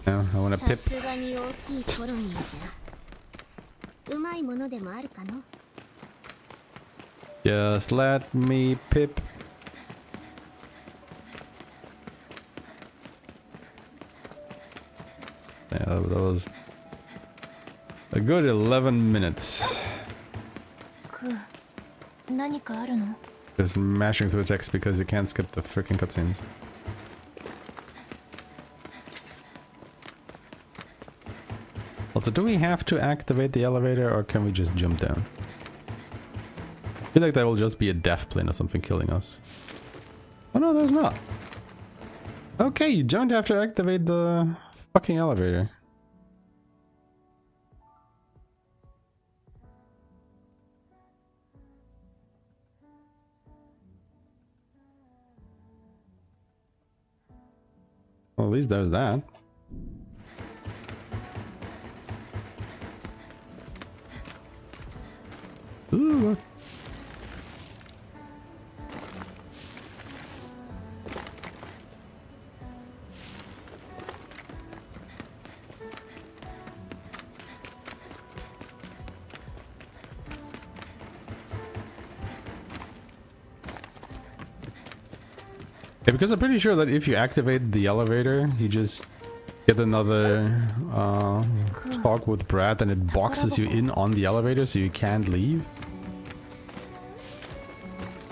Yeah, I want to pip. Just let me pip. Yeah, that was a good 11 minutes. Just mashing through text because you can't skip the freaking cutscenes. Also, do we have to activate the elevator or can we just jump down? I feel like that will just be a death plane or something killing us. Oh no, there's not. Okay, you don't have to activate the fucking elevator. at least there's that. Ooh. Yeah, because I'm pretty sure that if you activate the elevator, you just get another talk with Brad and it boxes you in on the elevator so you can't leave.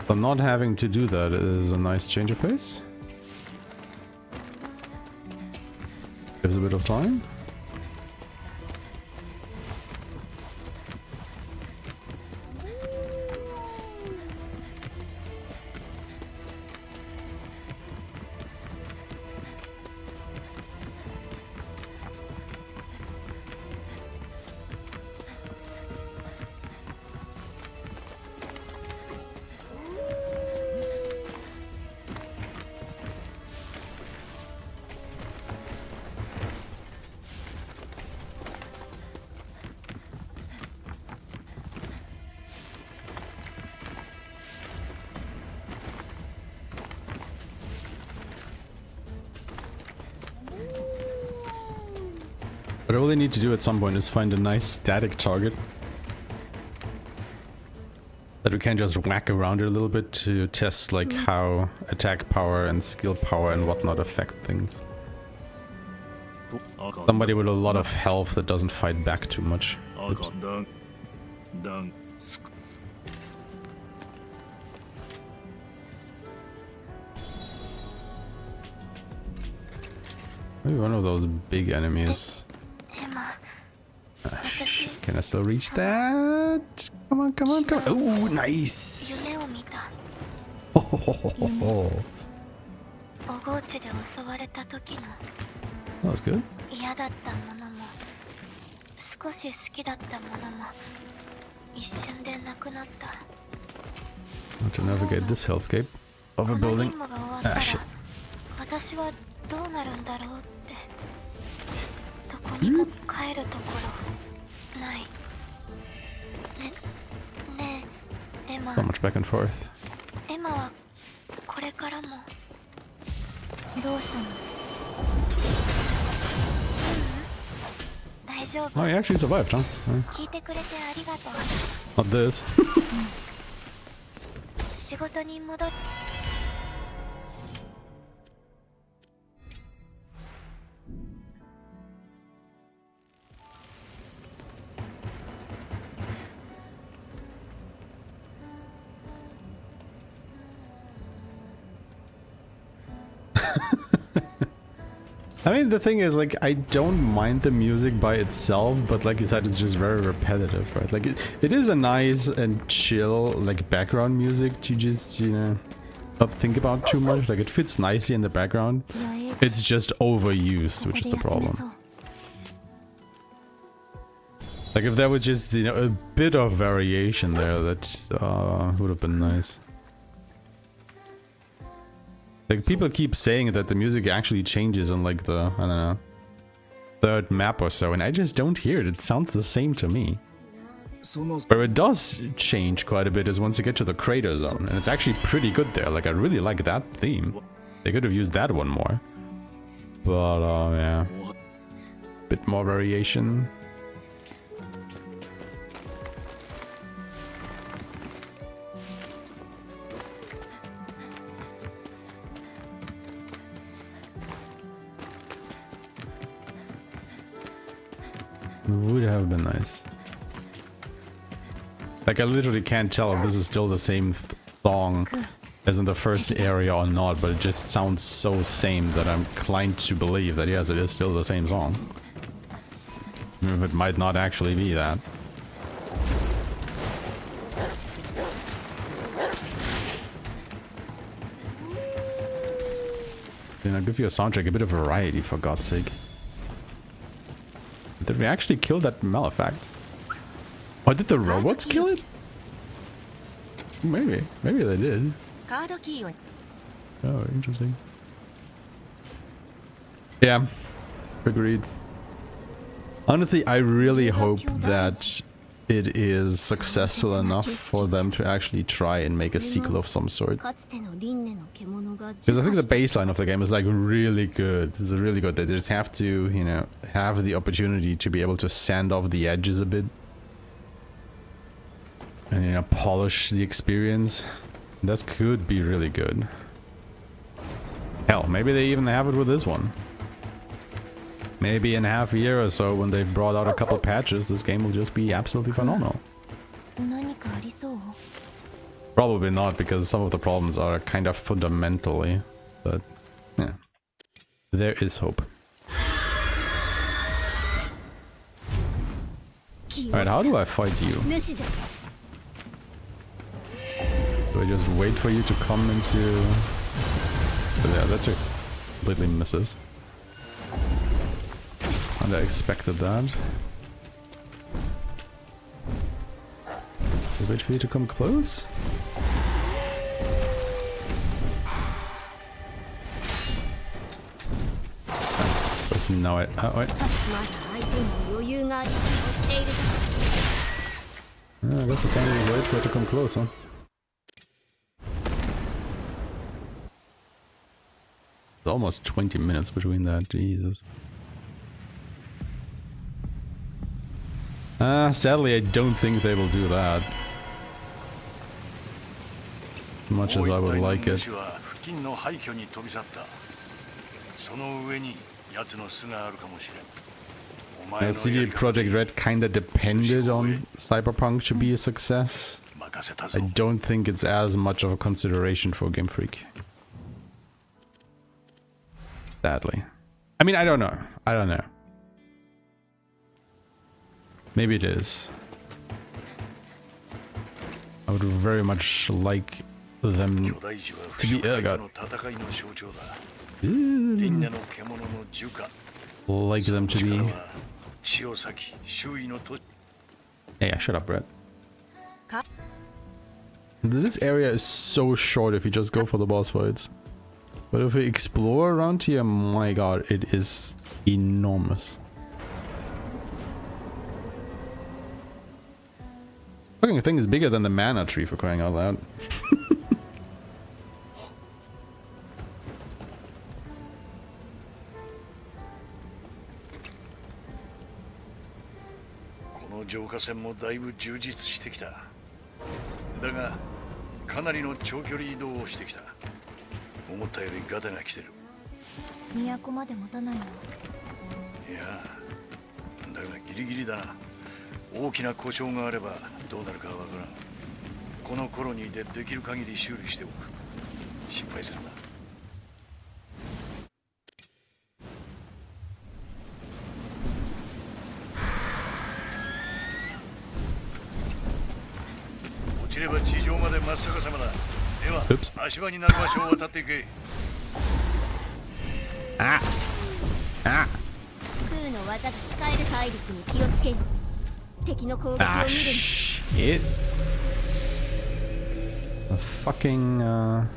So not having to do that is a nice change of pace. Gives a bit of time. What I really need to do at some point is find a nice static target that we can just whack around it a little bit to test like how attack power and skill power and whatnot affect things. Somebody with a lot of health that doesn't fight back too much. Oops. Maybe one of those big enemies. Can I still reach that? Come on, come on, come on. Oh, nice. Oh, that was good. How to navigate this hellscape of a building. Ah, shit. So much back and forth. Oh, he actually survived, huh? Not this. I mean, the thing is, like, I don't mind the music by itself, but like you said, it's just very repetitive, right? Like, it is a nice and chill, like, background music to just, you know, not think about too much. Like, it fits nicely in the background. It's just overused, which is the problem. Like, if there was just, you know, a bit of variation there, that would have been nice. Like, people keep saying that the music actually changes on, like, the, I don't know, third map or so, and I just don't hear it. It sounds the same to me. Where it does change quite a bit is once you get to the crater zone, and it's actually pretty good there. Like, I really like that theme. They could have used that one more. But, yeah. Bit more variation. Would have been nice. Like, I literally can't tell if this is still the same song as in the first area or not, but it just sounds so same that I'm inclined to believe that yes, it is still the same song. Even if it might not actually be that. You know, give your soundtrack a bit of variety, for God's sake. Did we actually kill that Malefact? Or did the robots kill it? Maybe. Maybe they did. Oh, interesting. Yeah, agreed. Honestly, I really hope that it is successful enough for them to actually try and make a sequel of some sort. Because I think the baseline of the game is like really good. It's really good. They just have to, you know, have the opportunity to be able to sand off the edges a bit. And, you know, polish the experience. That could be really good. Hell, maybe they even have it with this one. Maybe in half a year or so, when they've brought out a couple patches, this game will just be absolutely phenomenal. Probably not, because some of the problems are kind of fundamentally, but yeah, there is hope. Alright, how do I fight you? Do I just wait for you to come into... Yeah, that just completely misses. And I expected that. Wait for you to come close? Now I... Oh, wait. I guess I can't really wait for it to come close, huh? It's almost 20 minutes between that, Jesus. Sadly, I don't think they will do that. As much as I would like it. CD Projekt Red kinda depended on Cyberpunk to be a success. I don't think it's as much of a consideration for Game Freak. Sadly. I mean, I don't know. I don't know. Maybe it is. I would very much like them to be... Oh god. Like them to be... Hey, shut up, Brett. This area is so short if you just go for the boss fights. But if we explore around here, my god, it is enormous. Fucking thing is bigger than the mana tree, for crying out loud. Oops. Ah. Ah. Ah, shit. The fucking, Ah.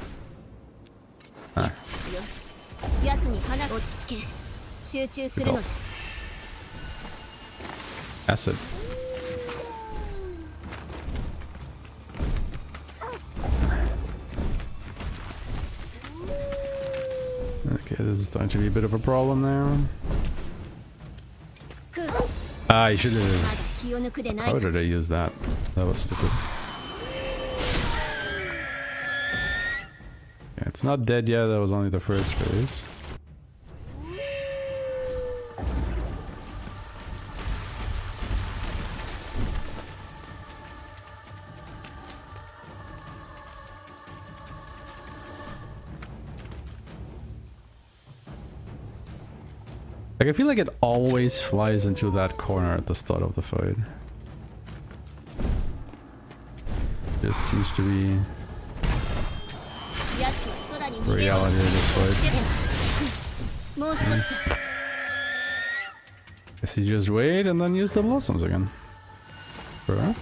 Acid. Okay, this is starting to be a bit of a problem there. Ah, you should have... How did I use that? That was stupid. Yeah, it's not dead yet, that was only the first phase. Like, I feel like it always flies into that corner at the start of the fight. Just seems to be reality of this fight. Guess you just wait and then use the blossoms again. Right?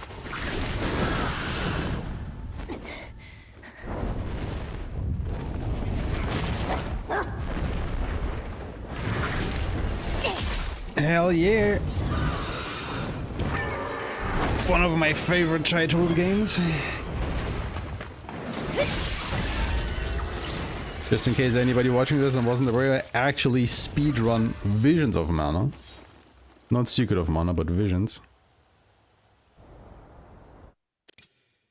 Hell yeah! One of my favorite childhood games. Just in case anybody watching this and wasn't aware, I actually speedrun Visions of Mana. Not Secret of Mana, but Visions.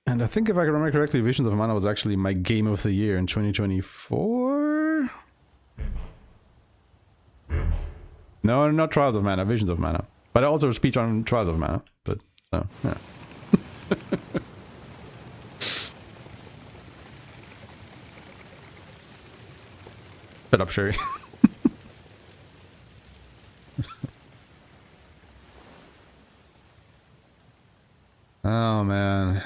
And I think if I can remember correctly, Visions of Mana was actually my game of the year in 2024? No, not Trials of Mana, Visions of Mana. But I also speedrun Trials of Mana. But, so, yeah. Shut up, Sherry. Oh, man.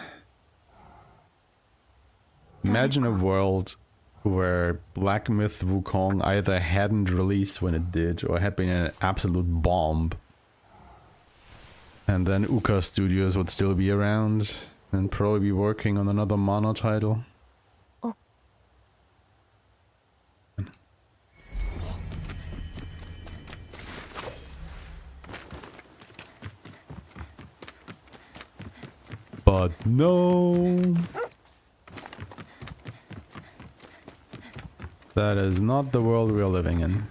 Imagine a world where Black Myth Wukong either hadn't released when it did, or had been an absolute bomb. And then Uka Studios would still be around, and probably be working on another Mana title. But no. That is not the world we are living in.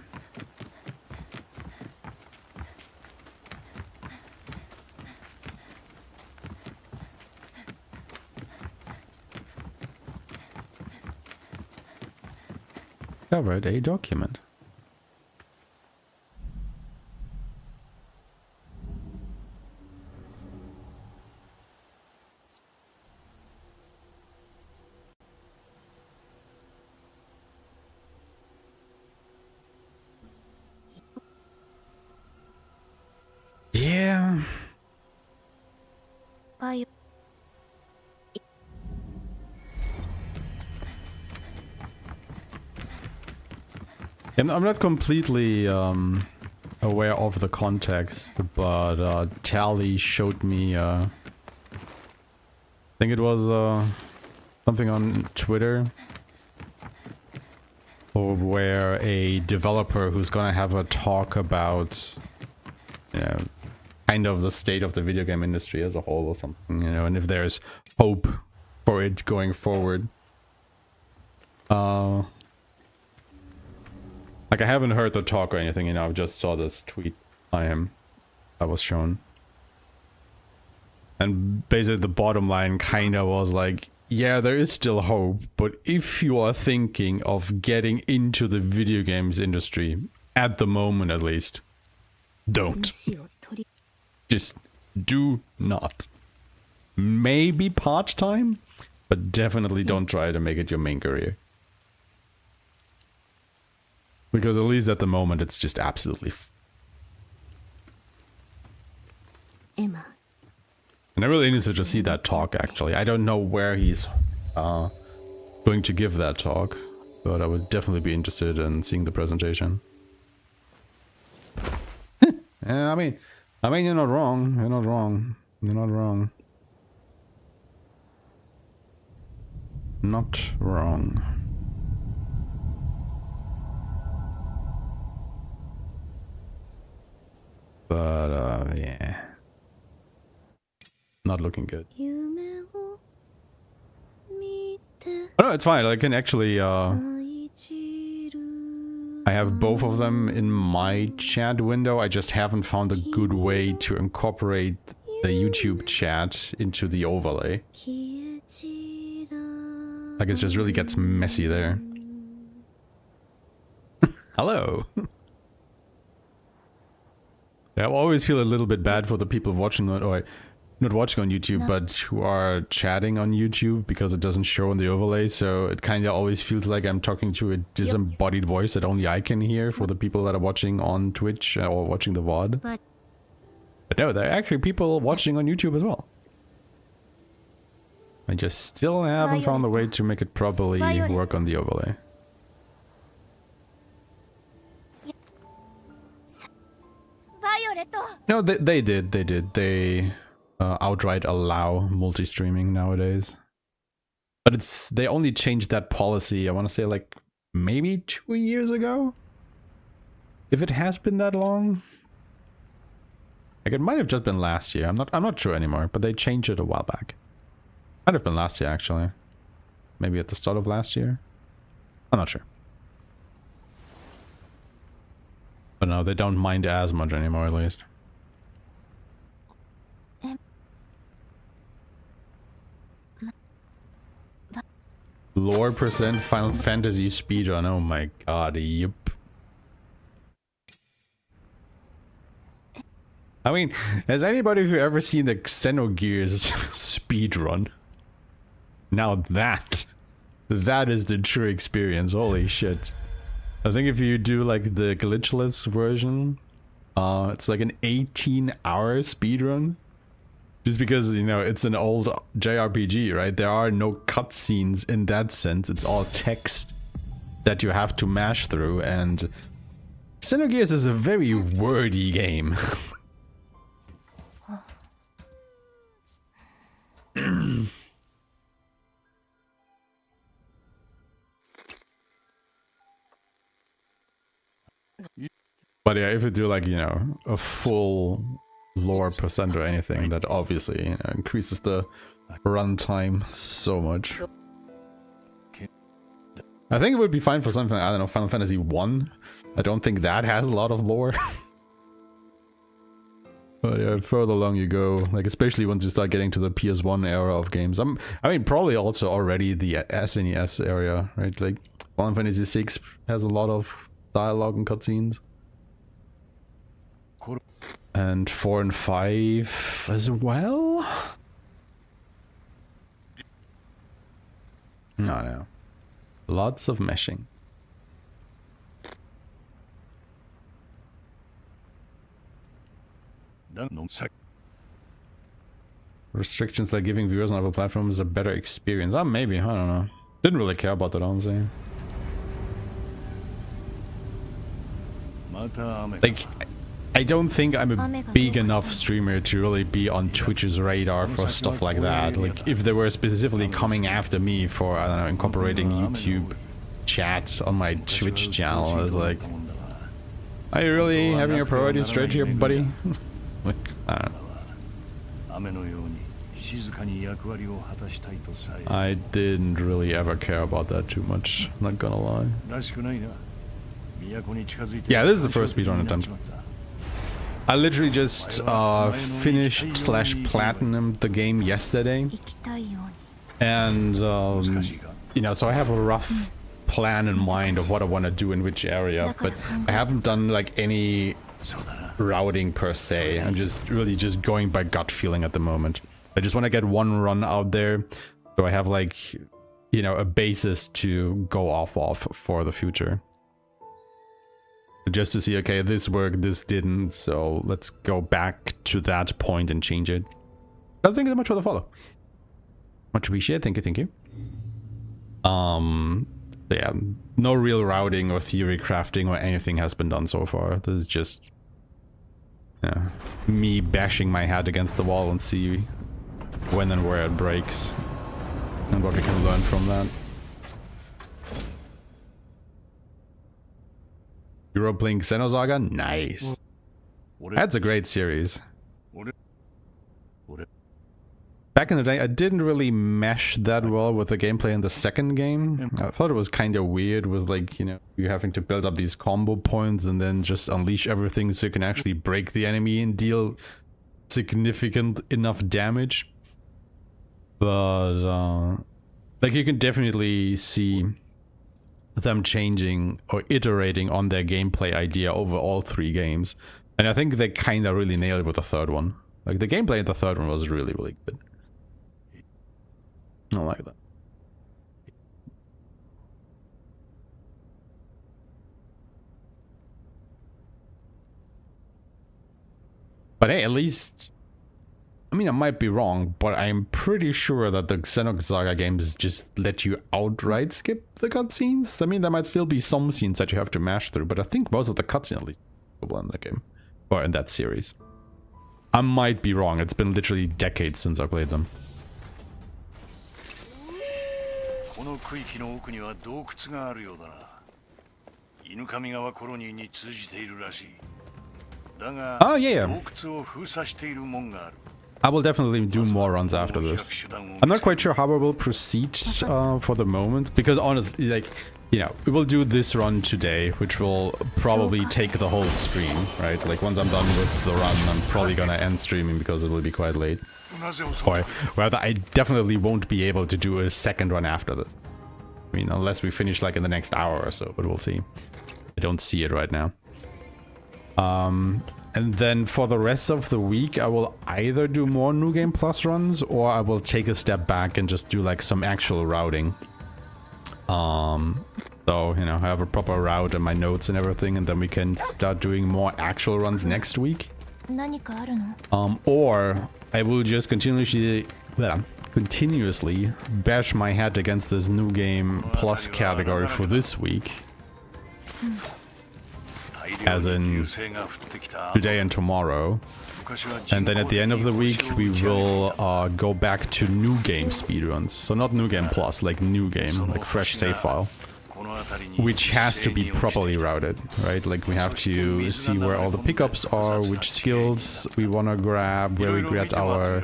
Covered a document. Yeah. I'm not completely aware of the context, but Tally showed me, I think it was something on Twitter, or where a developer who's gonna have a talk about, you know, kind of the state of the video game industry as a whole or something, you know, and if there's hope for it going forward. Like, I haven't heard the talk or anything, you know, I just saw this tweet I was shown. And basically the bottom line kind of was like, yeah, there is still hope, but if you are thinking of getting into the video games industry, at the moment at least, don't. Just do not. Maybe part-time, but definitely don't try to make it your main career. Because at least at the moment, it's just absolutely... And I really interested to see that talk, actually. I don't know where he's going to give that talk, but I would definitely be interested in seeing the presentation. Yeah, I mean, you're not wrong. You're not wrong. You're not wrong. Not wrong. But, yeah. Not looking good. Oh, no, it's fine. I can actually, I have both of them in my chat window. I just haven't found a good way to incorporate the YouTube chat into the overlay. Like, it just really gets messy there. Hello! I always feel a little bit bad for the people watching on, or not watching on YouTube, but who are chatting on YouTube, because it doesn't show on the overlay, so it kind of always feels like I'm talking to a disembodied voice that only I can hear for the people that are watching on Twitch or watching the VOD. But no, there are actually people watching on YouTube as well. I just still haven't found a way to make it properly work on the overlay. No, they did. They outright allow multi-streaming nowadays. But they only changed that policy, I want to say, like, maybe 2 years ago? If it has been that long? Like it might have just been last year. I'm not sure anymore, but they changed it a while back. Might have been last year actually. Maybe at the start of last year. I'm not sure. But no, they don't mind as much anymore at least. Lore percent Final Fantasy speedrun. Oh my god, yep. I mean, has anybody who ever seen the Xenogears speedrun? Now that is the true experience. Holy shit. I think if you do like the glitchless version, it's like an 18-hour speedrun. Just because, you know, it's an old JRPG, right? There are no cutscenes in that sense. It's all text that you have to mash through, and Xenogears is a very wordy game. But yeah, if you do like, you know, a full lore percent or anything, that obviously, you know, increases the runtime so much. I think it would be fine for something, I don't know, Final Fantasy 1. I don't think that has a lot of lore. But yeah, further along you go, like especially once you start getting to the PS1 era of games. I mean, probably also already the SNES area, right? Like Final Fantasy 6 has a lot of dialogue and cutscenes. And 4 and 5 as well? No. Lots of meshing. Restrictions like giving viewers on other platforms a better experience. Oh, maybe. I don't know. Didn't really care about that, honestly. Like, I don't think I'm a big enough streamer to really be on Twitch's radar for stuff like that. Like, if they were specifically coming after me for, I don't know, incorporating YouTube chat on my Twitch channel, I was like, are you really having your priorities straight here, buddy? Like, I don't know. I didn't really ever care about that too much, not gonna lie. Yeah, this is the first speedrun attempt. I literally just finished / platinum the game yesterday, and you know, so I have a rough plan in mind of what I want to do in which area, but I haven't done like any routing per se. I'm just really just going by gut feeling at the moment. I just want to get one run out there, so I have like, you know, a basis to go off of for the future. Just to see, okay, this worked, this didn't, so let's go back to that point and change it. Well, thank you so much for the follow. Much appreciated, thank you. So yeah, no real routing or theory crafting or anything has been done so far. This is just me bashing my head against the wall and see when and where it breaks and what we can learn from that. You're playing Xenosaga? Nice. That's a great series. Back in the day, I didn't really mesh that well with the gameplay in the second game. I thought it was kind of weird with, like, you know, you having to build up these combo points and then just unleash everything so you can actually break the enemy and deal significant enough damage. But, like, you can definitely see them changing or iterating on their gameplay idea over all 3 games. And I think they kind of really nailed it with the third one. Like, the gameplay in the third one was really, really good. I like that. But hey, at least, I mean, I might be wrong, but I'm pretty sure that the Xenosaga games just let you outright skip the cutscenes. I mean, there might still be some scenes that you have to mash through, but I think most of the cutscenes at least are in the game, or in that series. I might be wrong. It's been literally decades since I played them. Oh yeah. I will definitely do more runs after this. I'm not quite sure how I will proceed for the moment, because honestly, like, you know, we will do this run today, which will probably take the whole stream, right? Like, once I'm done with the run, I'm probably gonna end streaming because it will be quite late. Or rather, I definitely won't be able to do a second run after this. I mean, unless we finish like in the next hour or so, but we'll see. I don't see it right now. And then for the rest of the week, I will either do more New Game Plus runs, or I will take a step back and just do like some actual routing. So, you know, I have a proper route and my notes and everything, and then we can start doing more actual runs next week. Or I will just continuously bash my head against this New Game Plus category for this week. As in today and tomorrow. And then at the end of the week, we will go back to new game speedruns. So not new game plus, like new game, like fresh save file. Which has to be properly routed, right? Like we have to see where all the pickups are, which skills we want to grab, where we get our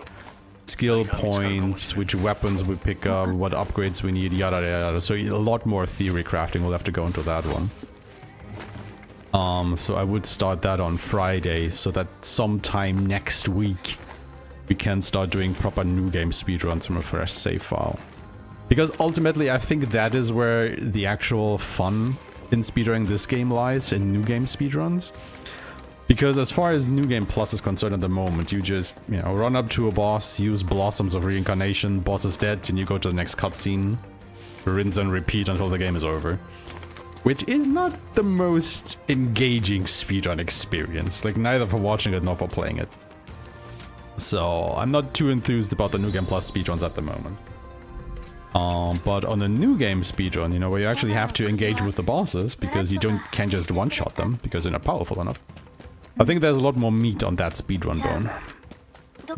skill points, which weapons we pick up, what upgrades we need, yada yada. So a lot more theory crafting, we'll have to go into that one. So I would start that on Friday, so that sometime next week we can start doing proper new game speedruns from a fresh save file. Because ultimately I think that is where the actual fun in speedrunning this game lies, in new game speedruns. Because as far as New Game Plus is concerned at the moment, you just, you know, run up to a boss, use Blossoms of Reincarnation, boss is dead, and you go to the next cutscene, rinse and repeat until the game is over. Which is not the most engaging speedrun experience, like neither for watching it nor for playing it. So I'm not too enthused about the New Game Plus speedruns at the moment. But on the new game speedrun, you know, where you actually have to engage with the bosses because you can't just one-shot them because they're not powerful enough. I think there's a lot more meat on that speedrun bone.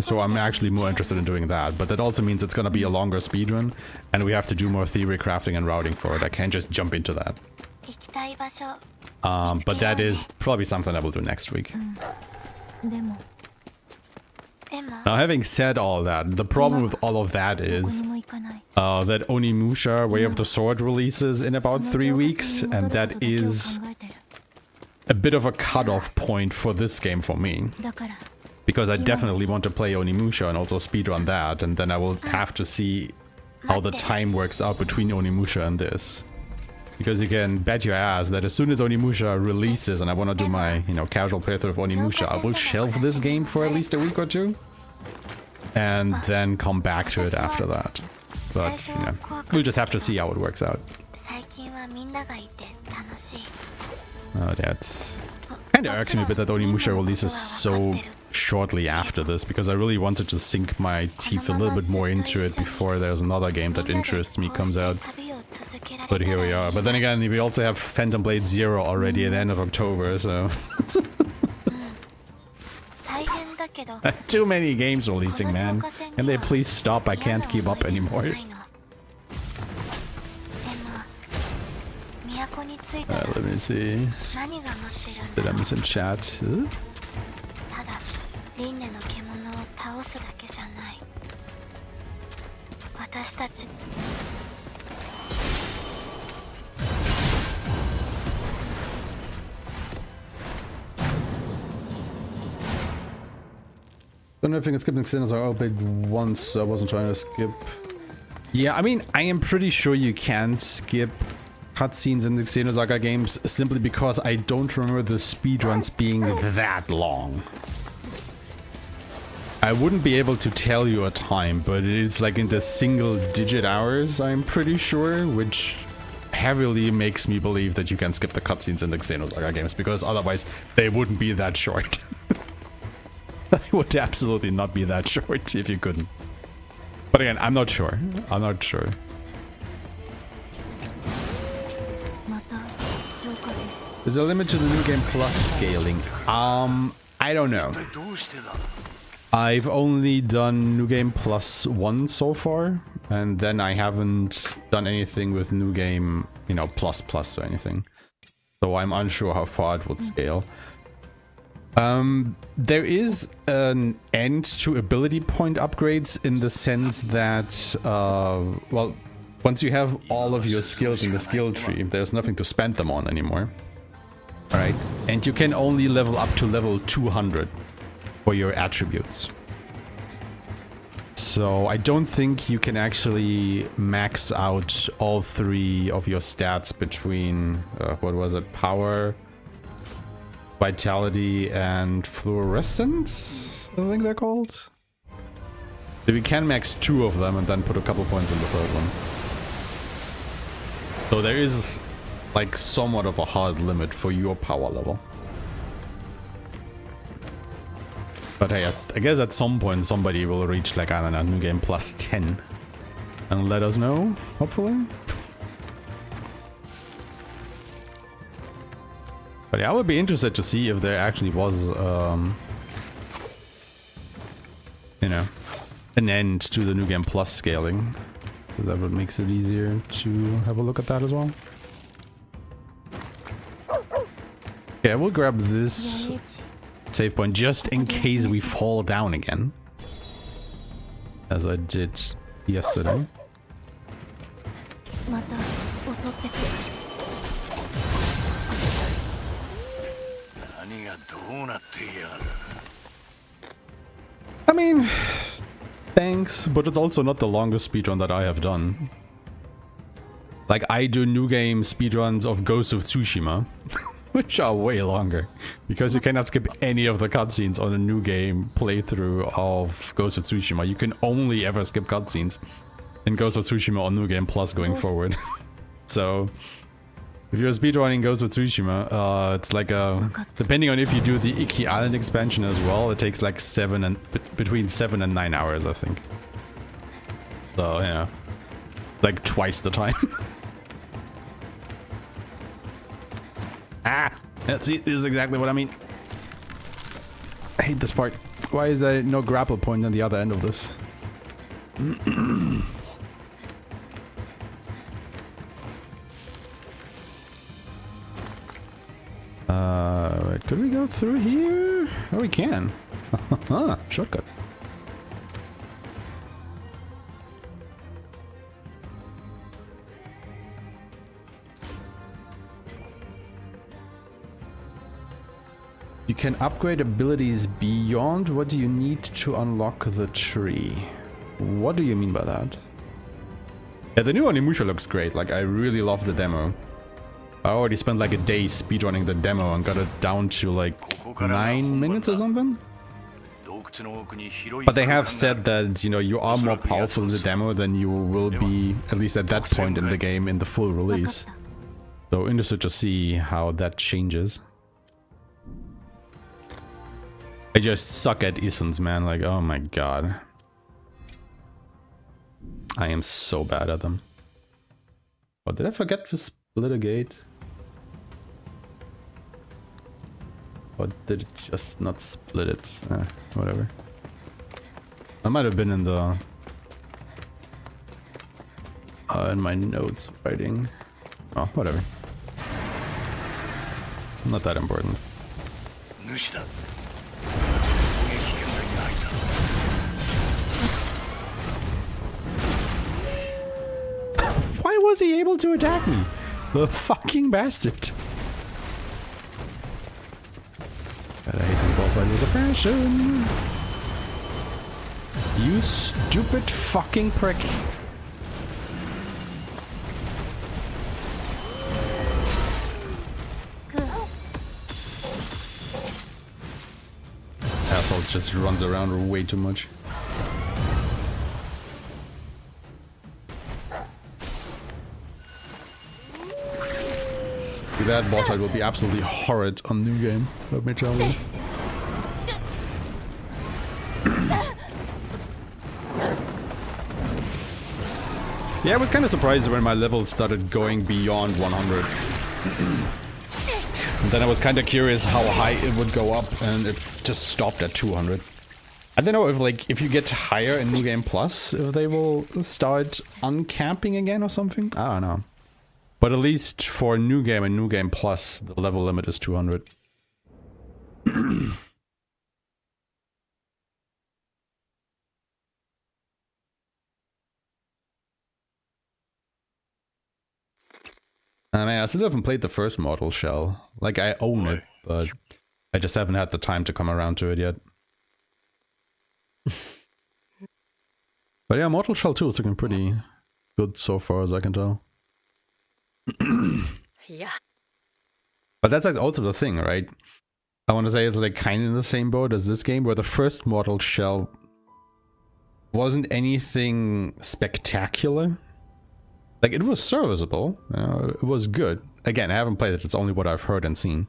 So I'm actually more interested in doing that, but that also means it's gonna be a longer speedrun, and we have to do more theory crafting and routing for it. I can't just jump into that. But that is probably something I will do next week. Now, having said all that, the problem with all of that is that Onimusha Way of the Sword releases in about 3 weeks, and that is a bit of a cutoff point for this game for me. Because I definitely want to play Onimusha and also speedrun that, and then I will have to see how the time works out between Onimusha and this. Because you can bet your ass that as soon as Onimusha releases and I want to do my, you know, casual playthrough of Onimusha, I will shelve this game for at least a week or two. And then come back to it after that. But, you know, we'll just have to see how it works out. That's kind of irks me a bit that Onimusha releases so shortly after this, because I really wanted to sink my teeth a little bit more into it before there's another game that interests me comes out. But here we are. But then again, we also have Phantom Blade Zero already at the end of October, so... Too many games releasing, man. Can they please stop? I can't keep up anymore. Let me see. Did I miss in chat? Huh? Don't know if I can skip Xenos or played once, so I wasn't trying to skip. Yeah, I mean, I am pretty sure you can skip cutscenes in the Xenosaga games simply because I don't remember the speedruns being that long. I wouldn't be able to tell you a time, but it's like in the single-digit hours, I'm pretty sure, which heavily makes me believe that you can skip the cutscenes in the Xenosaga games, because otherwise they wouldn't be that short. They would absolutely not be that short if you couldn't. But again, I'm not sure. I'm not sure. There's a limit to the New Game Plus scaling. I don't know. I've only done New Game Plus 1 so far, and then I haven't done anything with New Game, you know, Plus or anything. So I'm unsure how far it would scale. There is an end to ability point upgrades in the sense that, well, once you have all of your skills in the skill tree, there's nothing to spend them on anymore. Alright? And you can only level up to level 200 for your attributes. So I don't think you can actually max out all 3 of your stats between, what was it, power, vitality, and fluorescence, I think they're called. So we can max 2 of them and then put a couple points in the 3rd one. So there is like somewhat of a hard limit for your power level. But hey, I guess at some point somebody will reach, like, I don't know, New Game Plus 10 and let us know, hopefully. But yeah, I would be interested to see if there actually was, you know, an end to the New Game Plus scaling. Because that would make it easier to have a look at that as well. Yeah, we'll grab this save point just in case we fall down again. As I did yesterday. I mean, thanks, but it's also not the longest speedrun that I have done. Like, I do new game speedruns of Ghost of Tsushima, which are way longer, because you cannot skip any of the cutscenes on a new game playthrough of Ghost of Tsushima. You can only ever skip cutscenes in Ghost of Tsushima on New Game Plus going forward. So, if you're speedrunning Ghost of Tsushima, it's like a... Depending on if you do the Iki Island expansion as well, it takes like between 7 and 9 hours, I think. So, yeah. Like twice the time. Ah! See, this is exactly what I mean. I hate this part. Why is there no grapple point on the other end of this? Wait, could we go through here? Oh, we can. Shortcut. You can upgrade abilities beyond what you need to unlock the tree. What do you mean by that? Yeah, the new Onimusha looks great. Like, I really love the demo. I already spent like a day speedrunning the demo and got it down to like 9 minutes or something. But they have said that, you know, you are more powerful in the demo than you will be, at least at that point in the game, in the full release. So interested to see how that changes. I just suck at Isons, man. Like, oh my god. I am so bad at them. Oh, did I forget to split a gate? Or did it just not split it? Whatever. I might have been in the... in my notes writing. Oh, whatever. Not that important. Why was he able to attack me? The fucking bastard. God, I hate this boss fight with a passion. You stupid fucking prick. Asshole just runs around way too much. That boss fight will be absolutely horrid on New Game, let me tell you. Yeah, I was kind of surprised when my levels started going beyond 100. And then I was kind of curious how high it would go up, and it just stopped at 200. I don't know if, like, if you get higher in New Game Plus, if they will start uncapping again or something. I don't know. But at least for New Game and New Game Plus, the level limit is 200. I mean, I still haven't played the first Mortal Shell. Like, I own it, but I just haven't had the time to come around to it yet. But yeah, Mortal Shell 2 is looking pretty good so far as I can tell. Yeah. But that's like also the thing, right? I want to say it's like kind of in the same boat as this game, where the first Mortal Shell wasn't anything spectacular. Like, it was serviceable, it was good. Again, I haven't played it, it's only what I've heard and seen.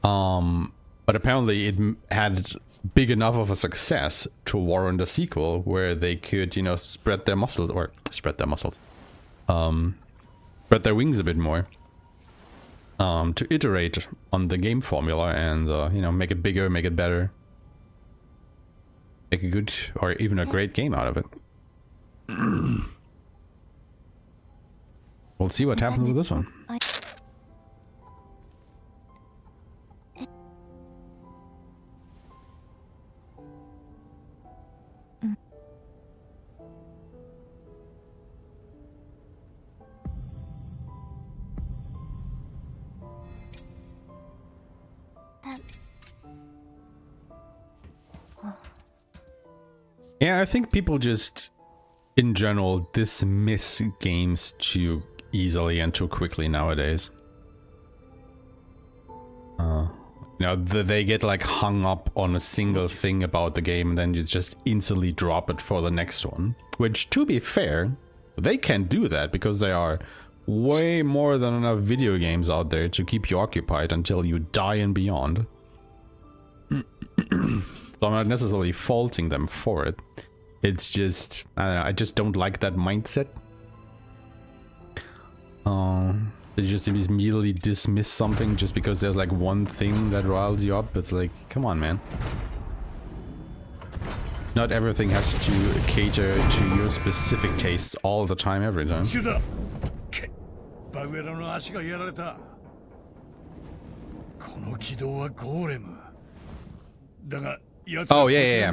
But apparently it had big enough of a success to warrant a sequel where they could, you know, spread their wings a bit more. To iterate on the game formula and, you know, make it bigger, make it better. Make a good, or even a great game out of it. We'll see what happens with this one. Yeah, I think people just, in general, dismiss games too easily and too quickly nowadays. You know, they get like hung up on a single thing about the game and then you just instantly drop it for the next one. Which, to be fair, they can do that because there are way more than enough video games out there to keep you occupied until you die and beyond. So I'm not necessarily faulting them for it. It's just, I don't know, I just don't like that mindset. They just immediately dismiss something just because there's like one thing that riles you up. It's like, come on, man. Not everything has to cater to your specific tastes all the time, every time. Oh yeah.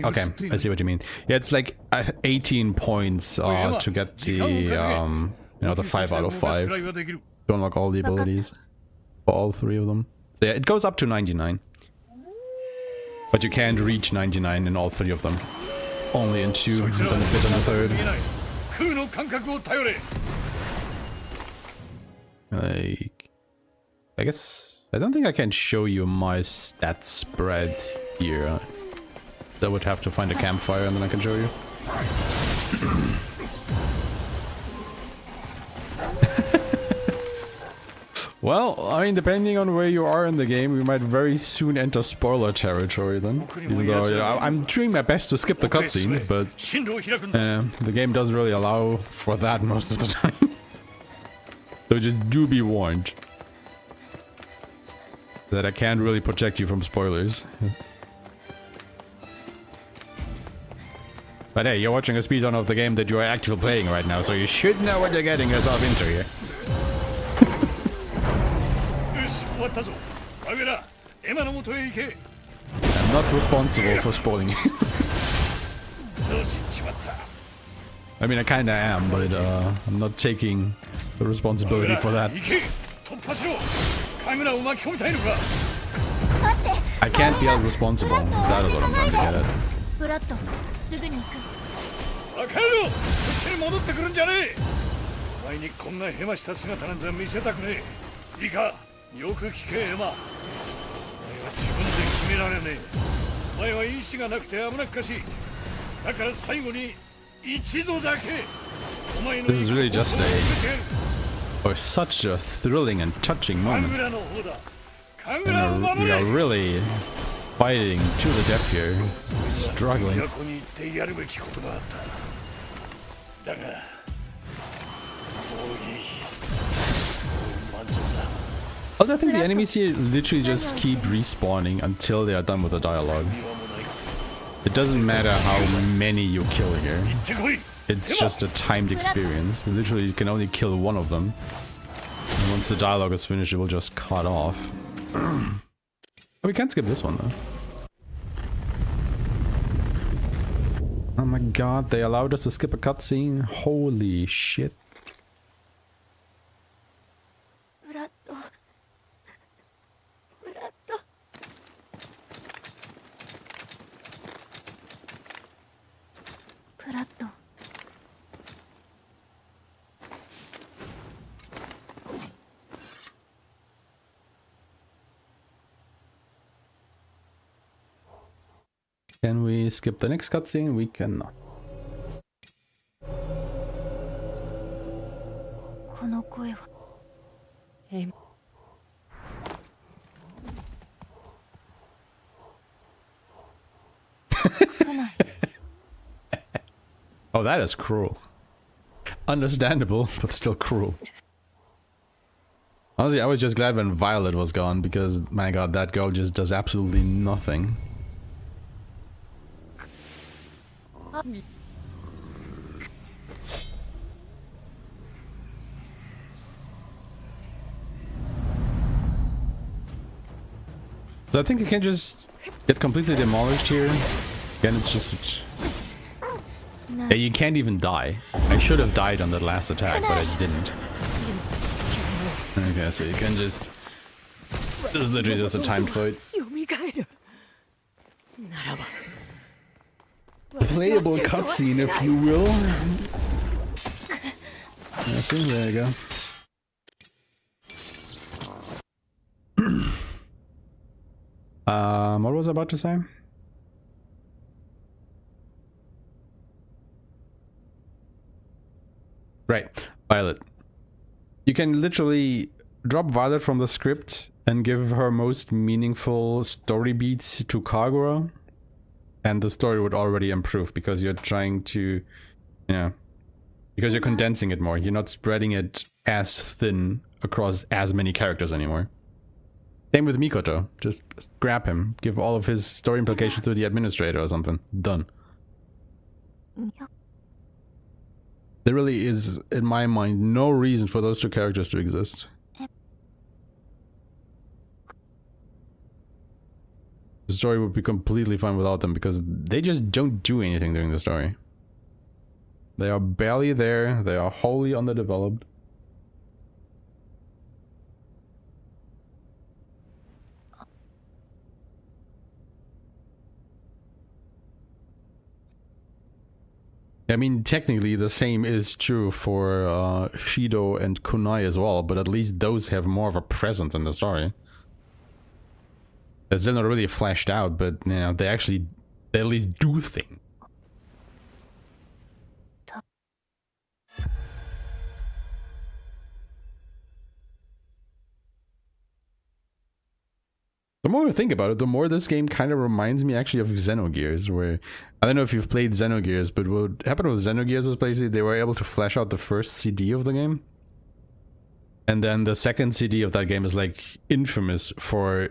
Okay, I see what you mean. Yeah, it's like 18 points to get the you know, the 5 out of 5 to unlock all the abilities for all 3 of them. So yeah, it goes up to 99, but you can't reach 99 in all 3 of them. Only in 2 and then a bit in the 3rd. Like, I guess I don't think I can show you my stat spread here. I would have to find a campfire and then I can show you. Well, I mean, depending on where you are in the game, we might very soon enter spoiler territory then. Even though, you know, I'm doing my best to skip the cutscenes, but the game doesn't really allow for that most of the time. So just do be warned that I can't really protect you from spoilers. But hey, you're watching a speedrun of the game that you're actually playing right now, so you should know what you're getting yourself into here. I'm not responsible for spoiling you. I mean, I kinda am, but I'm not taking the responsibility for that. I can't be held responsible. That is what I'm trying to get at. This is really just such a thrilling and touching moment. And we are really fighting to the death here, struggling. Also, I think the enemies here literally just keep respawning until they are done with the dialogue. It doesn't matter how many you kill here. It's just a timed experience. Literally, you can only kill one of them. And once the dialogue is finished, it will just cut off. We can't skip this one, though. Oh my god, they allowed us to skip a cutscene? Holy shit. Can we skip the next cutscene? We cannot. この声は来ない Oh, that is cruel. Understandable, but still cruel. Honestly, I was just glad when Violet was gone, because, my god, that girl just does absolutely nothing. So I think you can just get completely demolished here. Again, it's just... Yeah, you can't even die. I should have died on that last attack, but I didn't. Okay, so you can just... This is literally just a timed fight. Playable cutscene, if you will. Yeah, see, there you go. What was I about to say? Right, Violet. You can literally drop Violet from the script and give her most meaningful story beats to Kagura, and the story would already improve because you're trying to, you know, because you're condensing it more. You're not spreading it as thin across as many characters anymore. Same with Mikoto. Just grab him, give all of his story implications to the administrator or something. Done. There really is, in my mind, no reason for those two characters to exist. The story would be completely fine without them because they just don't do anything during the story. They are barely there, they are wholly underdeveloped. I mean, technically the same is true for Shido and Kunai as well, but at least those have more of a presence in the story. They're still not really fleshed out, but you know, they at least do things. The more I think about it, the more this game kind of reminds me actually of Xenogears, where I don't know if you've played Xenogears, but what happened with Xenogears is basically they were able to flesh out the first CD of the game. And then the second CD of that game is like infamous for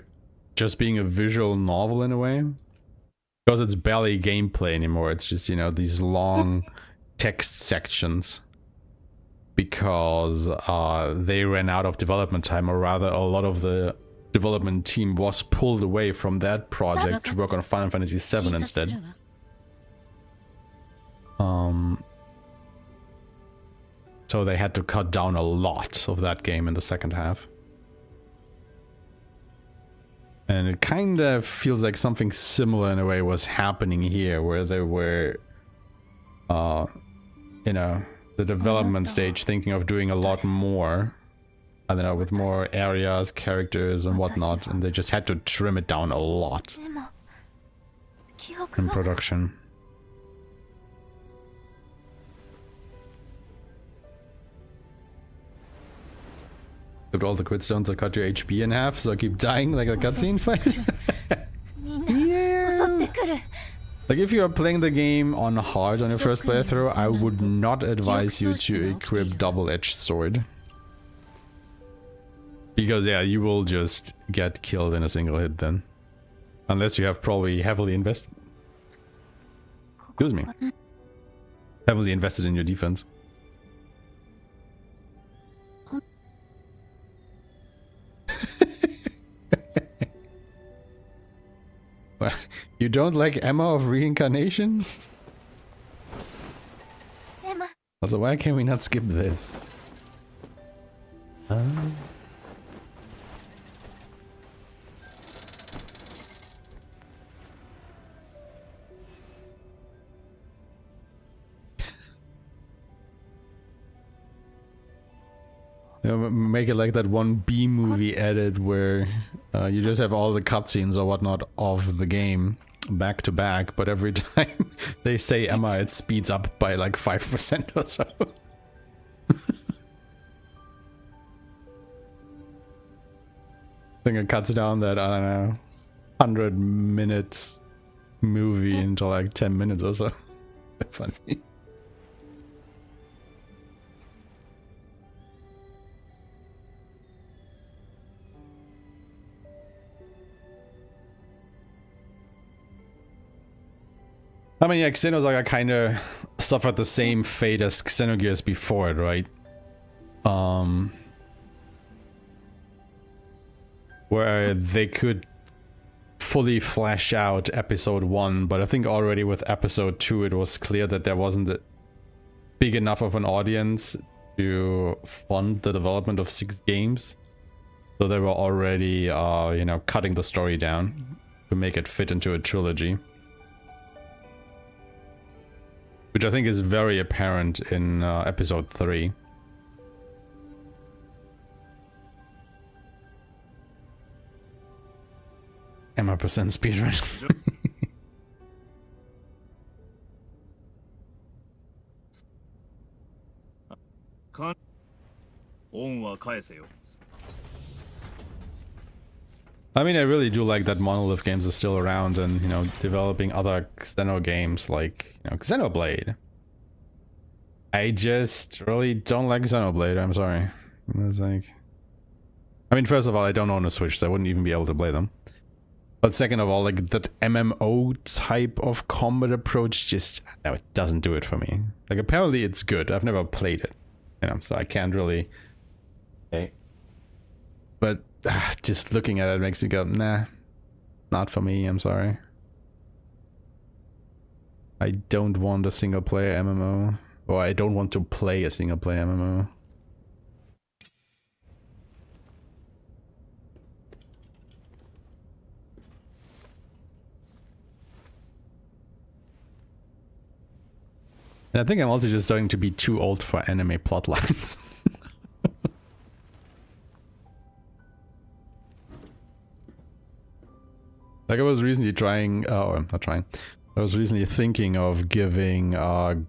just being a visual novel in a way. Because it's barely gameplay anymore, it's just, you know, these long text sections. Because they ran out of development time, or rather a lot of the development team was pulled away from that project to work on Final Fantasy VII instead. So they had to cut down a lot of that game in the second half. And it kind of feels like something similar in a way was happening here, where they were, you know, the development stage thinking of doing a lot more. I don't know, with more areas, characters and whatnot, and they just had to trim it down a lot in production. Put all the quit stones, I cut your HP in half, so I keep dying like a cutscene fight. Yeah. Like if you are playing the game on hard on your first playthrough, I would not advise you to equip double-edged sword. Because yeah, you will just get killed in a single hit then. Unless you have probably heavily invested. Excuse me. Heavily invested in your defense. You don't like Aeshmah of Reincarnation? Aeshmah. Also, why can we not skip this? You know, make it like that one B-movie edit where you just have all the cutscenes or whatnot of the game, back to back, but every time they say Emma, it speeds up by like 5% or so. I think it cuts down that, I don't know, 100-minute movie into like 10 minutes or so. Funny. I mean, yeah, Xenosaga kind of suffered the same fate as Xenogears before it, right? Where they could fully flesh out episode 1, but I think already with episode 2 it was clear that there wasn't a big enough of an audience to fund the development of 6 games. So they were already, you know, cutting the story down to make it fit into a trilogy. Which I think is very apparent in episode 3. Emma percent speedrun. I mean, I really do like that Monolith Games is still around and, you know, developing other Xeno games like, you know, Xenoblade. I just really don't like Xenoblade, I'm sorry. It's like... I mean, first of all, I don't own a Switch, so I wouldn't even be able to play them. But second of all, like, that MMO type of combat approach just... No, it doesn't do it for me. Like, apparently it's good. I've never played it. You know, so I can't really... Okay. But... just looking at it makes me go, nah, not for me, I'm sorry. I don't want a single player MMO. Or I don't want to play a single player MMO. And I think I'm also just starting to be too old for anime plotlines. Like, I was recently trying, I was recently thinking of giving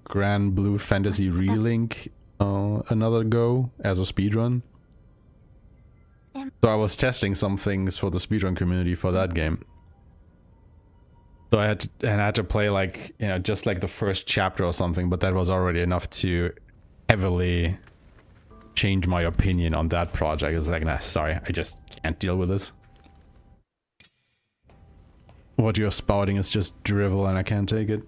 Grand Blue Fantasy Relink another go as a speedrun. So I was testing some things for the speedrun community for that game. So I had to play, like, you know, just like the first chapter or something, but that was already enough to heavily change my opinion on that project. It's like, nah, sorry, I just can't deal with this. What you're spouting is just drivel and I can't take it.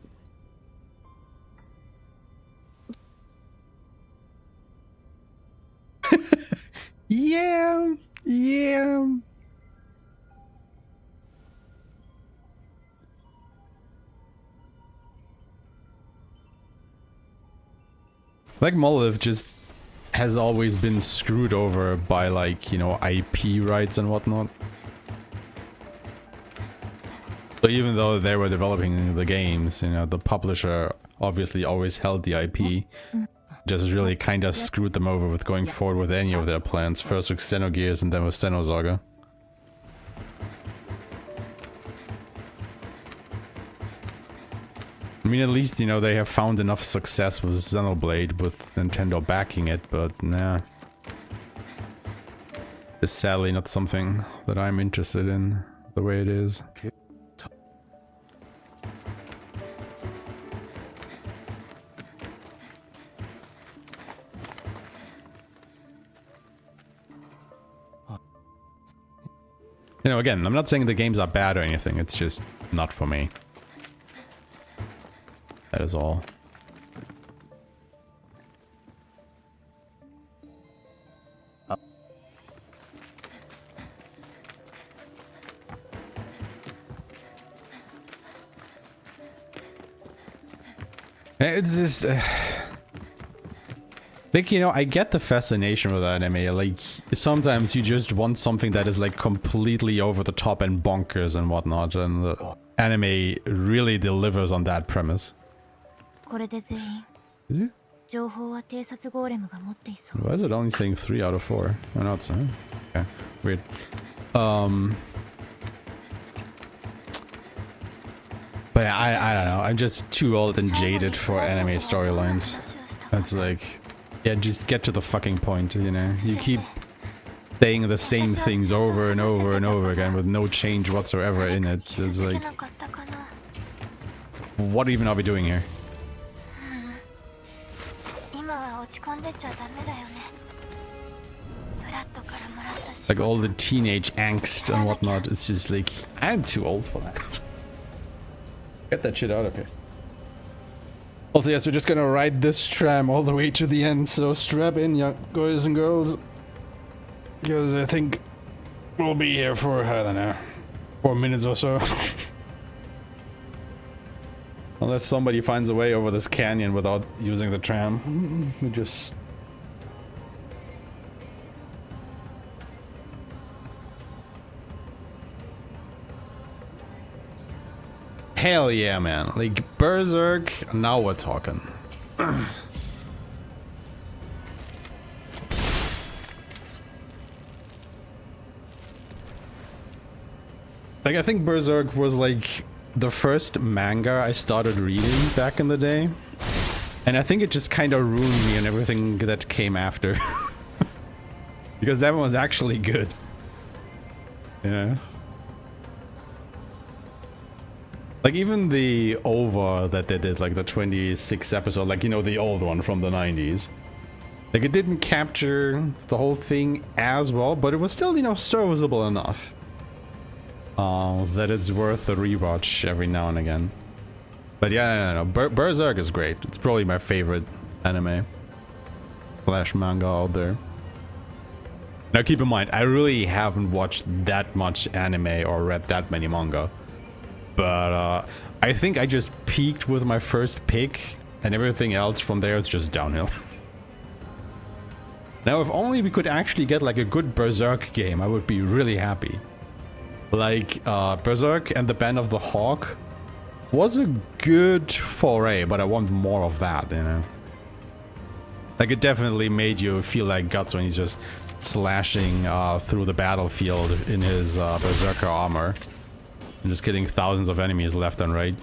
Yeah. Like, Monolith just has always been screwed over by, like, you know, IP rights and whatnot. So even though they were developing the games, you know, the publisher obviously always held the IP. Just really kind of screwed them over with going forward with any of their plans. First with Xenogears and then with Xenosaga. I mean, at least, you know, they have found enough success with Xenoblade with Nintendo backing it, but nah. It's sadly not something that I'm interested in the way it is. You know, again, I'm not saying the games are bad or anything, it's just not for me. That is all. It's just... like, you know, I get the fascination with anime. Like, sometimes you just want something that is, like, completely over the top and bonkers and whatnot, and the anime really delivers on that premise. Is it? Why is it only saying 3 out of 4? Why not so? Okay, But I don't know. I'm just too old and jaded for anime storylines. It's like, yeah, just get to the fucking point, you know? You keep saying the same things over and over and over again with no change whatsoever in it. It's like, what even are we doing here? Like all the teenage angst and whatnot, it's just like, I'm too old for that. Get that shit out of here. Also, yes, we're just gonna ride this tram all the way to the end, so strap in, young boys and girls. Because I think we'll be here for, I don't know, 4 minutes or so. Unless somebody finds a way over this canyon without using the tram. We just... Hell yeah, man. Like, Berserk, now we're talking. Like, I think Berserk was like the first manga I started reading back in the day. And I think it just kind of ruined me and everything that came after. Because that one was actually good. Yeah. Like, even the OVA that they did, like the 26th episode, like, you know, the old one from the 90s. Like, it didn't capture the whole thing as well, but it was still, you know, serviceable enough. That it's worth a rewatch every now and again. But yeah, no. Berserk is great. It's probably my favorite anime / manga out there. Now keep in mind, I really haven't watched that much anime or read that many manga. But I think I just peaked with my first pick, and everything else from there is just downhill. Now, if only we could actually get like a good Berserk game, I would be really happy. Like, Berserk and the Band of the Hawk was a good foray, but I want more of that, you know? Like, it definitely made you feel like Guts when he's just slashing through the battlefield in his Berserker armor. And just killing thousands of enemies left and right.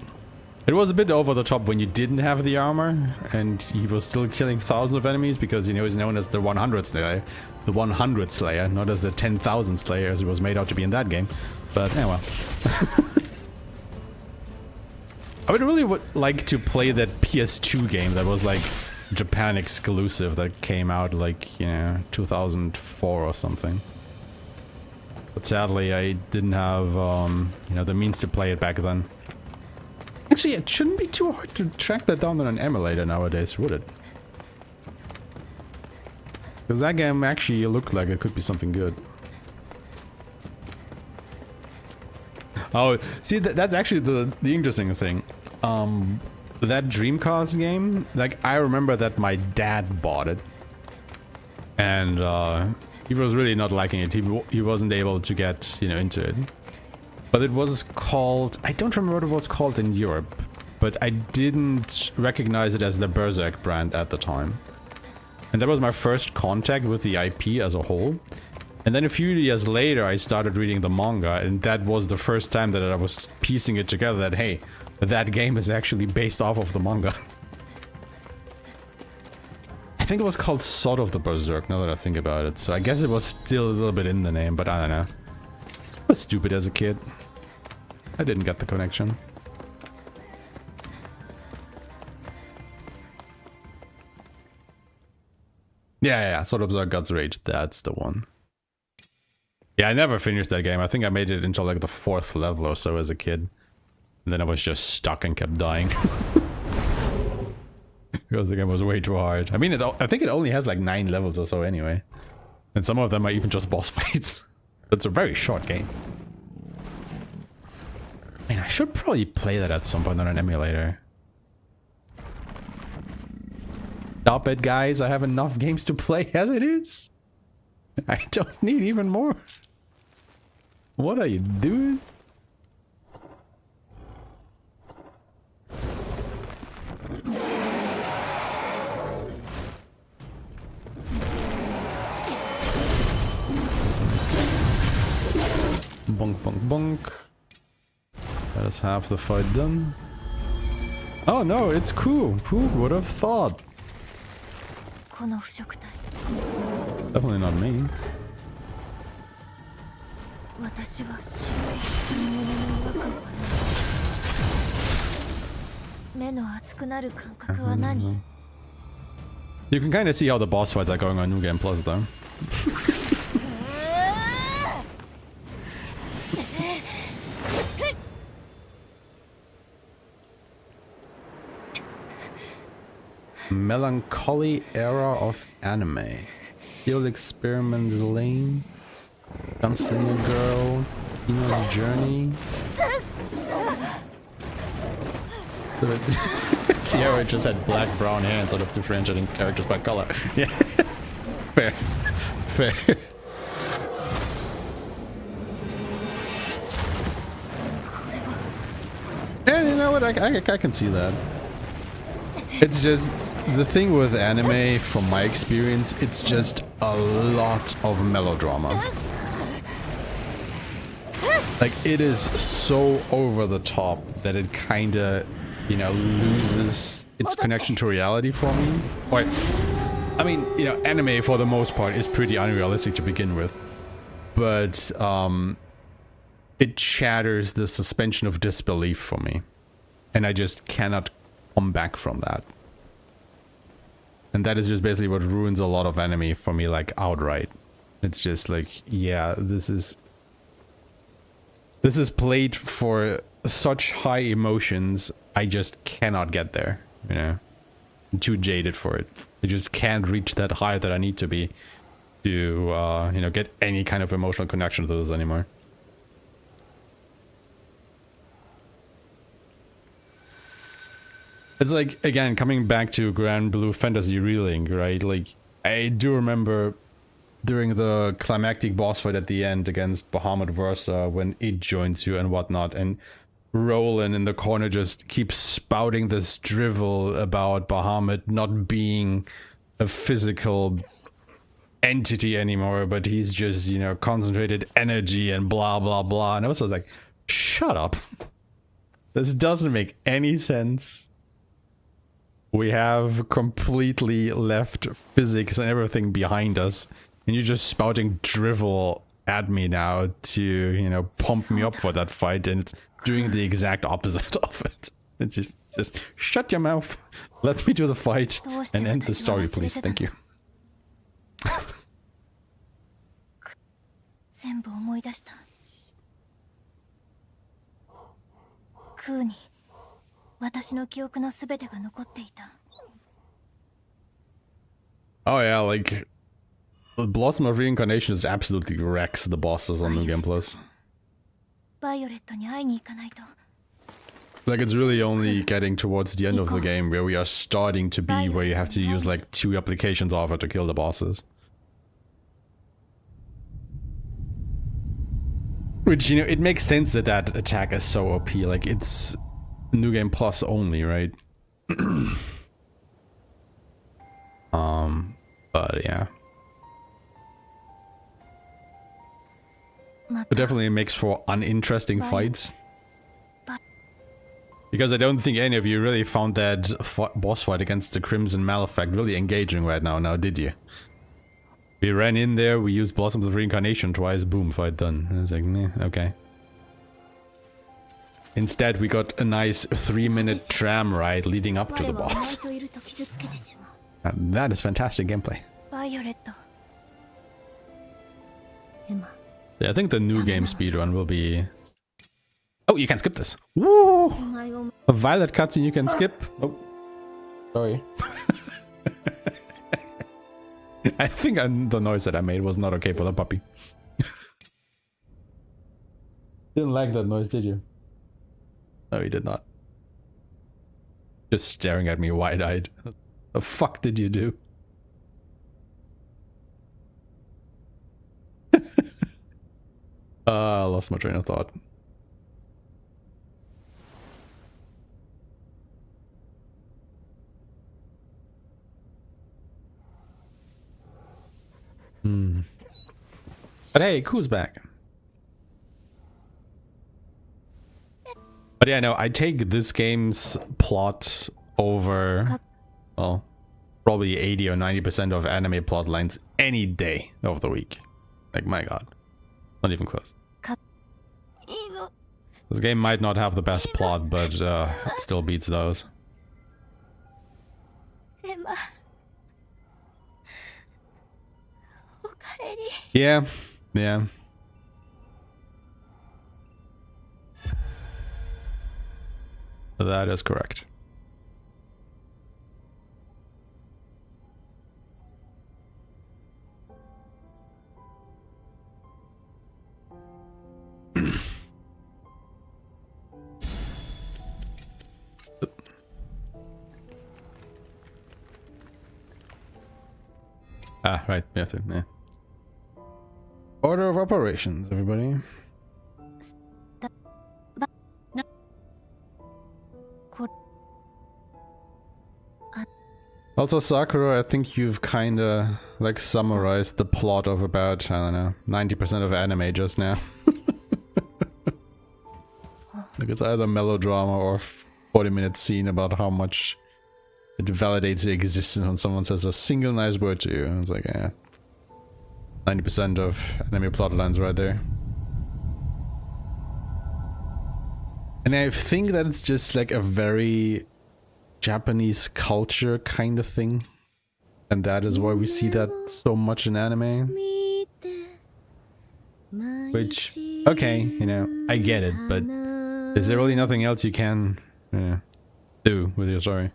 It was a bit over the top when you didn't have the armor, and he was still killing thousands of enemies because, you know, he's known as the 100 Slayer. The 100 Slayer, not as the 10,000 Slayer as it was made out to be in that game. But, yeah, well. I would really like to play that PS2 game that was, like, Japan exclusive that came out, like, you know, 2004 or something. But sadly, I didn't have, you know, the means to play it back then. Actually, it shouldn't be too hard to track that down on an emulator nowadays, would it? Because that game actually looked like it could be something good. Oh, see, that's actually the interesting thing. That Dreamcast game, like, I remember that my dad bought it. And, he was really not liking it. He wasn't able to get, you know, into it. But it was called... I don't remember what it was called in Europe. But I didn't recognize it as the Berserk brand at the time. And that was my first contact with the IP as a whole. And then a few years later, I started reading the manga. And that was the first time that I was piecing it together that, hey, that game is actually based off of the manga. I think it was called Sword of the Berserk, now that I think about it. So I guess it was still a little bit in the name, but I don't know. I was stupid as a kid. I didn't get the connection. Yeah, Sword of Berserk God's Rage. That's the one. Yeah, I never finished that game. I think I made it until like the 4th level or so as a kid. And then I was just stuck and kept dying. Because the game was way too hard. I mean, I think it only has like 9 levels or so anyway. And some of them are even just boss fights. It's a very short game. I mean, I should probably play that at some point on an emulator. Stop it, guys. I have enough games to play as it is. I don't need even more. What are you doing? Bonk, bonk, bonk. That is half the fight done. Oh no, it's Ku. Who would have thought? この腐食体 Definitely not me. 私は白い本物の違和感はない目の熱くなる感覚は何 You can kind of see how the boss fights are going on New Game Plus though. Melancholy era of anime. Field experiment lane. Gunslinger girl. Kino's journey. So Kiara just had black brown hair instead of differentiating characters by color. Yeah. Fair. Fair. And you know what? I can see that. It's just the thing with anime, from my experience, it's just a lot of melodrama. Like, it is so over the top that it kinda, you know, loses its connection to reality for me. Or, I mean, you know, anime for the most part is pretty unrealistic to begin with. But, it shatters the suspension of disbelief for me. And I just cannot come back from that. And that is just basically what ruins a lot of anime for me, like, outright. It's just like, yeah, this is played for such high emotions, I just cannot get there, you know? I'm too jaded for it. I just can't reach that high that I need to be to, you know, get any kind of emotional connection to this anymore. It's like, again, coming back to Grand Blue Fantasy Reeling, right? Like, I do remember during the climactic boss fight at the end against Bahamut Versa, when it joins you and whatnot, and Roland in the corner just keeps spouting this drivel about Bahamut not being a physical entity anymore, but he's just, you know, concentrated energy and blah, blah, blah. And I was like, shut up. This doesn't make any sense. We have completely left physics and everything behind us. And you're just spouting drivel at me now to, you know, pump me up for that fight. And it's doing the exact opposite of it. It's just shut your mouth. Let me do the fight and end the story, please. Thank you. 全部思い出した。クーに私の記憶のすべてが残っていた。Oh yeah, like the Blossom of Reincarnation is absolutely wrecks the bosses on New Game Plus. バイオレットに会いに行かないと。Like, it's really only getting towards the end of the game where we are starting to be where you have to use like 2 applications of it to kill the bosses. Which, you know, it makes sense that that attack is so OP. Like, it's New Game Plus only, right? But yeah. It definitely makes for uninteresting fights. Because I don't think any of you really found that boss fight against the Crimson Malefact really engaging right now, did you? We ran in there, we used Blossoms of Reincarnation twice, boom, fight done. And I was like, meh, okay. Instead, we got a nice 3-minute tram ride leading up to the boss. That is fantastic gameplay. Yeah, I think the new game speedrun will be... Oh, you can skip this. Woo! A violet cutscene you can skip. Oh, sorry. I think the noise that I made was not okay for the puppy. Didn't like that noise, did you? No, you did not. Just staring at me wide-eyed. The fuck did you do? I lost my train of thought. But hey, Ku's back. But yeah, no, I take this game's plot over, well, probably 80 or 90% of anime plot lines any day of the week. Like, my god. Not even close. This game might not have the best plot, but it still beats those. Emma. Yeah, yeah. That is correct. Ah, right, we have to, yeah. Order of operations, everybody. Also, Sakura, I think you've kinda, like, summarized the plot of about, I don't know, 90% of anime just now. Like, it's either melodrama or 40-minute scene about how much it validates the existence when someone says a single nice word to you. It's like, yeah. 90% of anime plot lines right there. And I think that it's just like a very Japanese culture kind of thing. And that is why we see that so much in anime. Which, okay, you know, I get it, but is there really nothing else you can do with your story?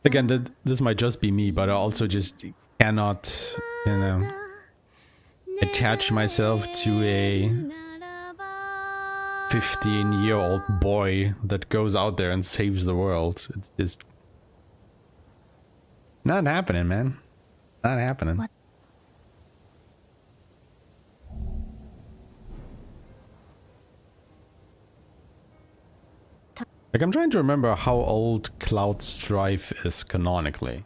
Again, this might just be me, but I also just cannot, you know, attach myself to a 15-year-old boy that goes out there and saves the world. It's just not happening, man. Not happening. What? Like, I'm trying to remember how old Cloud Strife is canonically.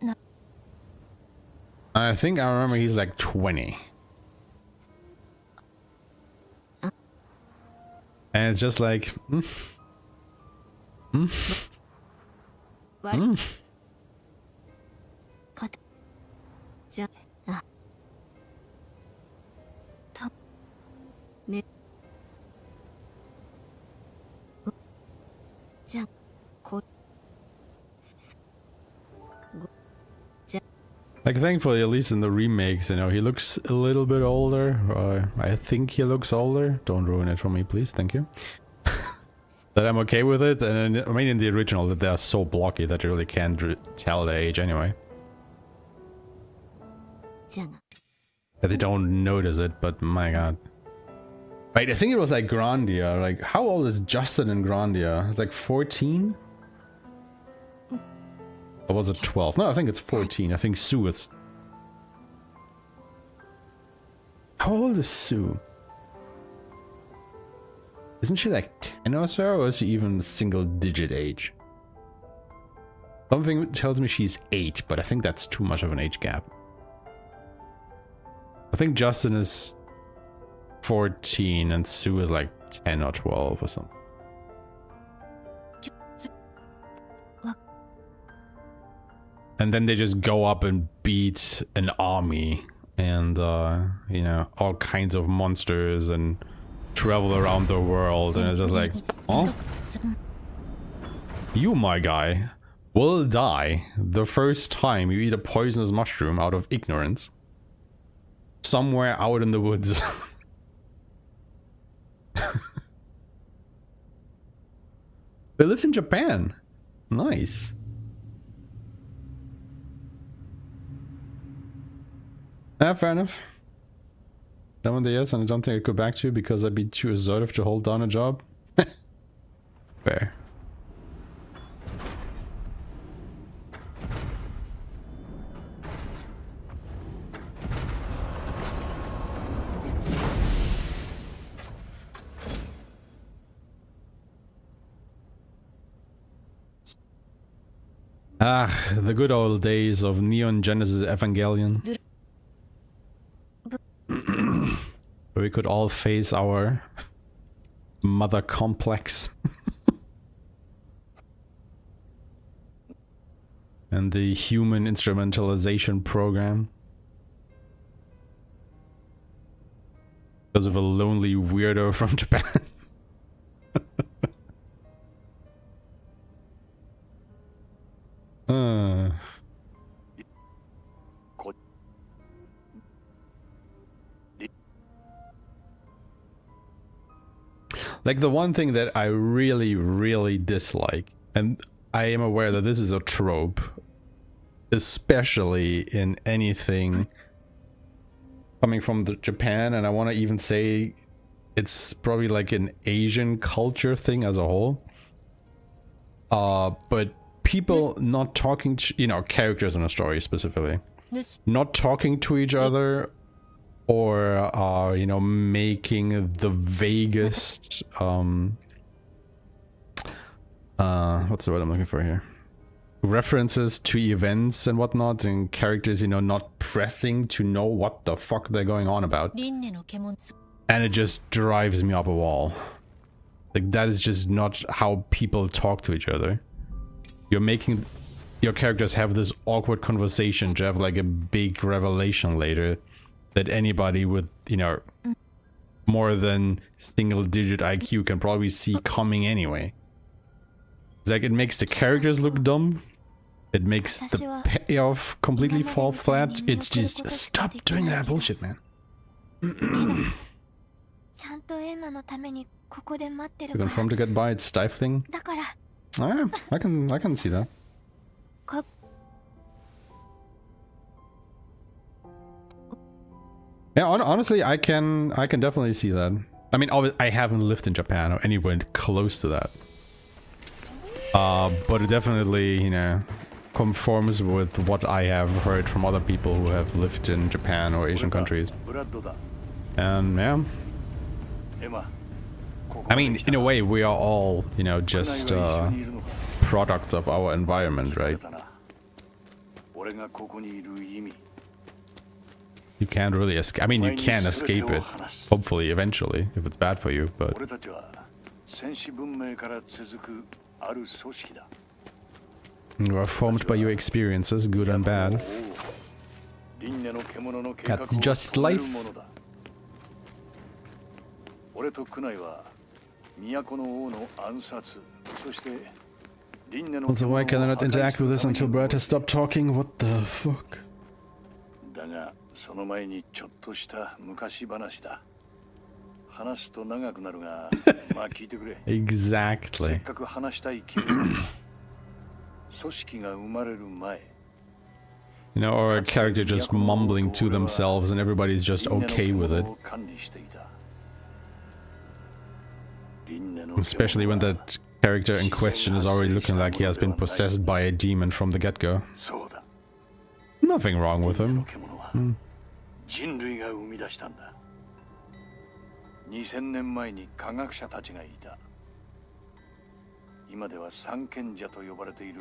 No. I think I remember he's like 20. And it's just like, like, thankfully, at least in the remakes, you know, he looks a little bit older. I think he looks older. Don't ruin it for me, please. Thank you. That I'm okay with it. And I mean, in the original, that they are so blocky that you really can't tell the age anyway. That they don't notice it, but my god. Right, I think it was like Grandia. Like, how old is Justin in Grandia? Like 14? Or was it 12? No, I think it's 14. I think Sue is... How old is Sue? Isn't she like 10 or so? Or is she even single-digit age? Something tells me she's 8, but I think that's too much of an age gap. I think Justin is 14 and Sue is like 10 or 12 or something. And then they just go up and beat an army and, you know, all kinds of monsters and travel around the world. And it's just like, oh? You, my guy, will die the first time you eat a poisonous mushroom out of ignorance. Somewhere out in the woods. They lived in Japan. Nice. Yeah, fair enough. 70 years, and I don't think I'd go back to because I'd be too assertive to hold down a job. Fair. Ah, the good old days of Neon Genesis Evangelion. Where we could all face our mother complex. And the human instrumentalization program. Because of a lonely weirdo from Japan. Like the one thing that I really dislike, and I am aware that this is a trope, especially in anything coming from Japan, and I want to even say it's probably like an Asian culture thing as a whole. But people not talking to, you know, characters in a story specifically, not talking to each other, or you know, making the vaguest what's the word I'm looking for here? References to events and whatnot, and characters, you know, not pressing to know what the fuck they're going on about. And it just drives me up a wall. Like, that is just not how people talk to each other. You're making your characters have this awkward conversation to have like a big revelation later that anybody with, you know, more than single-digit IQ can probably see coming anyway. Like, it makes the characters look dumb. It makes the payoff completely fall flat. It's just, stop doing that bullshit, man. To confirm to get by, it's stifling. Ah, I can see that. Yeah, honestly, I can definitely see that. I mean, I haven't lived in Japan or anywhere close to that. But it definitely, you know, conforms with what I have heard from other people who have lived in Japan or Asian countries. And yeah. I mean, in a way, we are all, you know, just products of our environment, right? You can't really escape. I mean, you can escape it, hopefully, eventually, if it's bad for you, but... You are formed by your experiences, good and bad. That's just life. Also, why can I not interact with this until Brad has stopped talking? What the fuck? Exactly. You know, or a character just mumbling to themselves and everybody's just okay with it. Especially when that character in question is already looking like he has been possessed by a demon from the get-go. Nothing wrong with him. 2000年前に科学者たちがいた。今では三賢者と呼ばれている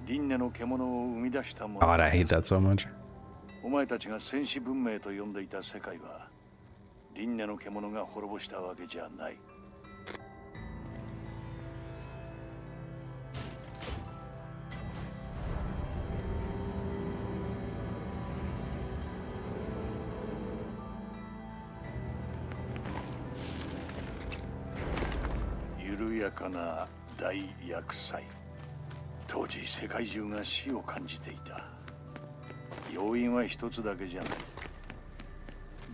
輪廻の獣を生み出した者。 God, I hate that so much. お前たちが戦士文明と呼んでいた世界は輪廻の獣が滅ぼしたわけじゃない。 緩やかな大厄災。当時世界中が死を感じていた。要因は一つだけじゃない。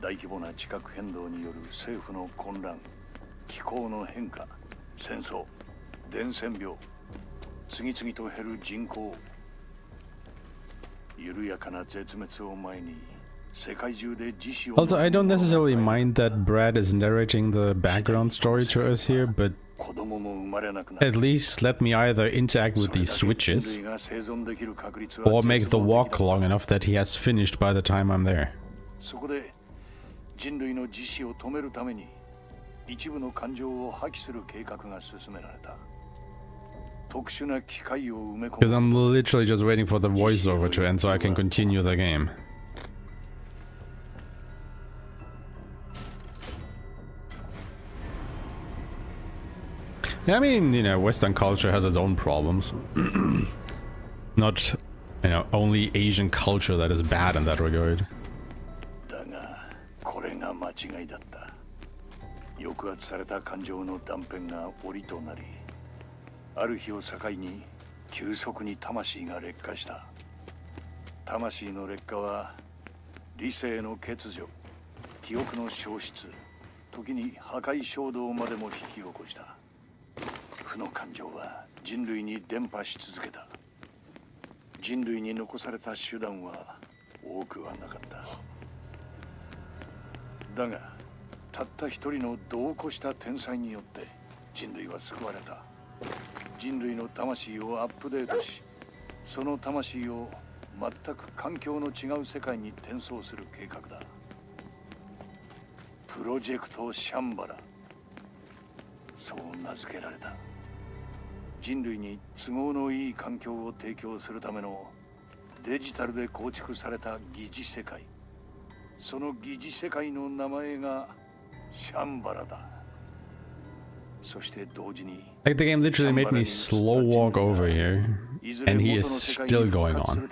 大規模な地殻変動による政府の混乱、気候の変化、戦争、伝染病、次々と減る人口。緩やかな絶滅を前に。 Also, I don't necessarily mind that Brad is narrating the background story to us here, but at least let me either interact with these switches or make the walk long enough that he has finished by the time I'm there. Because I'm literally just waiting for the voiceover to end so I can continue the game. Yeah, I mean, you know, Western culture has its own problems. Not, you know, only Asian culture that is bad in that regard. 抑圧された感情の断片が檻となり、ある日を境に急速に魂が劣化した。魂の劣化は理性の欠如、記憶の消失、時に破壊衝動までも引き起こした。負の感情は人類に伝播し続けた。人類に残された手段は多くはなかった。だが、たった一人の度を越した天才によって人類は救われた。人類の魂をアップデートし、その魂を全く環境の違う世界に転送する計画だ。プロジェクトシャンバラ、そう名付けられた。人類に都合のいい環境を提供するためのデジタルで構築された疑似世界。その疑似世界の名前がシャンバラだ。そして同時に Like the game literally made me slow walk over here, and he is still going on.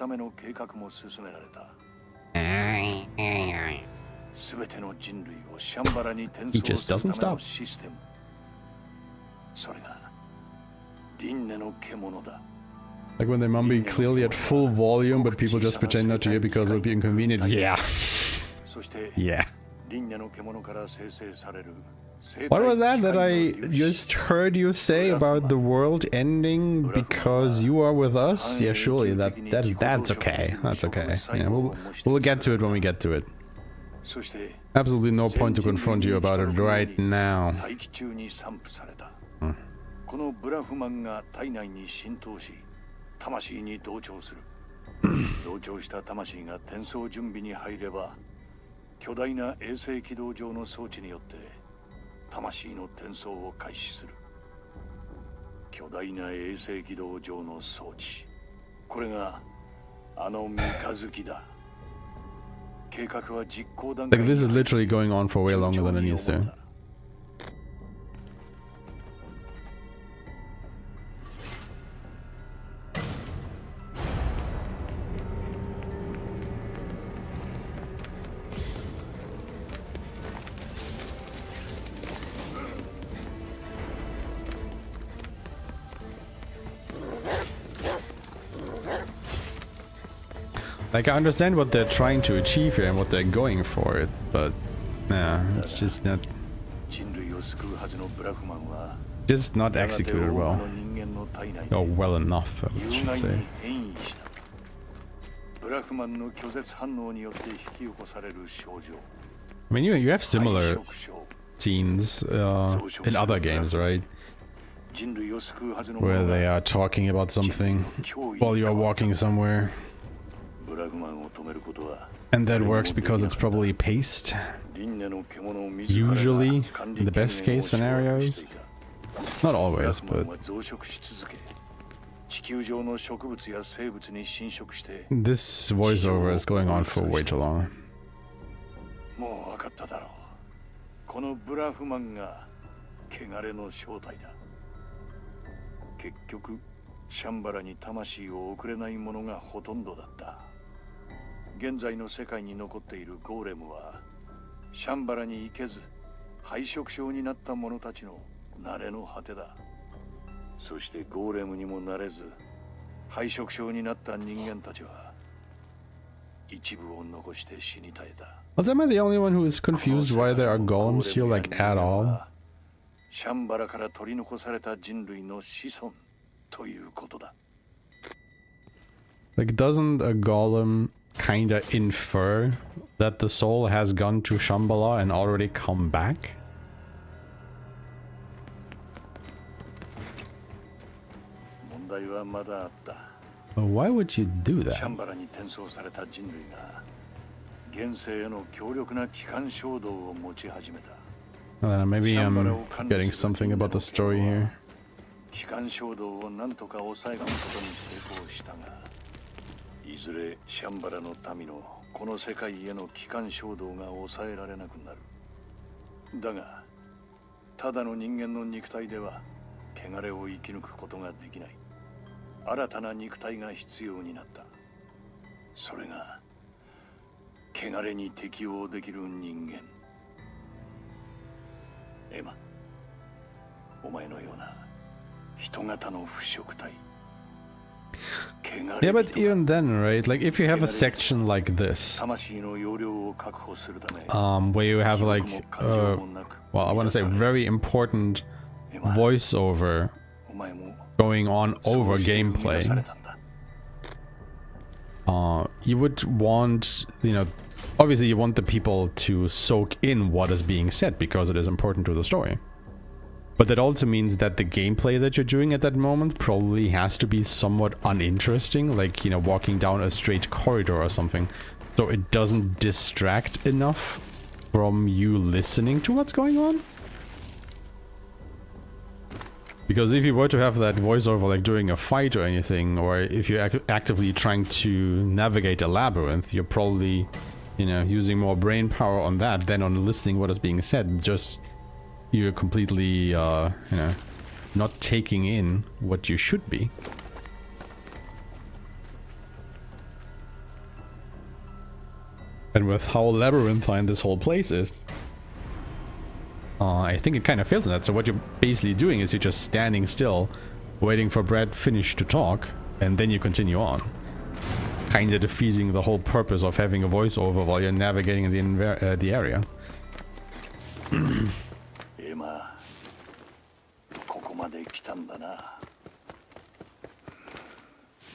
全ての人類をシャンバラに転送するためのシステム。それが輪廻の獣だ。 Like when the mummy clearly at full volume, but people just pretend not to hear because it would be inconvenient. Yeah. Yeah. What was that I just heard you say about the world ending because you are with us? Yeah, surely that's okay. That's okay. Yeah, we'll get to it when we get to it. Absolutely no point to confront you about it right now. このブラフマンが体内に浸透し、魂に同調する。同調した魂が転送準備に入れば、巨大な衛星軌道上の装置によって魂の転送を開始する。巨大な衛星軌道上の装置。これがあの三日月だ。計画は実行段階。 Like this is literally going on for way longer than it needs to. Like, I understand what they're trying to achieve here and what they're going for it, but yeah, it's just not executed well. Or well enough, I should say. I mean, you have similar scenes in other games, right? Where they are talking about something while you are walking somewhere. And that works because it's probably paced. Usually, in the best case scenarios. Not always, but... This voiceover is going on for way too long. 現在の世界に残っているゴーレムはシャンバラに行けず敗色症になった者たちの慣れの果てだ。そしてゴーレムにもなれず敗色症になった人間たちは一部を残して死に絶えた。 Was am I the only one who is confused why there are golems here, like, at all? シャンバラから取り残された人類の子孫ということだ。 Like, doesn't a golem kinda infer that the soul has gone to Shambhala and already come back? Why would you do that? Maybe I'm forgetting something about the story here. 機関衝動を何とか抑え込むことに成功したが、いずれシャンバラの民のこの世界への機関衝動が抑えられなくなる。だがただの人間の肉体では汚れを生き抜くことができない。新たな肉体が必要になった。それが汚れに適応できる人間。エマ、お前のような人型の腐食体。 Yeah, but even then, right? Like, if you have a section like this, where you have like, well, I want to say very important voiceover going on over gameplay, you would want, you know, obviously you want the people to soak in what is being said because it is important to the story. But that also means that the gameplay that you're doing at that moment probably has to be somewhat uninteresting, like, you know, walking down a straight corridor or something, so it doesn't distract enough from you listening to what's going on. Because if you were to have that voiceover like during a fight or anything, or if you're actively trying to navigate a labyrinth, you're probably, you know, using more brain power on that than on listening what is being said. Just you're completely, you know, not taking in what you should be. And with how labyrinthine this whole place is, I think it kind of fails in that. So what you're basically doing is you're just standing still, waiting for Brad Finish to talk, and then you continue on. Kind of defeating the whole purpose of having a voiceover while you're navigating the area.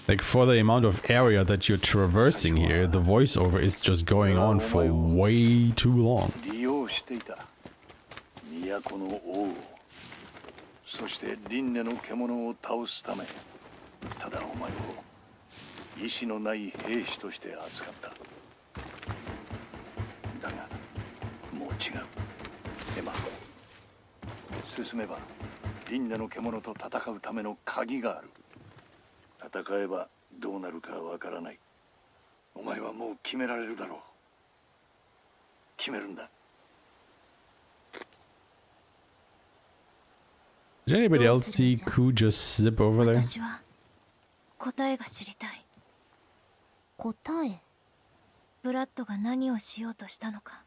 Like, for the amount of area that you're traversing here, the voiceover is just going on for way too long. そして輪廻の獣を倒すため、ただお前を意志のない兵士として扱った。だがもう違う。エマ、進めば輪廻の獣と戦うための鍵がある。戦えばどうなるかわからない。お前はもう決められるだろう。決めるんだ。 Did anybody else see Ku just zip over there? 私は答えが知りたい。答え？ブラッドが何をしようとしたのか、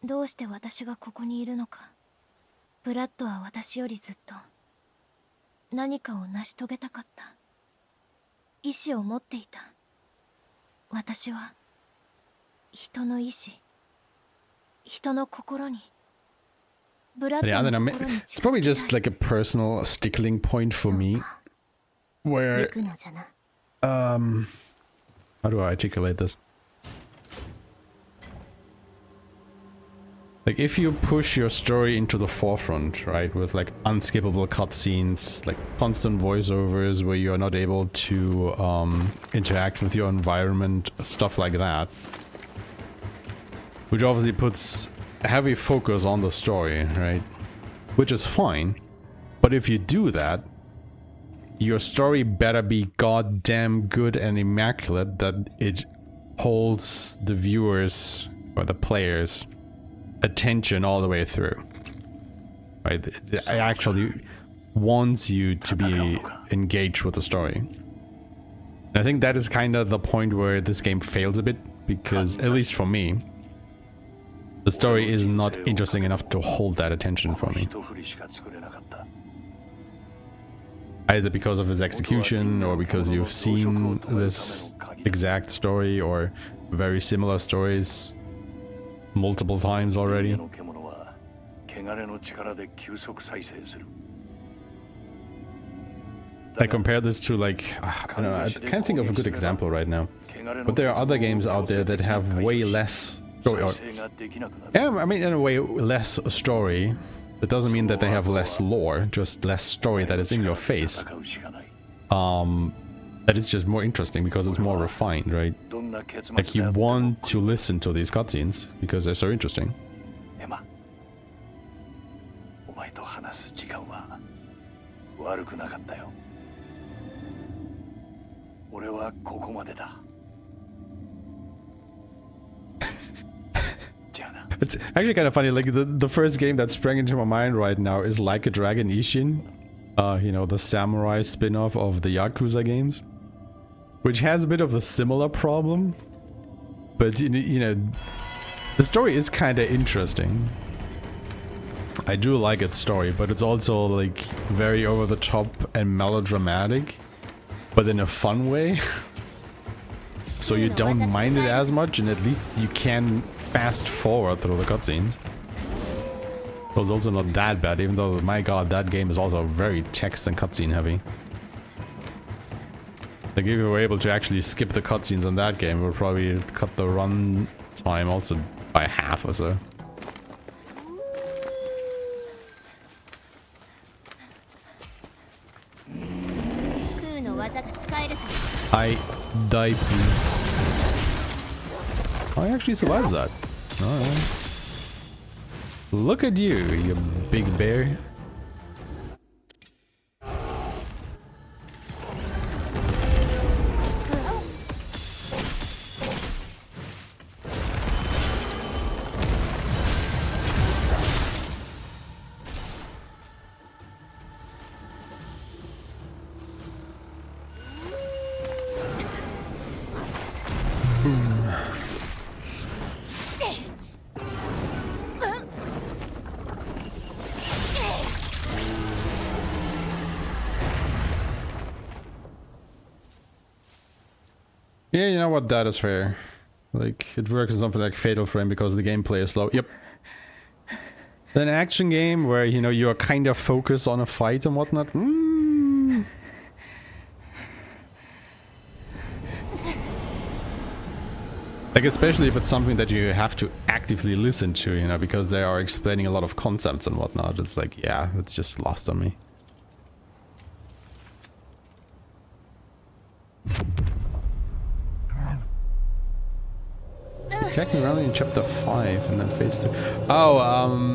どうして私がここにいるのか。ブラッドは私よりずっと何かを成し遂げたかった。意志を持っていた。私は人の意志、人の心に。 Yeah, I don't know. It's probably just like a personal stickling point for me, where how do I articulate this? Like, if you push your story into the forefront, right, with like unskippable cutscenes, like constant voiceovers where you are not able to interact with your environment, stuff like that, which obviously puts heavy focus on the story, right? Which is fine, but if you do that, your story better be goddamn good and immaculate that it holds the viewers or the players' attention all the way through, right? It actually wants you to be engaged with the story. And I think that is kind of the point where this game fails a bit, because at least for me, the story is not interesting enough to hold that attention for me. Either because of its execution, or because you've seen this exact story or very similar stories multiple times already. I compare this to, like, I don't know, I can't think of a good example right now, but there are other games out there that have way less story, or, yeah, I mean, in a way, less story. That doesn't mean that they have less lore, just less story that is in your face. That is just more interesting because it's more refined, right? Like, you want to listen to these cutscenes because they're so interesting. 悪くなかったよ。俺はここまでだ。It's actually kind of funny, like the first game that sprang into my mind right now is Like a Dragon Ishin. You know, the samurai spin-off of the Yakuza games. Which has a bit of a similar problem. But, you know, the story is kind of interesting. I do like its story, but it's also, like, very over the top and melodramatic. But in a fun way. So you don't mind it as much, and at least you can fast forward through the cutscenes. So it's also not that bad, even though, my god, that game is also very text and cutscene heavy. Like, if you were able to actually skip the cutscenes in that game, it would probably cut the run time also by half or so. I die, please. I actually survived that. Alright. Look at you, you big bear. Yeah, you know what, that is fair. Like, it works in something like Fatal Frame because the gameplay is slow. Yep. An action game where, you know, you're kind of focused on a fight and whatnot. Like, especially if it's something that you have to actively listen to, you know, because they are explaining a lot of concepts and whatnot. It's like, yeah, it's just lost on me. Attack me around in chapter 5 and then phase 2. Oh,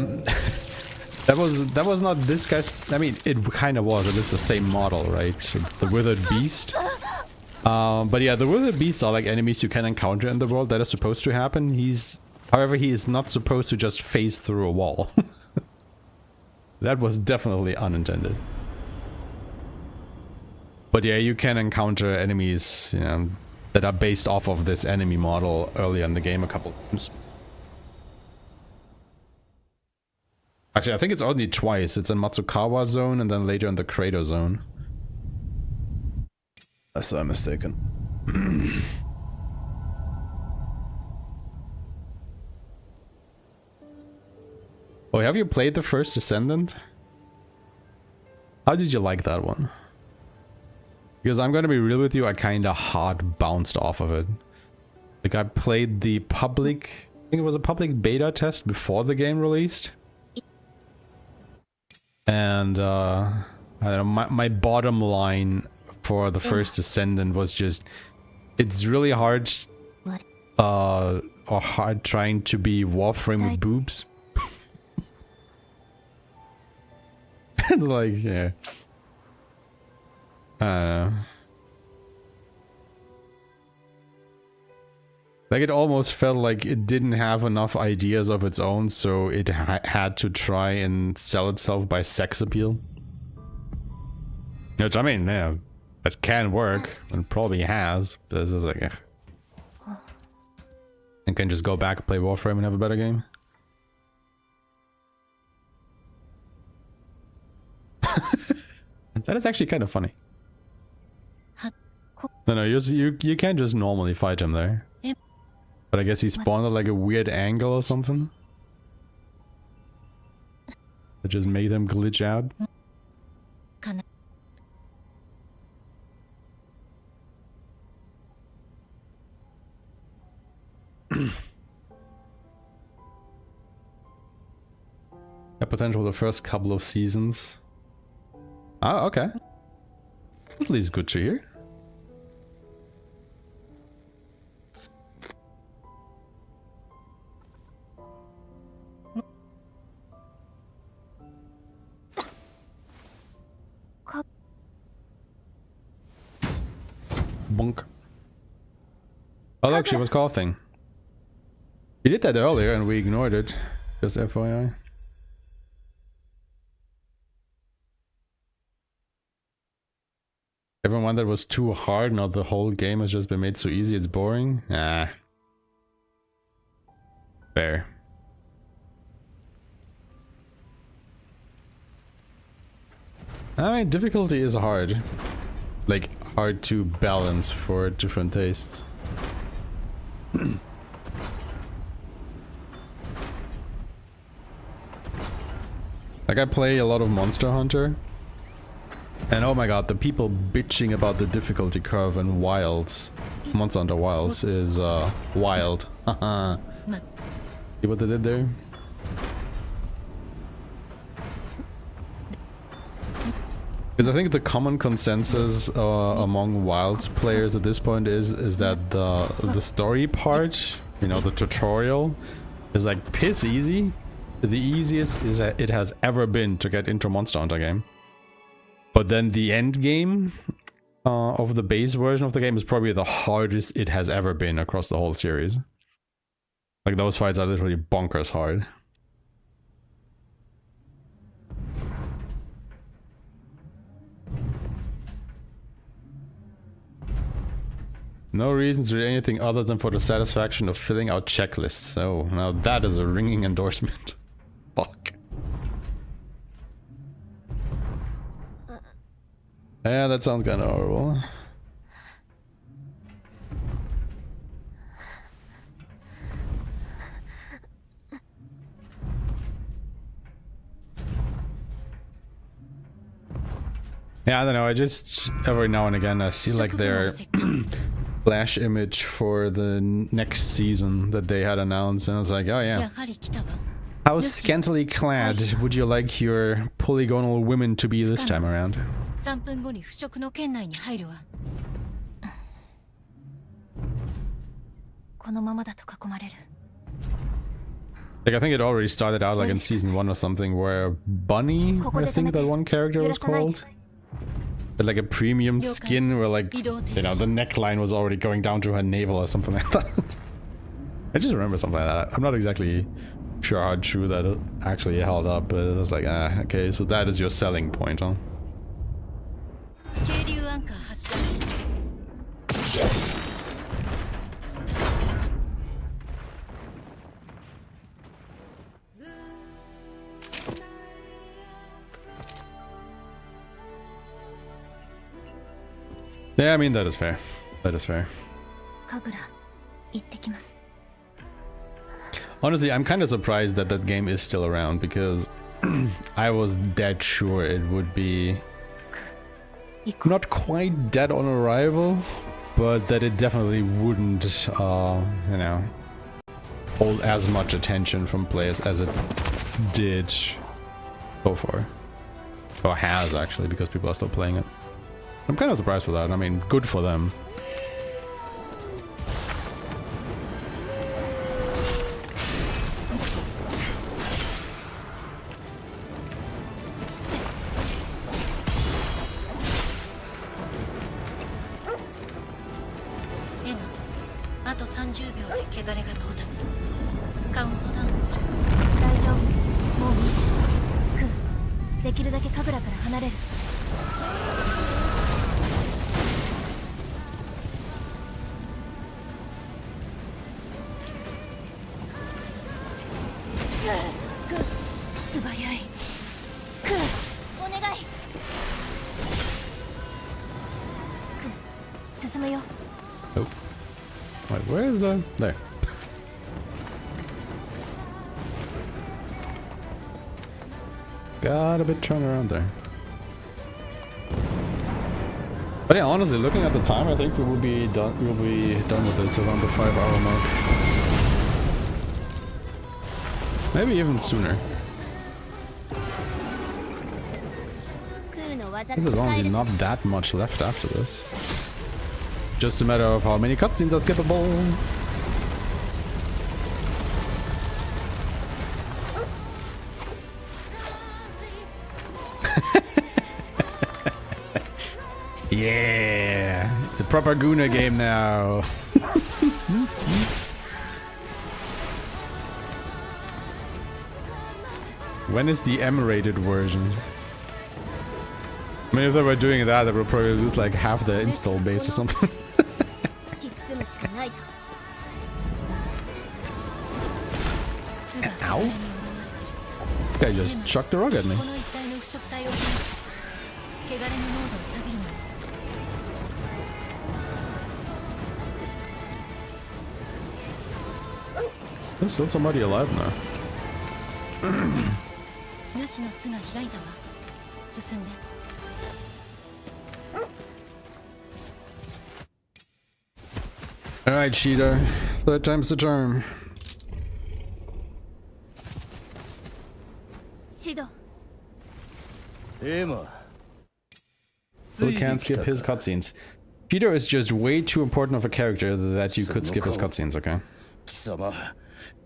that was not this guy's. I mean, it kind of was. It is the same model, right? The Withered Beast. But yeah, the Withered Beasts are like enemies you can encounter in the world. That is supposed to happen. However, he is not supposed to just phase through a wall. That was definitely unintended. But yeah, you can encounter enemies, you know, that are based off of this enemy model earlier in the game a couple times. Actually, I think it's only twice. It's in Matsukawa zone and then later in the Kratos zone. Unless I'm mistaken. Oh, have you played the first Descendant? How did you like that one? Because I'm gonna be real with you, I kinda hard bounced off of it. Like, I played the public... I think it was a public beta test before the game released. And, I don't know, my bottom line for the first Descendant was just... It's really hard... or hard trying to be Warframe with boobs. And like, yeah... I don't know. Like, it almost felt like it didn't have enough ideas of its own, so it had to try and sell itself by sex appeal. Which, I mean, yeah, it can work, and probably has, but it's just like, ugh. And can just go back and play Warframe and have a better game. That is actually kind of funny. No, you can't just normally fight him there. But I guess he spawned at like a weird angle or something. That just made him glitch out. Yeah, potential the first couple of seasons. Ah, okay. At least good to hear. Bonk. Oh look, she was coughing. We did that earlier and we ignored it. Just FYI. Everyone that was too hard, not the whole game has just been made so easy it's boring? Ah. Fair. I mean, difficulty is hard. Like, hard to balance for different tastes. Like, I play a lot of Monster Hunter. And oh my god, the people bitching about the difficulty curve in Wilds, Monster Hunter Wilds, is wild. Haha. See what they did there? Because I think the common consensus among Wilds players at this point is that the story part, you know, the tutorial, is like piss easy. The easiest is that it has ever been to get into Monster Hunter game. But then the end game of the base version of the game is probably the hardest it has ever been across the whole series. Like, those fights are literally bonkers hard. No reason to do anything other than for the satisfaction of filling out checklists. Oh, now that is a ringing endorsement. Fuck. Yeah, that sounds kind of horrible. Yeah, I don't know, I just, every now and again, I see like their flash image for the next season that they had announced, and I was like, oh yeah. How scantily clad would you like your polygonal women to be this time around? Like, I think it already started out like in season 1 or something, where Bunny, I think that one character was called, but like a premium skin where, like, you know, the neckline was already going down to her navel or something like that. I just remember something like that. I'm not exactly sure how true that it actually held up, but it was like, ah, okay, so that is your selling point, huh? Yeah, I mean, that is fair. That is fair. Honestly, I'm kind of surprised that that game is still around, because I was dead sure it would be not quite dead on arrival, but that it definitely wouldn't, you know, hold as much attention from players as it did so far. Or has, actually, because people are still playing it. I'm kind of surprised for that. I mean, good for them. Oh. Wait, where is the... There. Got a bit turned around there. But yeah, honestly, looking at the time, I think we will be done. We'll be done with this around the 5-hour mark. Maybe even sooner. There's honestly not that much left after this. Just a matter of how many cutscenes are skippable. Yeah, It's a proper Guna game now. When is the M-rated version? I mean, if they were doing that, they would probably lose like half the install base or something. Ow! Okay, just chucked the rug at me. There's still somebody alive now. Alright, Sheeta. Third time's the charm. Aeshmah. Who can't skip his cutscenes? Sheeta is just way too important of a character that you could skip his cutscenes, okay? 貴様、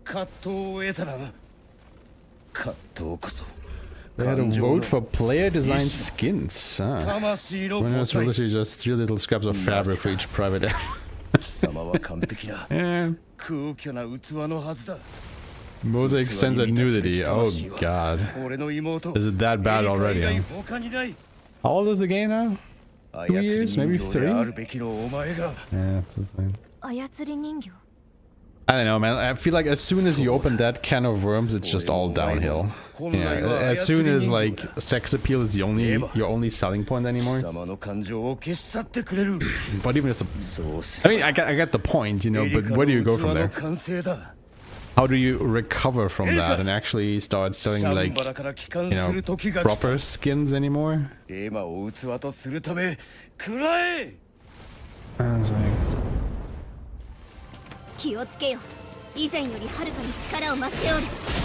葛藤を得たな。葛藤こそ。 They had a vote for player designed skins. When it's literally just 3 little scraps of fabric for each private. Yeah. Mosaic censored nudity. Oh god. Is it that bad already? Huh? How old is the game now? 2 years? Maybe 3? Yeah, that's insane. I don't know, man. I feel like as soon as you open that can of worms, it's just all downhill. Yeah, as soon as like sex appeal is the your only selling point anymore. But even if I mean, I get the point, you know. But where do you go from there? How do you recover from that and actually start selling like, you know, proper skins anymore? I was like, you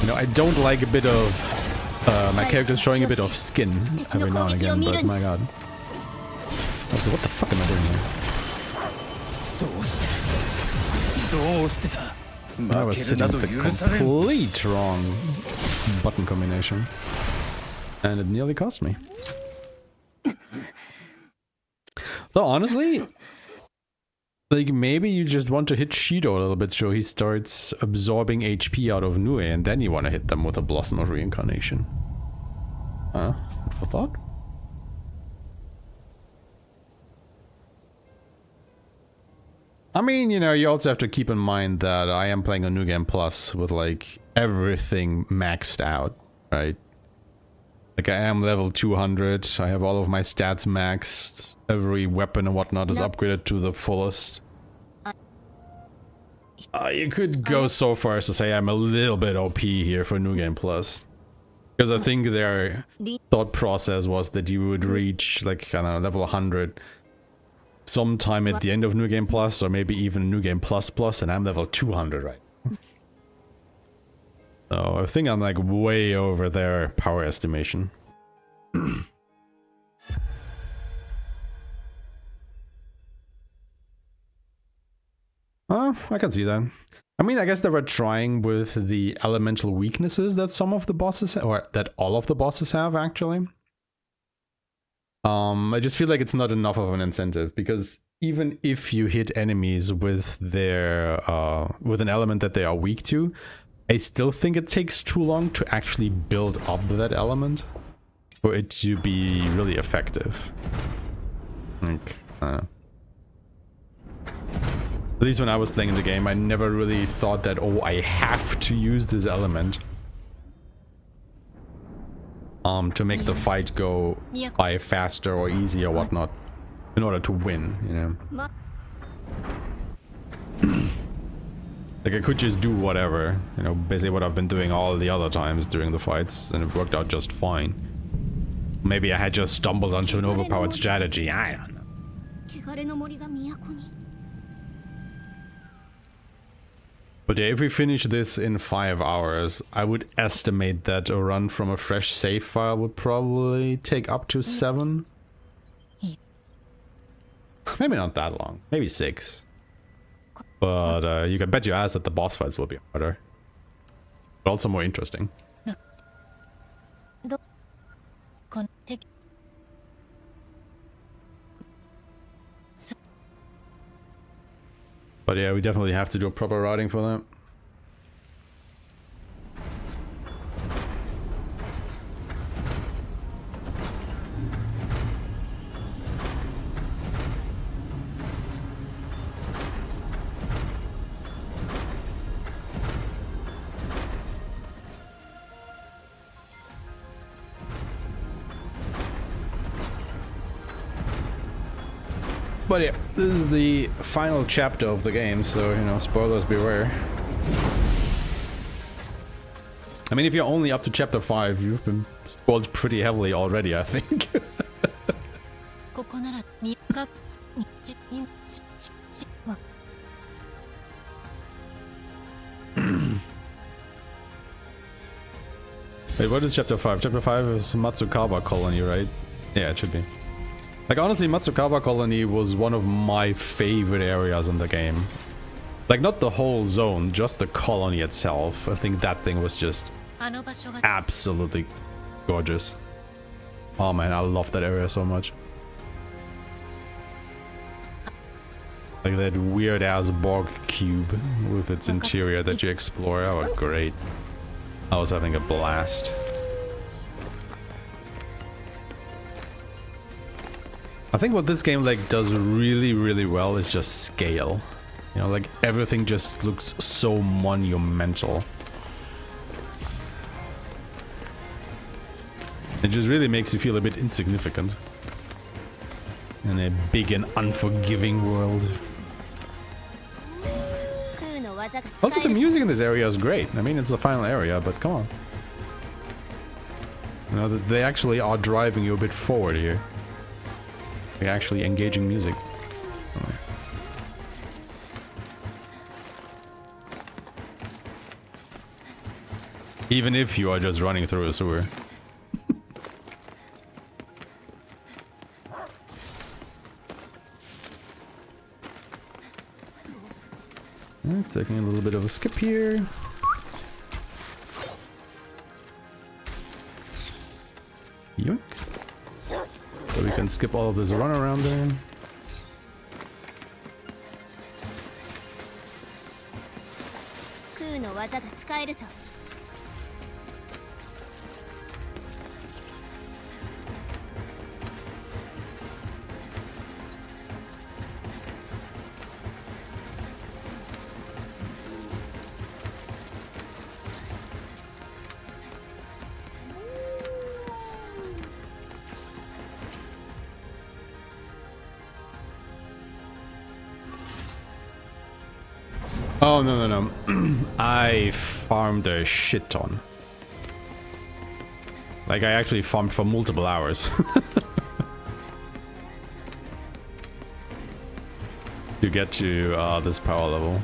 know, I don't like a bit of my characters showing a bit of skin every now and again, but my god. Also, what the fuck am I doing here? I was sitting with the complete wrong button combination. And it nearly cost me. Though honestly, like maybe you just want to hit Shido a little bit so he starts absorbing HP out of Nue, and then you want to hit them with a Blossom of Reincarnation. Huh? Food for thought? I mean, you know, you also have to keep in mind that I am playing a New Game Plus with like everything maxed out, right? Like I am level 200, I have all of my stats maxed, every weapon and whatnot is upgraded to the fullest. You could go so far as to say I'm a little bit OP here for New Game Plus. Because I think their thought process was that you would reach, like, I don't know, level 100 sometime at the end of New Game Plus, or maybe even New Game Plus Plus, and I'm level 200 right now. So I think I'm like way over their power estimation. I can see that. I mean, I guess they were trying with the elemental weaknesses that some of the bosses have, or that all of the bosses have, actually. I just feel like it's not enough of an incentive, because even if you hit enemies with their with an element that they are weak to, I still think it takes too long to actually build up that element for it to be really effective. Like, at least when I was playing the game, I never really thought that, oh, I have to use this element to make the fight go by faster or easier or whatnot in order to win, you know. Like I could just do whatever, you know, basically what I've been doing all the other times during the fights, and it worked out just fine. Maybe I had just stumbled onto an overpowered strategy, I don't know. But yeah, if we finish this in 5 hours, I would estimate that a run from a fresh save file would probably take up to 7. Maybe not that long, maybe 6. But you can bet your ass that the boss fights will be harder. But also more interesting. But yeah, we definitely have to do a proper routing for that. But yeah, this is the final chapter of the game, so, you know, spoilers beware. I mean, if you're only up to chapter 5, you've been spoiled pretty heavily already, I think. Wait, what is chapter 5? Chapter 5 is Matsukawa Colony, right? Yeah, it should be. Like, honestly, Matsukawa Colony was one of my favorite areas in the game. Like, not the whole zone, just the colony itself. I think that thing was just absolutely gorgeous. Oh man, I love that area so much. Like that weird-ass bog cube with its interior that you explore. Oh, great. I was having a blast. I think what this game like does really, really well is just scale. You know, like everything just looks so monumental. It just really makes you feel a bit insignificant in a big and unforgiving world. Also, the music in this area is great. I mean, it's the final area, but come on. You know, they actually are driving you a bit forward here. They're actually engaging music. Even if you are just running through a sewer. Taking a little bit of a skip here. Yoinks. So we can skip all of this run around there. Oh, no. I farmed a shit ton. Like, I actually farmed for multiple hours. To get to this power level.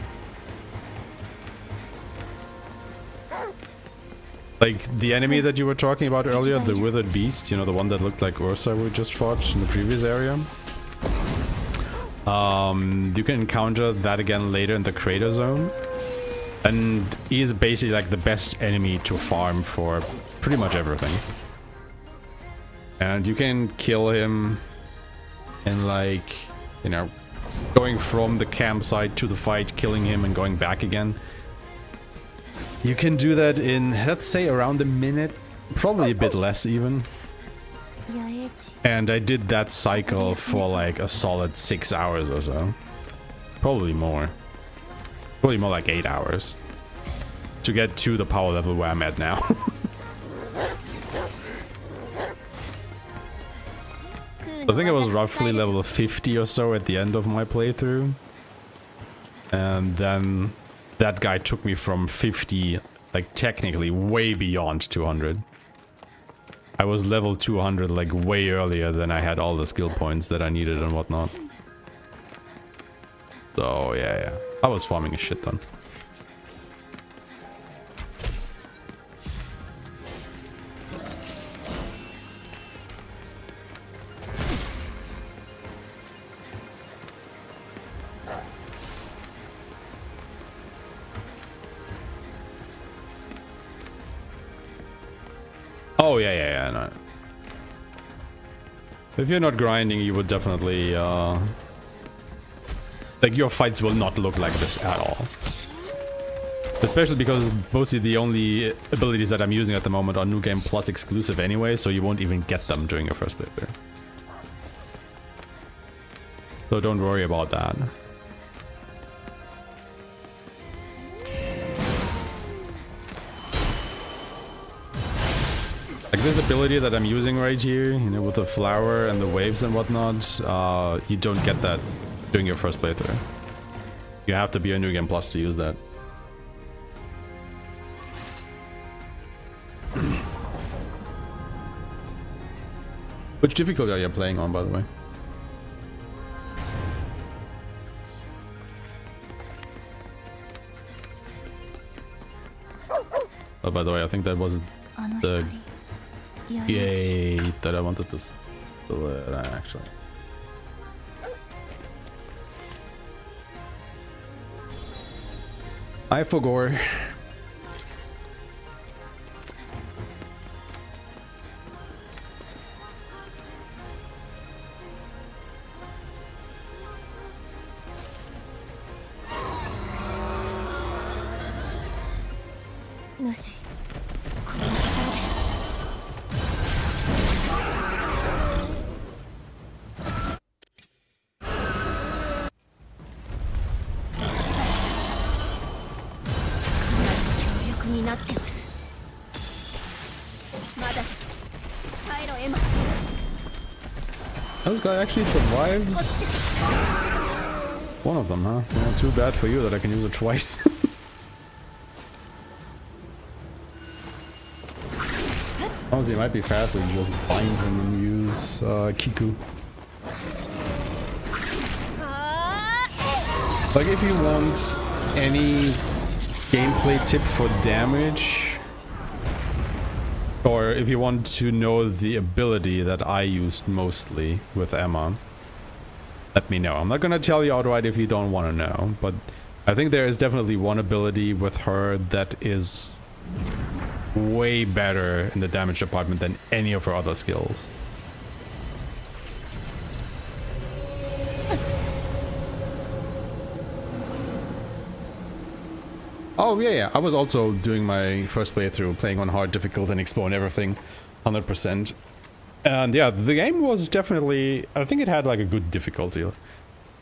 Like, the enemy that you were talking about earlier, the withered beast, you know, the one that looked like Ursa we just fought in the previous area. You can encounter that again later in the crater zone. And he is basically like the best enemy to farm for pretty much everything. And you can kill him in like, you know, going from the campsite to the fight, killing him and going back again. You can do that in, let's say, around a minute, probably a bit less even. And I did that cycle for like a solid 6 hours or so. Probably more. Probably more like 8 hours. To get to the power level where I'm at now. I think I was roughly level 50 or so at the end of my playthrough. And then that guy took me from 50, like technically way beyond 200. I was level 200 like way earlier than I had all the skill points that I needed and whatnot. So yeah. I was farming a shit ton. Oh, yeah, no. If you're not grinding, you would definitely Like, your fights will not look like this at all. Especially because mostly the only abilities that I'm using at the moment are New Game Plus exclusive anyway, so you won't even get them during your first playthrough. So don't worry about that. Like this ability that I'm using right here, you know, with the flower and the waves and whatnot, you don't get that during your first playthrough. You have to be a New Game Plus to use that. Which difficulty are you playing on, by the way? Oh, by the way, I think that was the gate that I wanted to split, actually. I forgot. This guy actually survives. One of them, huh? Yeah, too bad for you that I can use it twice. Honestly, it might be faster to just bind him and use Kiku. Like, if you want any gameplay tip for damage, or if you want to know the ability that I used mostly with Aeshmah, let me know. I'm not gonna tell you outright if you don't want to know, but I think there is definitely one ability with her that is way better in the damage department than any of her other skills. Oh yeah, I was also doing my first playthrough playing on hard difficult and exploring everything 100%. And yeah, the game was definitely, I think it had like a good difficulty. Like,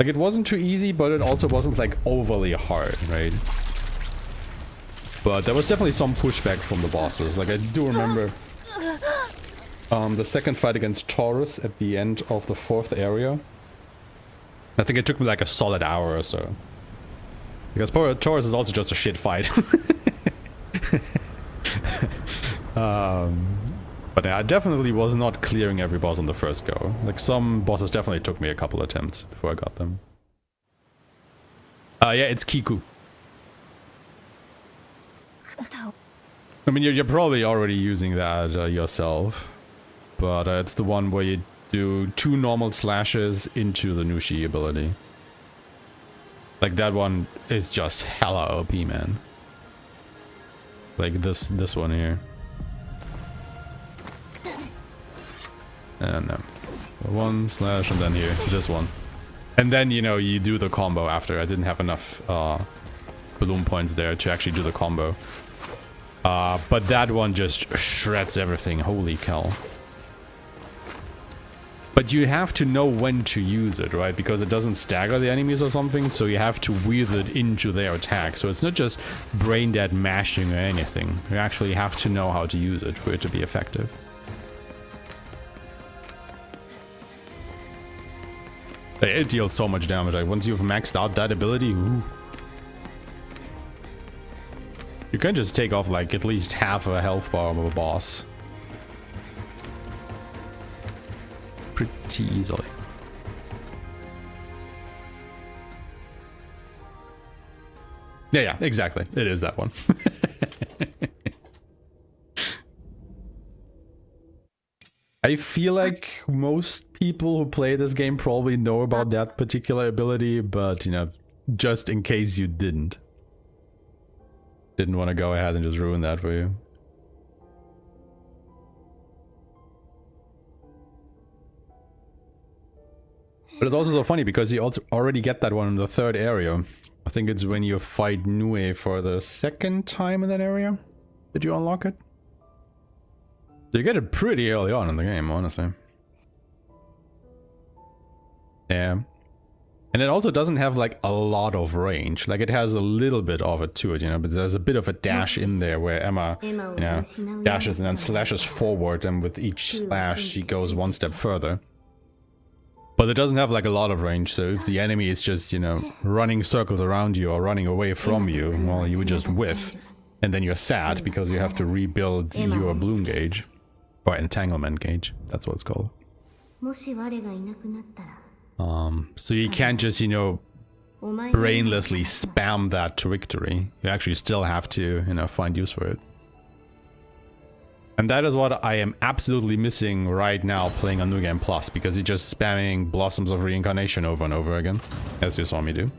it wasn't too easy, but it also wasn't like overly hard, right? But there was definitely some pushback from the bosses. Like, I do remember the second fight against Taurus at the end of the 4th area. I think it took me like a solid hour or so. Because Taurus is also just a shit fight. But yeah, I definitely was not clearing every boss on the first go. Like, some bosses definitely took me a couple attempts before I got them. Yeah, it's Kiku. I mean, you're probably already using that yourself. But it's the one where you do 2 normal slashes into the Nushi ability. Like, that one is just hella OP, man. Like this one here. And no. 1 slash and then here, this one. And then, you know, you do the combo after. I didn't have enough balloon points there to actually do the combo. But that one just shreds everything. Holy cow. But you have to know when to use it, right? Because it doesn't stagger the enemies or something, so you have to weave it into their attack. So it's not just brain dead mashing or anything. You actually have to know how to use it for it to be effective. It deals so much damage. Like, once you've maxed out that ability, ooh, you can just take off like at least half a health bar of a boss. Pretty easily. Yeah, exactly. It is that one. I feel like most people who play this game probably know about that particular ability, but, you know, just in case you didn't want to go ahead and just ruin that for you. But it's also so funny because you also already get that one in the third area. I think it's when you fight Nue for the second time in that area. Did you unlock it? You get it pretty early on in the game, honestly. Yeah. And it also doesn't have like a lot of range. Like it has a little bit of it to it, you know, but there's a bit of a dash in there where Aeshmah, you know, dashes and then slashes forward, and with each slash she goes one step further. But it doesn't have like a lot of range, so if the enemy is just, you know, running circles around you or running away from you, well, you would just whiff. And then you're sad because you have to rebuild your bloom gauge. Or entanglement gauge, that's what it's called. So you can't just, you know, brainlessly spam that to victory. You actually still have to, you know, find use for it. And that is what I am absolutely missing right now playing on New Game Plus, because you're just spamming Blossoms of Reincarnation over and over again, as you saw me do.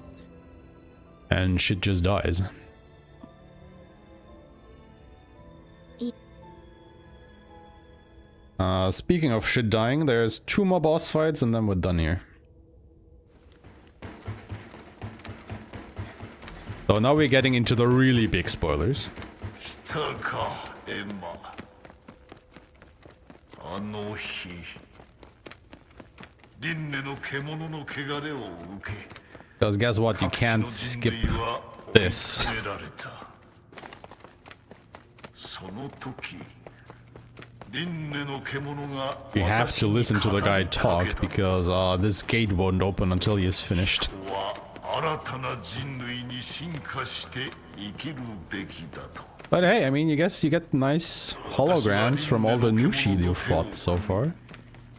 And shit just dies. Speaking of shit dying, there's 2 more boss fights and then we're done here. So now we're getting into the really big spoilers. Because guess what, you can't skip this. You have to listen to the guy talk, because this gate won't open until he is finished. But hey, I mean, you guess you get nice holograms from all the Nushi you fought so far.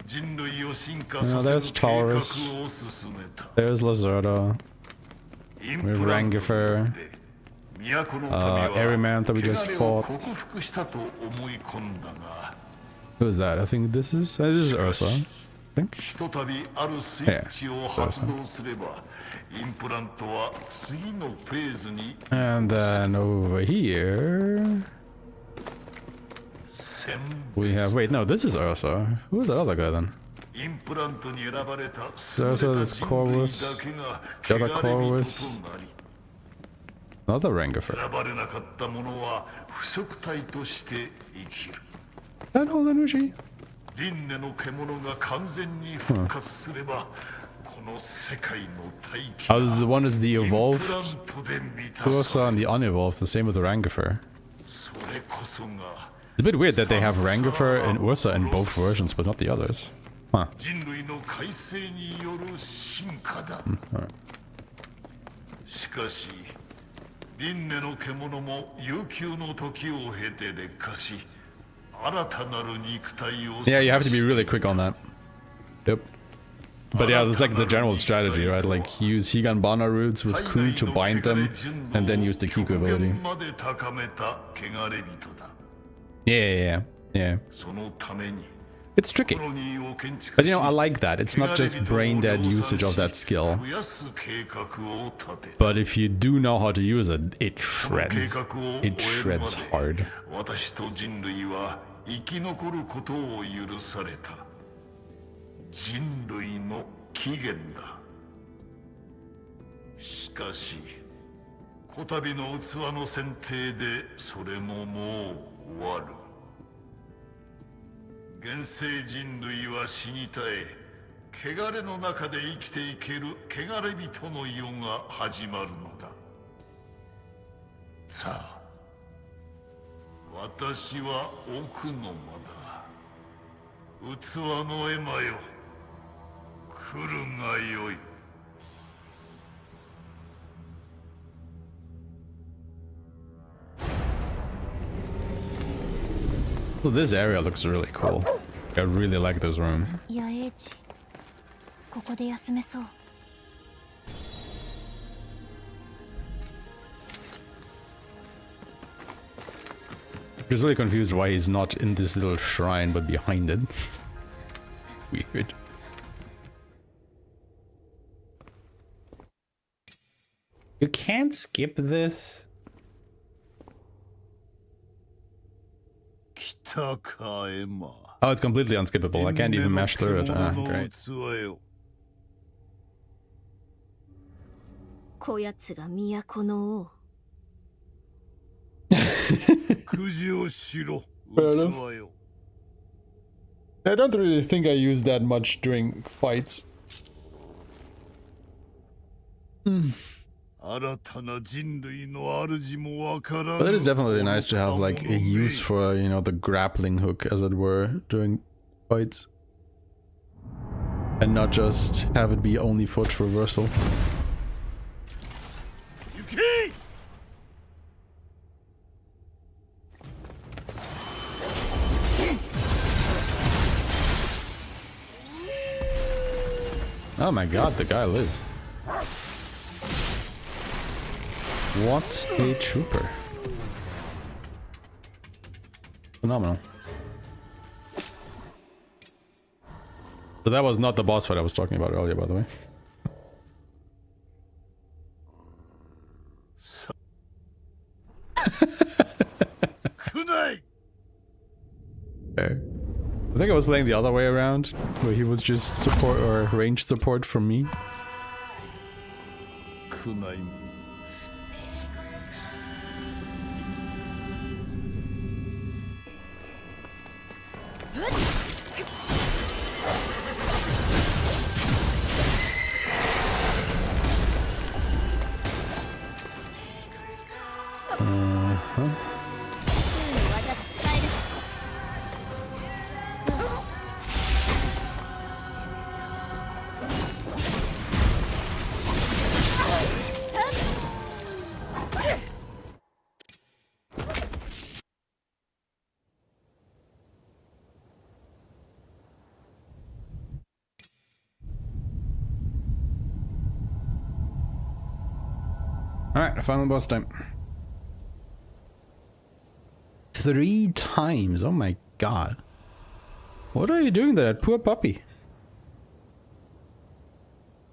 There's Taurus, there's Lazerda, with Rangifer, Ariman that we just fought. Who is that? I think this is Ursa, I think. Yeah, Ursa. And then over here we have, wait, no, this is Ursa. Who is that other guy then? Ursa, this Corvus, the other Corvus, another Rangifer. That all the Nushi? The one is the evolved Ursa and the unevolved, the same with the Rangifer. It's a bit weird that they have Rangifer and Ursa in both versions, but not the others. Huh. Alright. Yeah, you have to be really quick on that. Yep. But yeah, it's like the general strategy, right? Like use Higanbana roots with Ku to bind them, and then use the Kiku ability. Yeah. It's tricky. But you know, I like that. It's not just brain dead usage of that skill. But if you do know how to use it, it shreds. It shreds hard. 人類の起源だ。しかし、こたびの器の選定でそれももう終わる。現世人類は死に絶え、汚れの中で生きていける汚れ人の世が始まるのだ。さあ、私は奥の間だ。器のエマよ。 So this area looks really cool. I really like this room. I'm just really confused why he's not in this little shrine but behind it. Weird. You can't skip this. Oh, it's completely unskippable. I can't even mash through it. Ah, great. こやつが都の王。くじをしろ、 Fair 器 enough. よ。 I don't really think I use that much during fights. 新たな人類の主もわからぬ。 But it is definitely nice to have like a use for, you know, the grappling hook, as it were, during fights. And not just have it be only for traversal. 行け。 Oh my god, the guy lives. What a trooper. Phenomenal. So that was not the boss fight I was talking about earlier, by the way. Fair. I think I was playing the other way around, where he was just support or range support from me. くない。 Alright, final boss time. 3 times, oh my god. What are you doing to that poor puppy?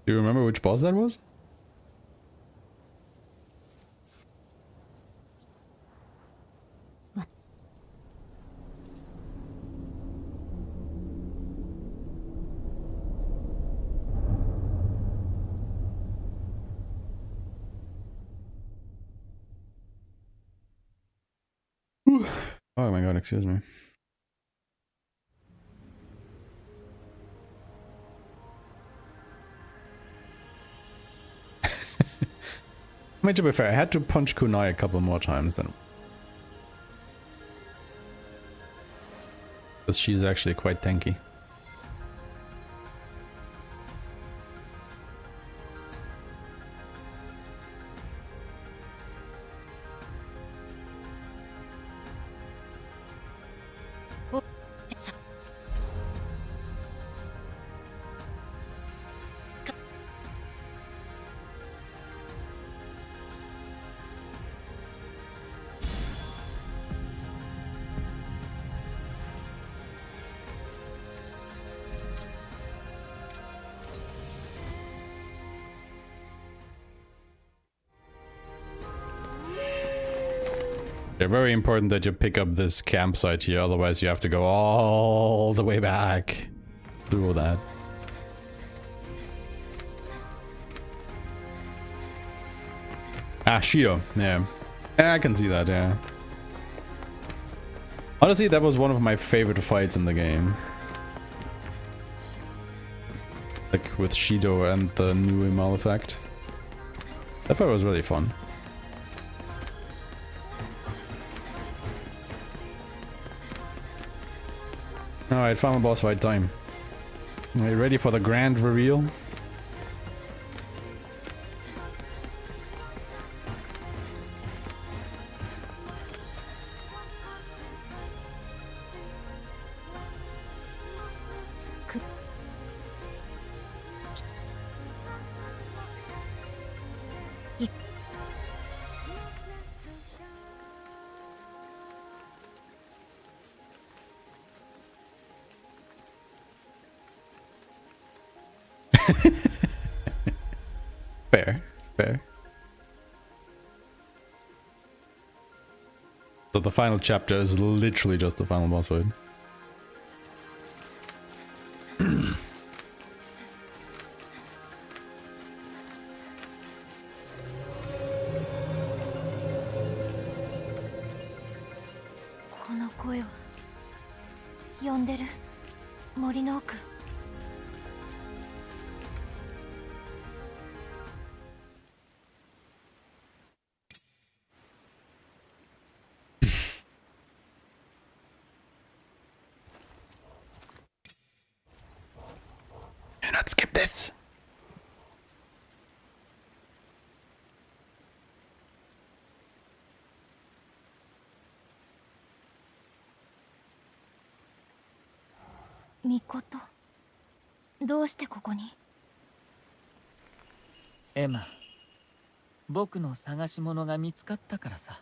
Do you remember which boss that was? Oh my god, excuse me. I mean, to be fair, I had to punch Kunai a couple more times then. Because she's actually quite tanky. They're very important that you pick up this campsite here, otherwise you have to go all the way back through all that. Ah, Shido, yeah. I can see that, yeah. Honestly, that was one of my favorite fights in the game. Like with Shido and the new Imal effect. That fight was really fun. Alright, final boss fight time. Are you ready for the grand reveal? Fair, fair. So the final chapter is literally just the final boss fight. 呼んでる。森の奥。Do not skip this. みこと、どうしてここに？エマ、僕の探し物が見つかったからさ。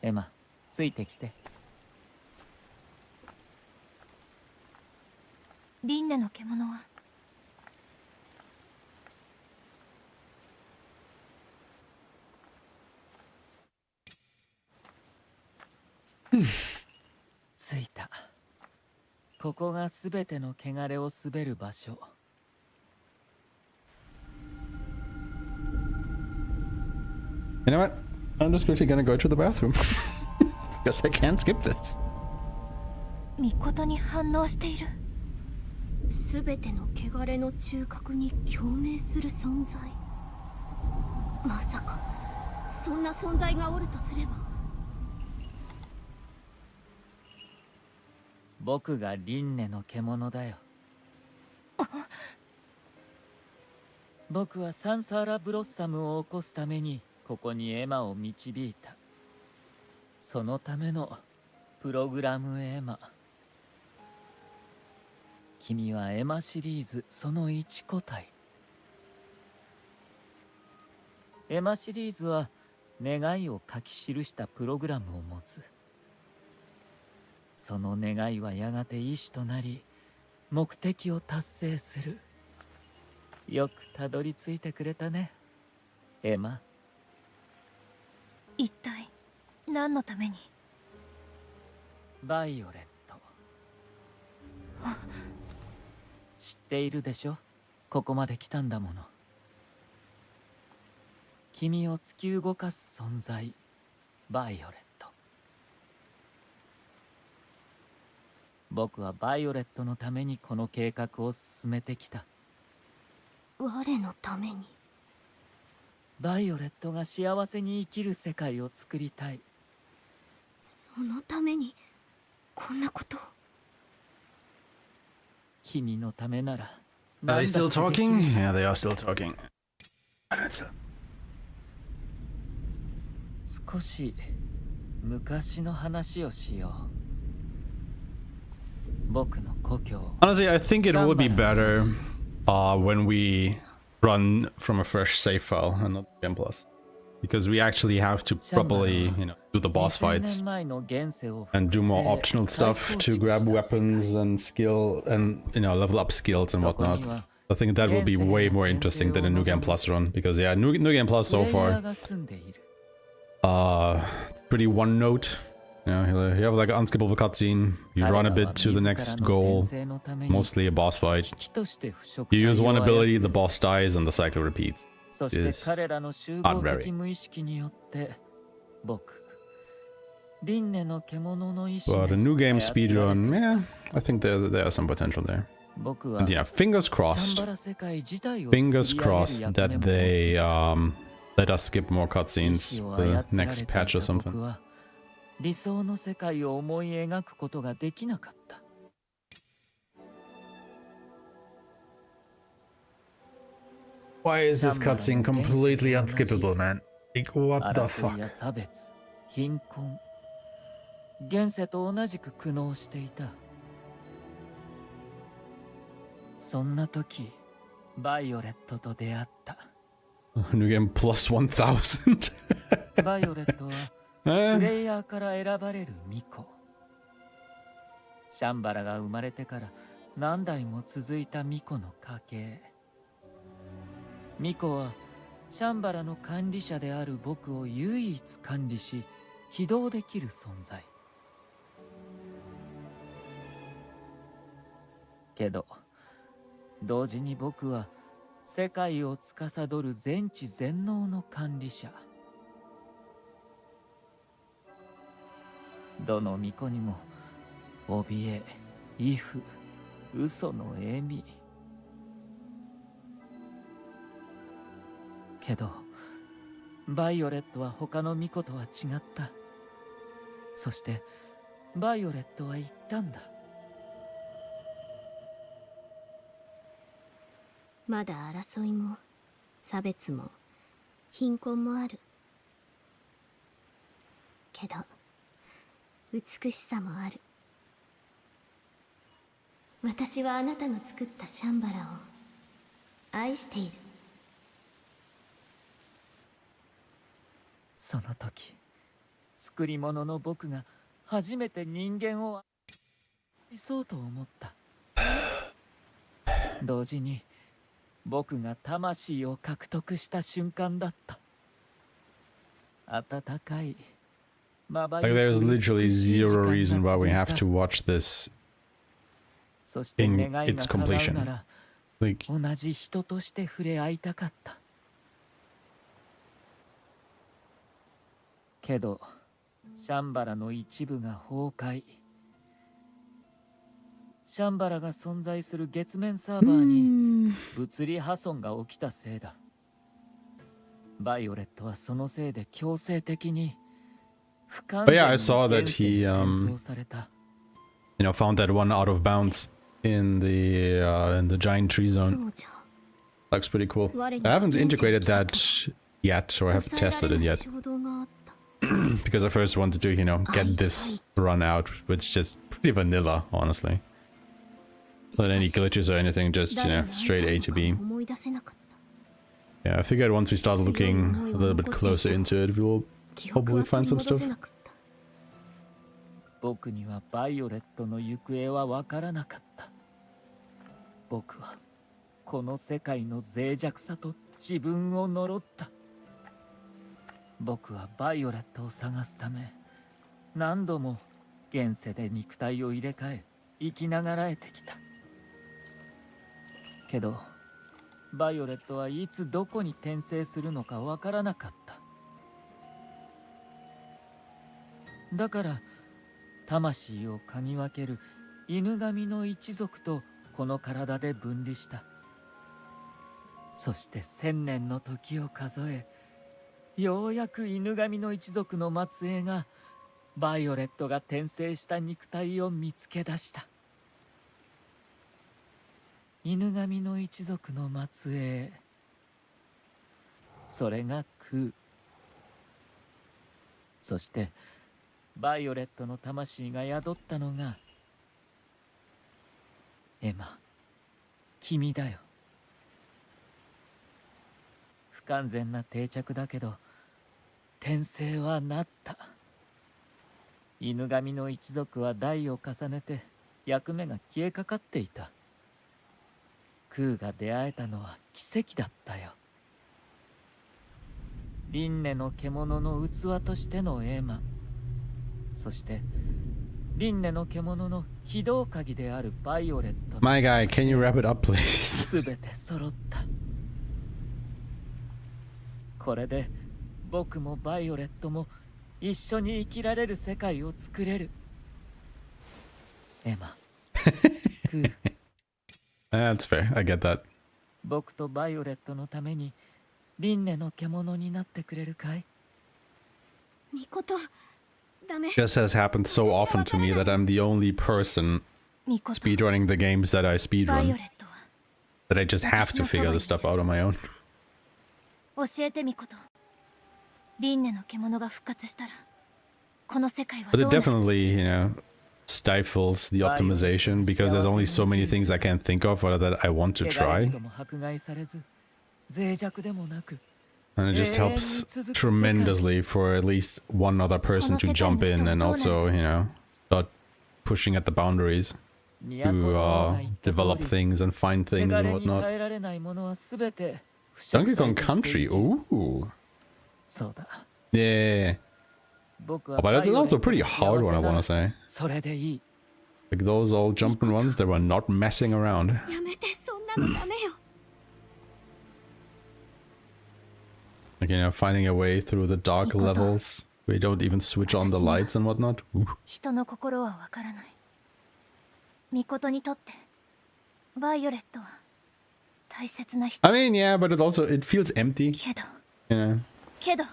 エマ、ついてきて。リンネの獣は？着いた。ここがすべての汚れを滑る場所。You know what? I'm just quickly gonna go to the bathroom. Because I can't skip this. みことに反応している。すべての汚れの中核に共鳴する存在。まさかそんな存在がおるとすれば。僕がリンネの獣だよ。僕はサンサーラブロッサムを起こすためにここにエマを導いた。そのためのプログラムエマ。君はエマシリーズその1個体。エマシリーズは願いを書き記したプログラムを持つ。その願いはやがて意志となり目的を達成する。よくたどり着いてくれたね、エマ。一体何のために？バイオレット。知っているでしょ、ここまで来たんだもの。君を突き動かす存在、バイオレット。僕はバイオレットのためにこの計画を進めてきた。我のために？バイオレットが幸せに生きる世界を作りたい。そのためにこんなことを。君のためなら Are they still talking? Yeah, they are still talking. 少し昔の話をしよう。僕の故郷。 Honestly, I think it would be better when we run from a fresh save file and not Game Plus. Because we actually have to properly, do the boss fights and do more optional stuff to grab weapons and skill and, level up skills and whatnot. I think that will be way more interesting than a New Game Plus run. Because, yeah, New Game Plus so far, it's pretty one note. You have like an unskippable cutscene, you run a bit to the next goal, mostly a boss fight. You use one ability, the boss dies, and the cycle repeats. そして彼らの集合的無意識によって僕リンネの獣の意志 But a new game speedrun, yeah, I think there's some potential there. And yeah, fingers crossed that they let us skip more cutscenes the next patch or something. 理想の世界を思い描くことができなかった。Why is this cutscene completely unskippable, man? Like, what the fuck? 差別、貧困、現世と同じく苦悩していた。そんな時、バイオレットと出会った。New game plus 1000. バイオレットはプレイヤーから選ばれる巫女。シャンバラが生まれてから何代も続いた巫女の家系。巫女はシャンバラの管理者である僕を唯一管理し起動できる存在。けど同時に僕は世界を司る全知全能の管理者。どの巫女にも怯え、畏怖、嘘の笑み。けどバイオレットは他の巫女とは違った。そしてバイオレットは言ったんだ。まだ争いも差別も貧困もある。けど美しさもある。私はあなたの作ったシャンバラを愛している。その時、作り物の僕が初めて人間を愛そうと思った。同時に僕が魂を獲得した瞬間だった。温かい、まばゆ Like く there's 美 literally しい時 zero 間 reason が why 続 we い have た。 to watch this そして in 願い its が叶う completion. なら Like 同じ人として触れ合いたかった。けどシャンバラの一部が崩壊。シャンバラが存在する月面サーバーに物理破損が起きたせいだ。バイオレットはそのせいで強制的に不完 But 全 yeah, I に saw that 現世 he に転送された。found that one out of bounds in the giant tree そ zone. うじゃ。 Looks pretty cool. I haven't integrated that yet, or I haven't 抑えら tested れ it ない yet 衝動があった。 because I first wanted to, get this run out, which is just pretty vanilla, honestly. Not any glitches or anything, just, 誰に会い straight た A い to のか B. 思い出せなかった。 Yeah, I figured once we start looking a little bit closer into it, we'll 記憶 probably は find 取り some 戻 stuff. せなかった。僕にはバイオレットの行方は分からなかった。僕はこの世界の脆弱さと自分を呪った。僕はバイオレットを探すため何度も現世で肉体を入れ替え生きながらえてきた。けどバイオレットはいつどこに転生するのか分からなかった。だから魂を嗅ぎ分ける犬神の一族とこの体で分離した。そして1000年の時を数え、ようやく犬神の一族の末裔がバイオレットが転生した肉体を見つけ出した。犬神の一族の末裔、それがクー。そしてバイオレットの魂が宿ったのがエマ、君だよ。不完全な定着だけど転生はなった。犬神の一族は代を重ねて役目が消えかかっていた。クーが出会えたのは奇跡だったよ。輪廻の獣の器としてのエマ、そして輪廻の獣の非道鍵であるバイオレットの My guy, can you wrap it up, please? すべて揃った。これで僕もバイオレットも一緒に生きられる世界を作れる。エマ、クー、That's fair. I get that. 僕とバイオレットのために輪廻の獣になってくれるかい？ミコト、ダメ。 This has happened so often to me that I'm the only person ミコト、 speedrunning the games that I バイオ speedrun. レットは That I just have to figure this stuff out on my own. 教えてミコト。輪廻の獣が復活したらこの世界は But ど it うなる？ definitely, stifles the optimization because there's only so many things I can think of or that I want to 汚れ try. 人も迫害されず、脆弱でもなく、 And it just helps tremendously for at least one other person to jump in and also, start pushing at the boundaries to develop things and find things 汚 and れに whatnot. 耐えられないものはすべて Donkey Kong Country, ooh. そうだ。 Yeah. 僕 Oh, は but バイ that's オレッ also ト a pretty の hard 幸 one, I せな want ら to say. それでいい。 Like those old jumping ones, they were not messing around. やめて、そんなのダメよ。 Like, finding a way through the dark Mikoto. levels. We don't even switch on the lights and whatnot. Ooh. 人の心はわからない。ミコトにとってバイオレットは大切な人。 I mean, yeah, but it feels empty. けど、 Yeah. けど、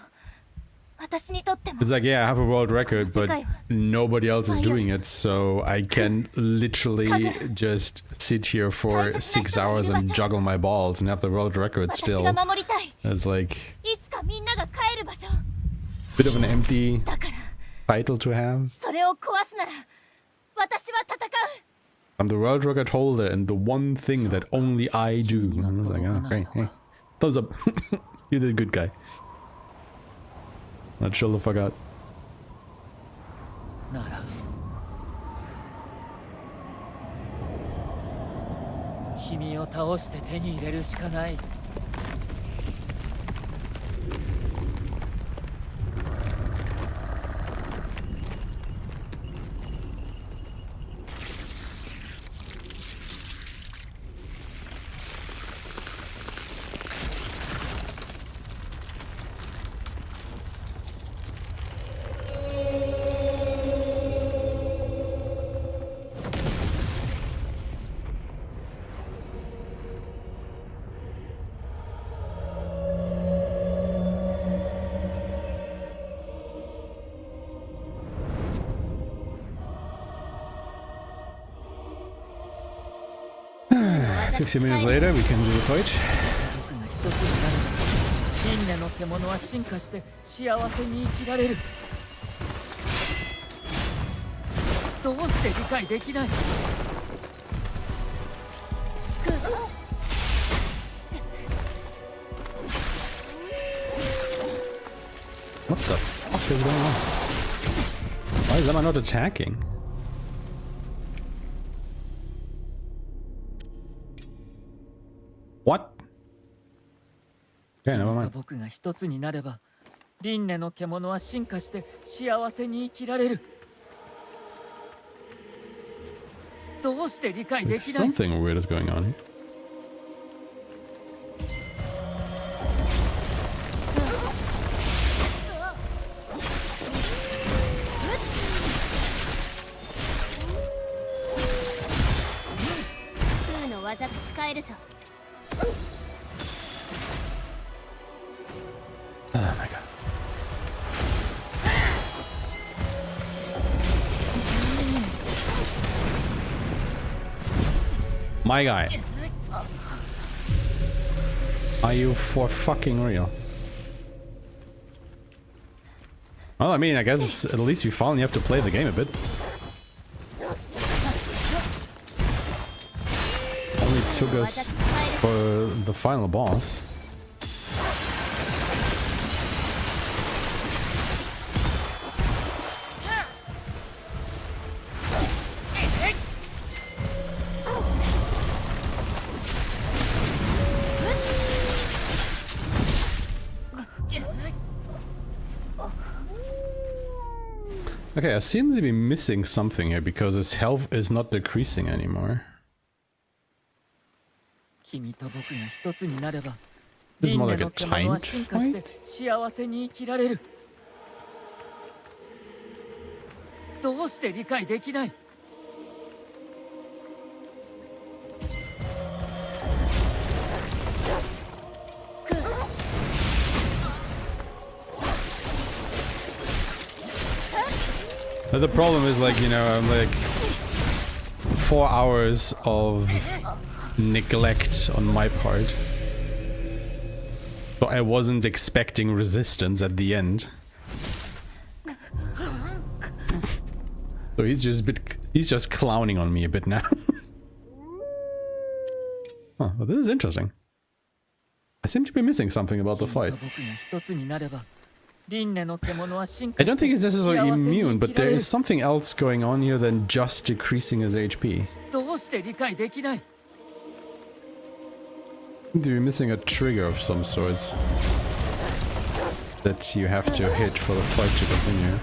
私にとっても It's like, yeah, I have a world record, but nobody else is doing it, so I can literally just sit here for 6 hours and juggle my balls and have the world record 私 still. が守りたい。 It's like いつかみんなが帰る場所。 bit of an empty だから、 title to have. それを壊すなら、私は戦う。 I'm the world record holder and the one thing that only I do. I was like, oh, great. Hey, thumbs up. You did good, guy. Not sure if I got. なら君を倒して手に入れるしかない。50 minutes later, we can do the fight. 僕が一つになれば輪廻の獣は進化して幸せに生きられる。どうして理解できない。 What the fuck is going on? Why is Emma not attacking? What? Okay, never 君と mind. 僕が一つになれば輪廻の獣は進化して幸せに生きられる。どうして理解できない。 Something weird is going on here. Oh my god. My guy. Are you for fucking real? Well, I mean, I guess at least we finally have to play the game a bit. Only took us for the final boss. Okay, I seem to be missing something here because his health is not decreasing anymore. 君と僕が一つになれば This is 輪 more 廻 like a の獣は timed 進化して fight? 幸せに生きられる。どうして理解できない。 But the problem is, like, you know, I'm like 4 hours of neglect on my part. So I wasn't expecting resistance at the end. So he's just clowning on me a bit now. Oh, well, this is interesting. I seem to be missing something about the fight. I don't think he's necessarily immune, but there is something else going on here than just decreasing his HP. Seem to be missing a trigger of some sorts that you have to hit for the fight to continue.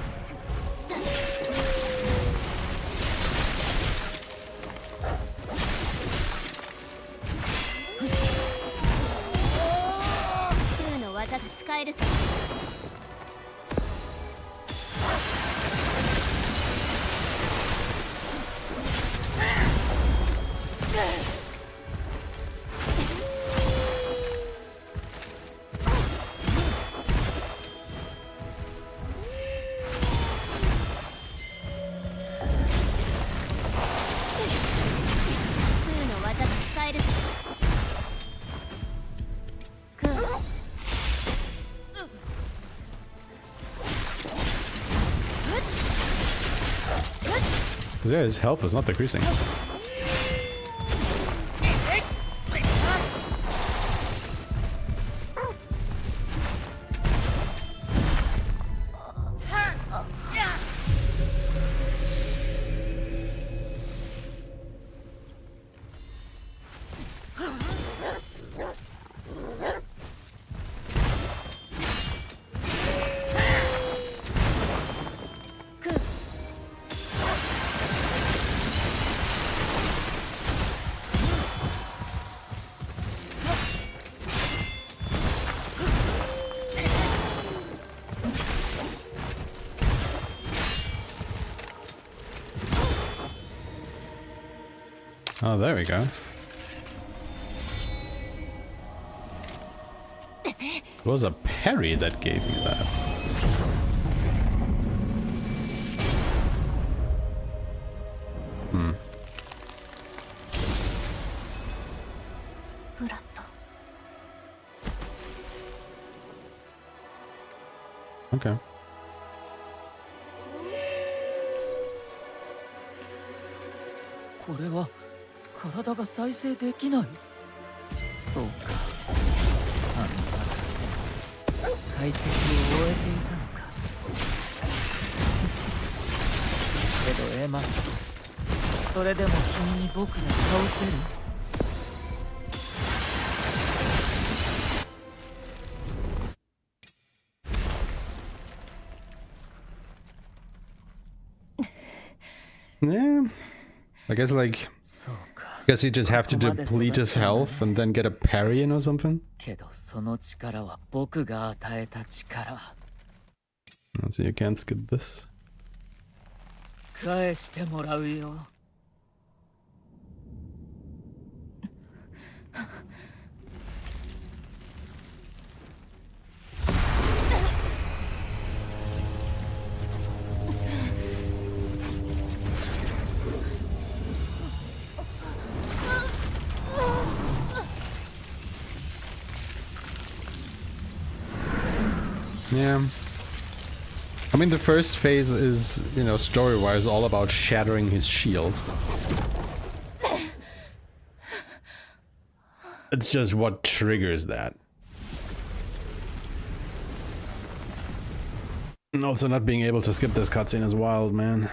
Because yeah, his health was not decreasing. Oh, there we go. It was a parry that gave me that. Hmm. Okay. これは体が再生できない。そうか。あの博士、解析を終えていたのか。けどエマ、それでも君に僕が倒せる？ Yeah, I guess like, guess you just have to deplete his health and then get a parry in or something. Let's see, you can't skip this. Yeah. I mean, the first phase is, you know, story-wise all about shattering his shield. It's just what triggers that. And also not being able to skip this cutscene is wild, man.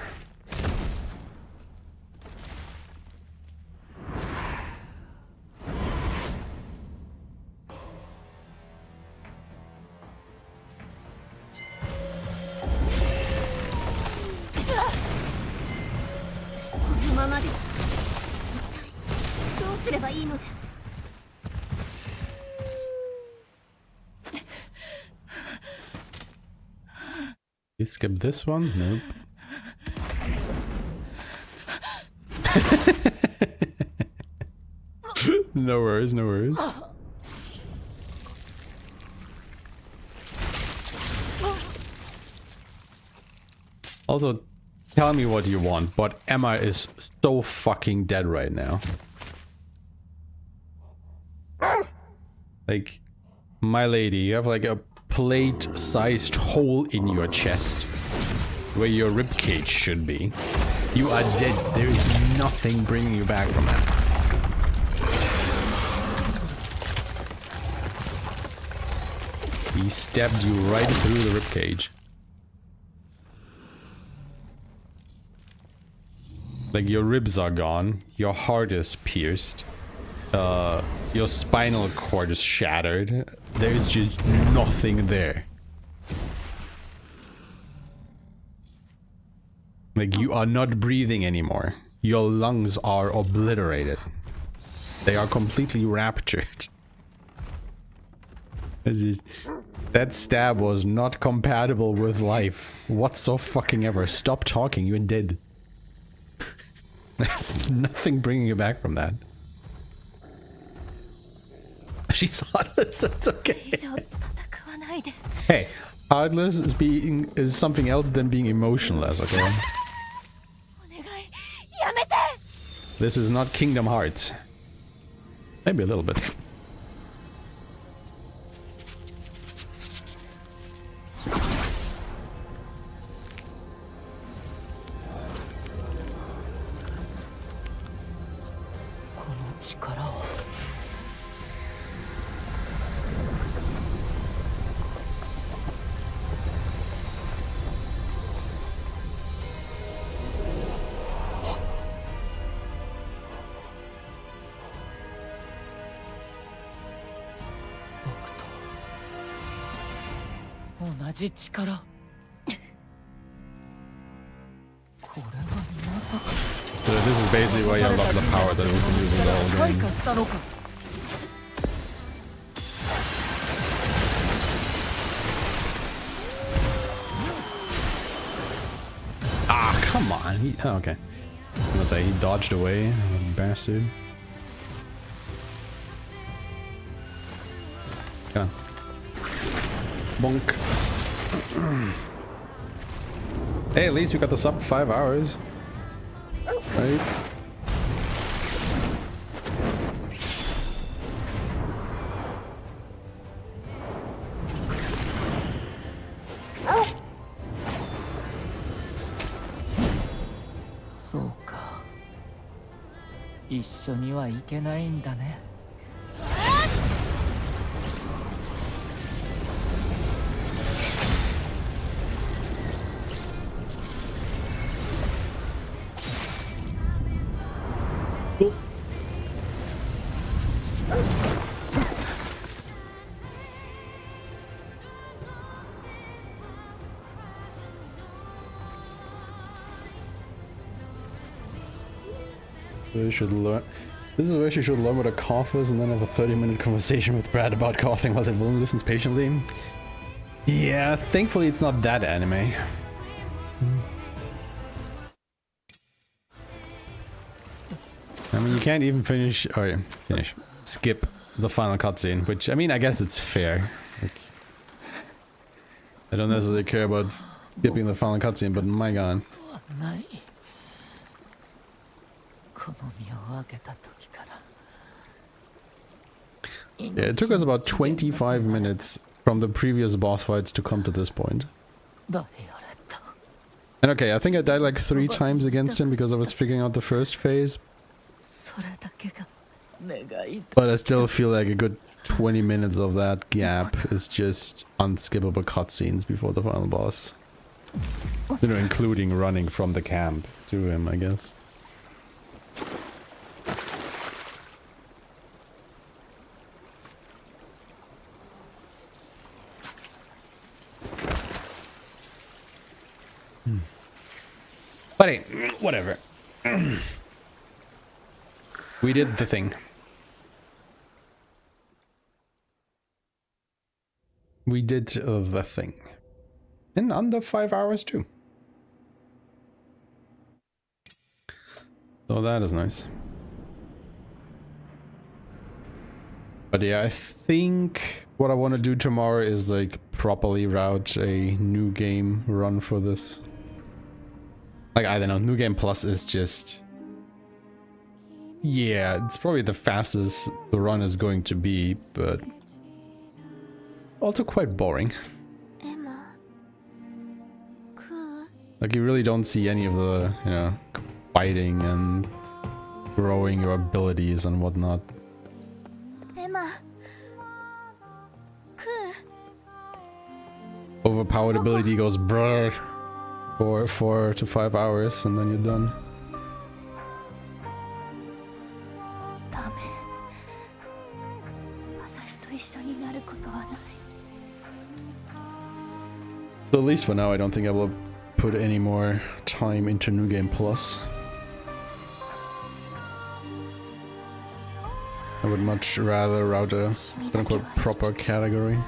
You skip this one? Nope. No worries, no worries. Also, tell me what you want, but Aeshmah is so fucking dead right now. Like, my lady, you have like a plate-sized hole in your chest where your ribcage should be. You are dead. There is nothing bringing you back from that. He stabbed you right through the ribcage. Like, your ribs are gone, your heart is pierced, your spinal cord is shattered. There's just nothing there. Like, you are not breathing anymore. Your lungs are obliterated. They are completely raptured. That stab was not compatible with life whatsoever. Stop talking, you're dead. There's nothing bringing you back from that. She's heartless, so it's okay. Hey, heartless is something else than being emotionless, okay? This is not Kingdom Hearts. Maybe a little bit. 同じ力。これはまさか。 So this is basically why you unlock the power that we've been using the whole 開 game. 花したのか。 Ah, come on. Oh, okay. I was gonna say, he dodged away, bastard. Come on. Bonk. Hey, at least we got the sub 5 hours. Right?そうか。一緒には行けないんだね。 You should learn. This is where she should learn what a cough is and then have a 30-minute conversation with Brad about coughing while the villain listens patiently. Yeah, thankfully it's not that anime. I mean, you can't even finish, or skip the final cutscene, which, I mean, I guess it's fair. Like, I don't necessarily care about skipping the final cutscene, but my god. Yeah, it took us about 25 minutes from the previous boss fights to come to this point. And okay, I think I died like 3 times against him because I was figuring out the first phase. But I still feel like a good 20 minutes of that gap is just unskippable cutscenes before the final boss. You know, including running from the camp to him, I guess. But hey, whatever. We did the thing. We did the thing. In under 5 hours too. So that is nice. But yeah, I think what I want to do tomorrow is like properly route a new game run for this. Like, I don't know, New Game Plus is just... Yeah, it's probably the fastest the run is going to be, but... also quite boring. Like, you really don't see any of the, you know, fighting and growing your abilities and whatnot. Overpowered ability goes brrr for 4 to 5 hours and then you're done. So at least for now, I don't think I will put any more time into New Game Plus. I would much rather route a quote-unquote proper category.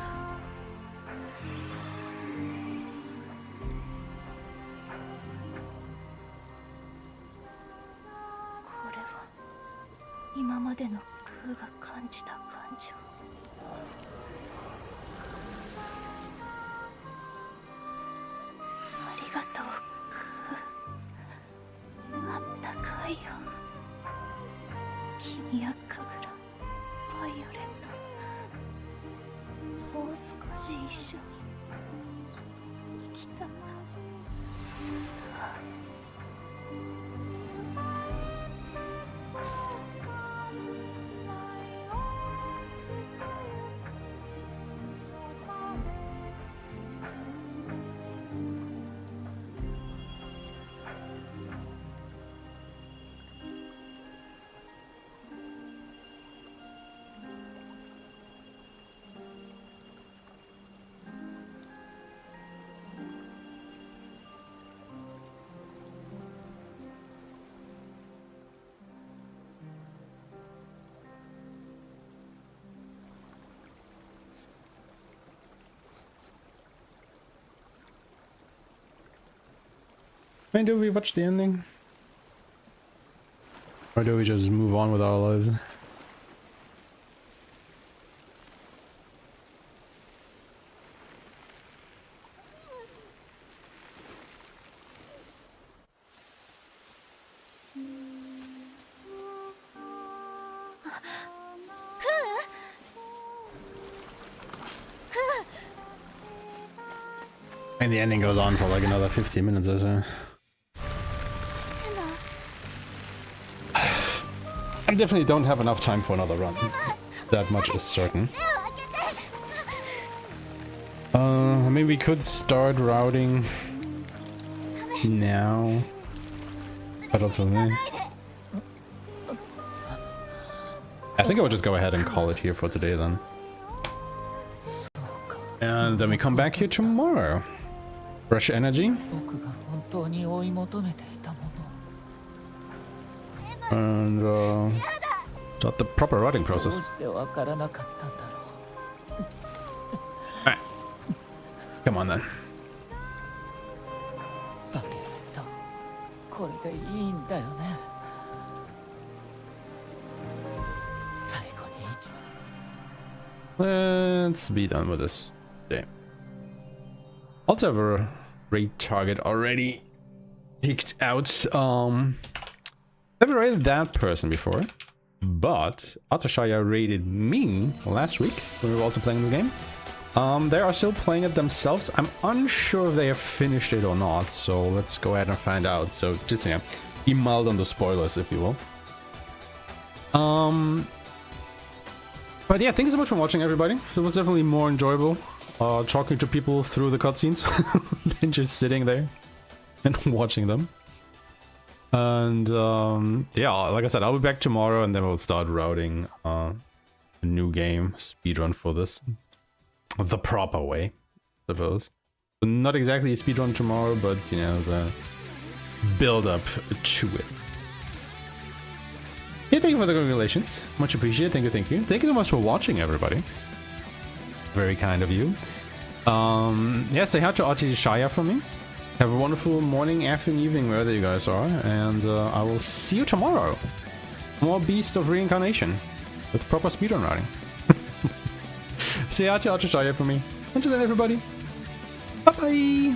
I mean, do we watch the ending? Or do we just move on with our lives? And the ending goes on for like another 15 minutes or so. I definitely don't have enough time for another run. That much is certain. I mean, we could start routing now. But also me. I think I would just go ahead and call it here for today then. And then we come back here tomorrow. Fresh energy. And start the proper routing process. Alright. Come on then. Let's be done with this day. Also have a raid target already picked out. Never raided that person before, but Aeshmah raided me last week when we were also playing the game. They are still playing it themselves. I'm unsure if they have finished it or not, so let's go ahead and find out. So just, yeah, be mild on the spoilers, if you will. But yeah, thank you so much for watching, everybody. It was definitely more enjoyable talking to people through the cutscenes than just sitting there and watching them. And yeah, like I said, I'll be back tomorrow and then we'll start routing a new game, speedrun for this. The proper way, I suppose. So not exactly a speedrun tomorrow, but you know, the build up to it. Yeah, thank you for the congratulations. Much appreciated. Thank you, thank you. Thank you so much for watching, everybody. Very kind of you. Yeah, say hi to Aeshmah for me. Have a wonderful morning, afternoon, evening, wherever you guys are. And I will see you tomorrow. More Beast of Reincarnation. With proper speedrun routing. Say hi to Aeshmah for me. Until then, everybody. Bye-bye.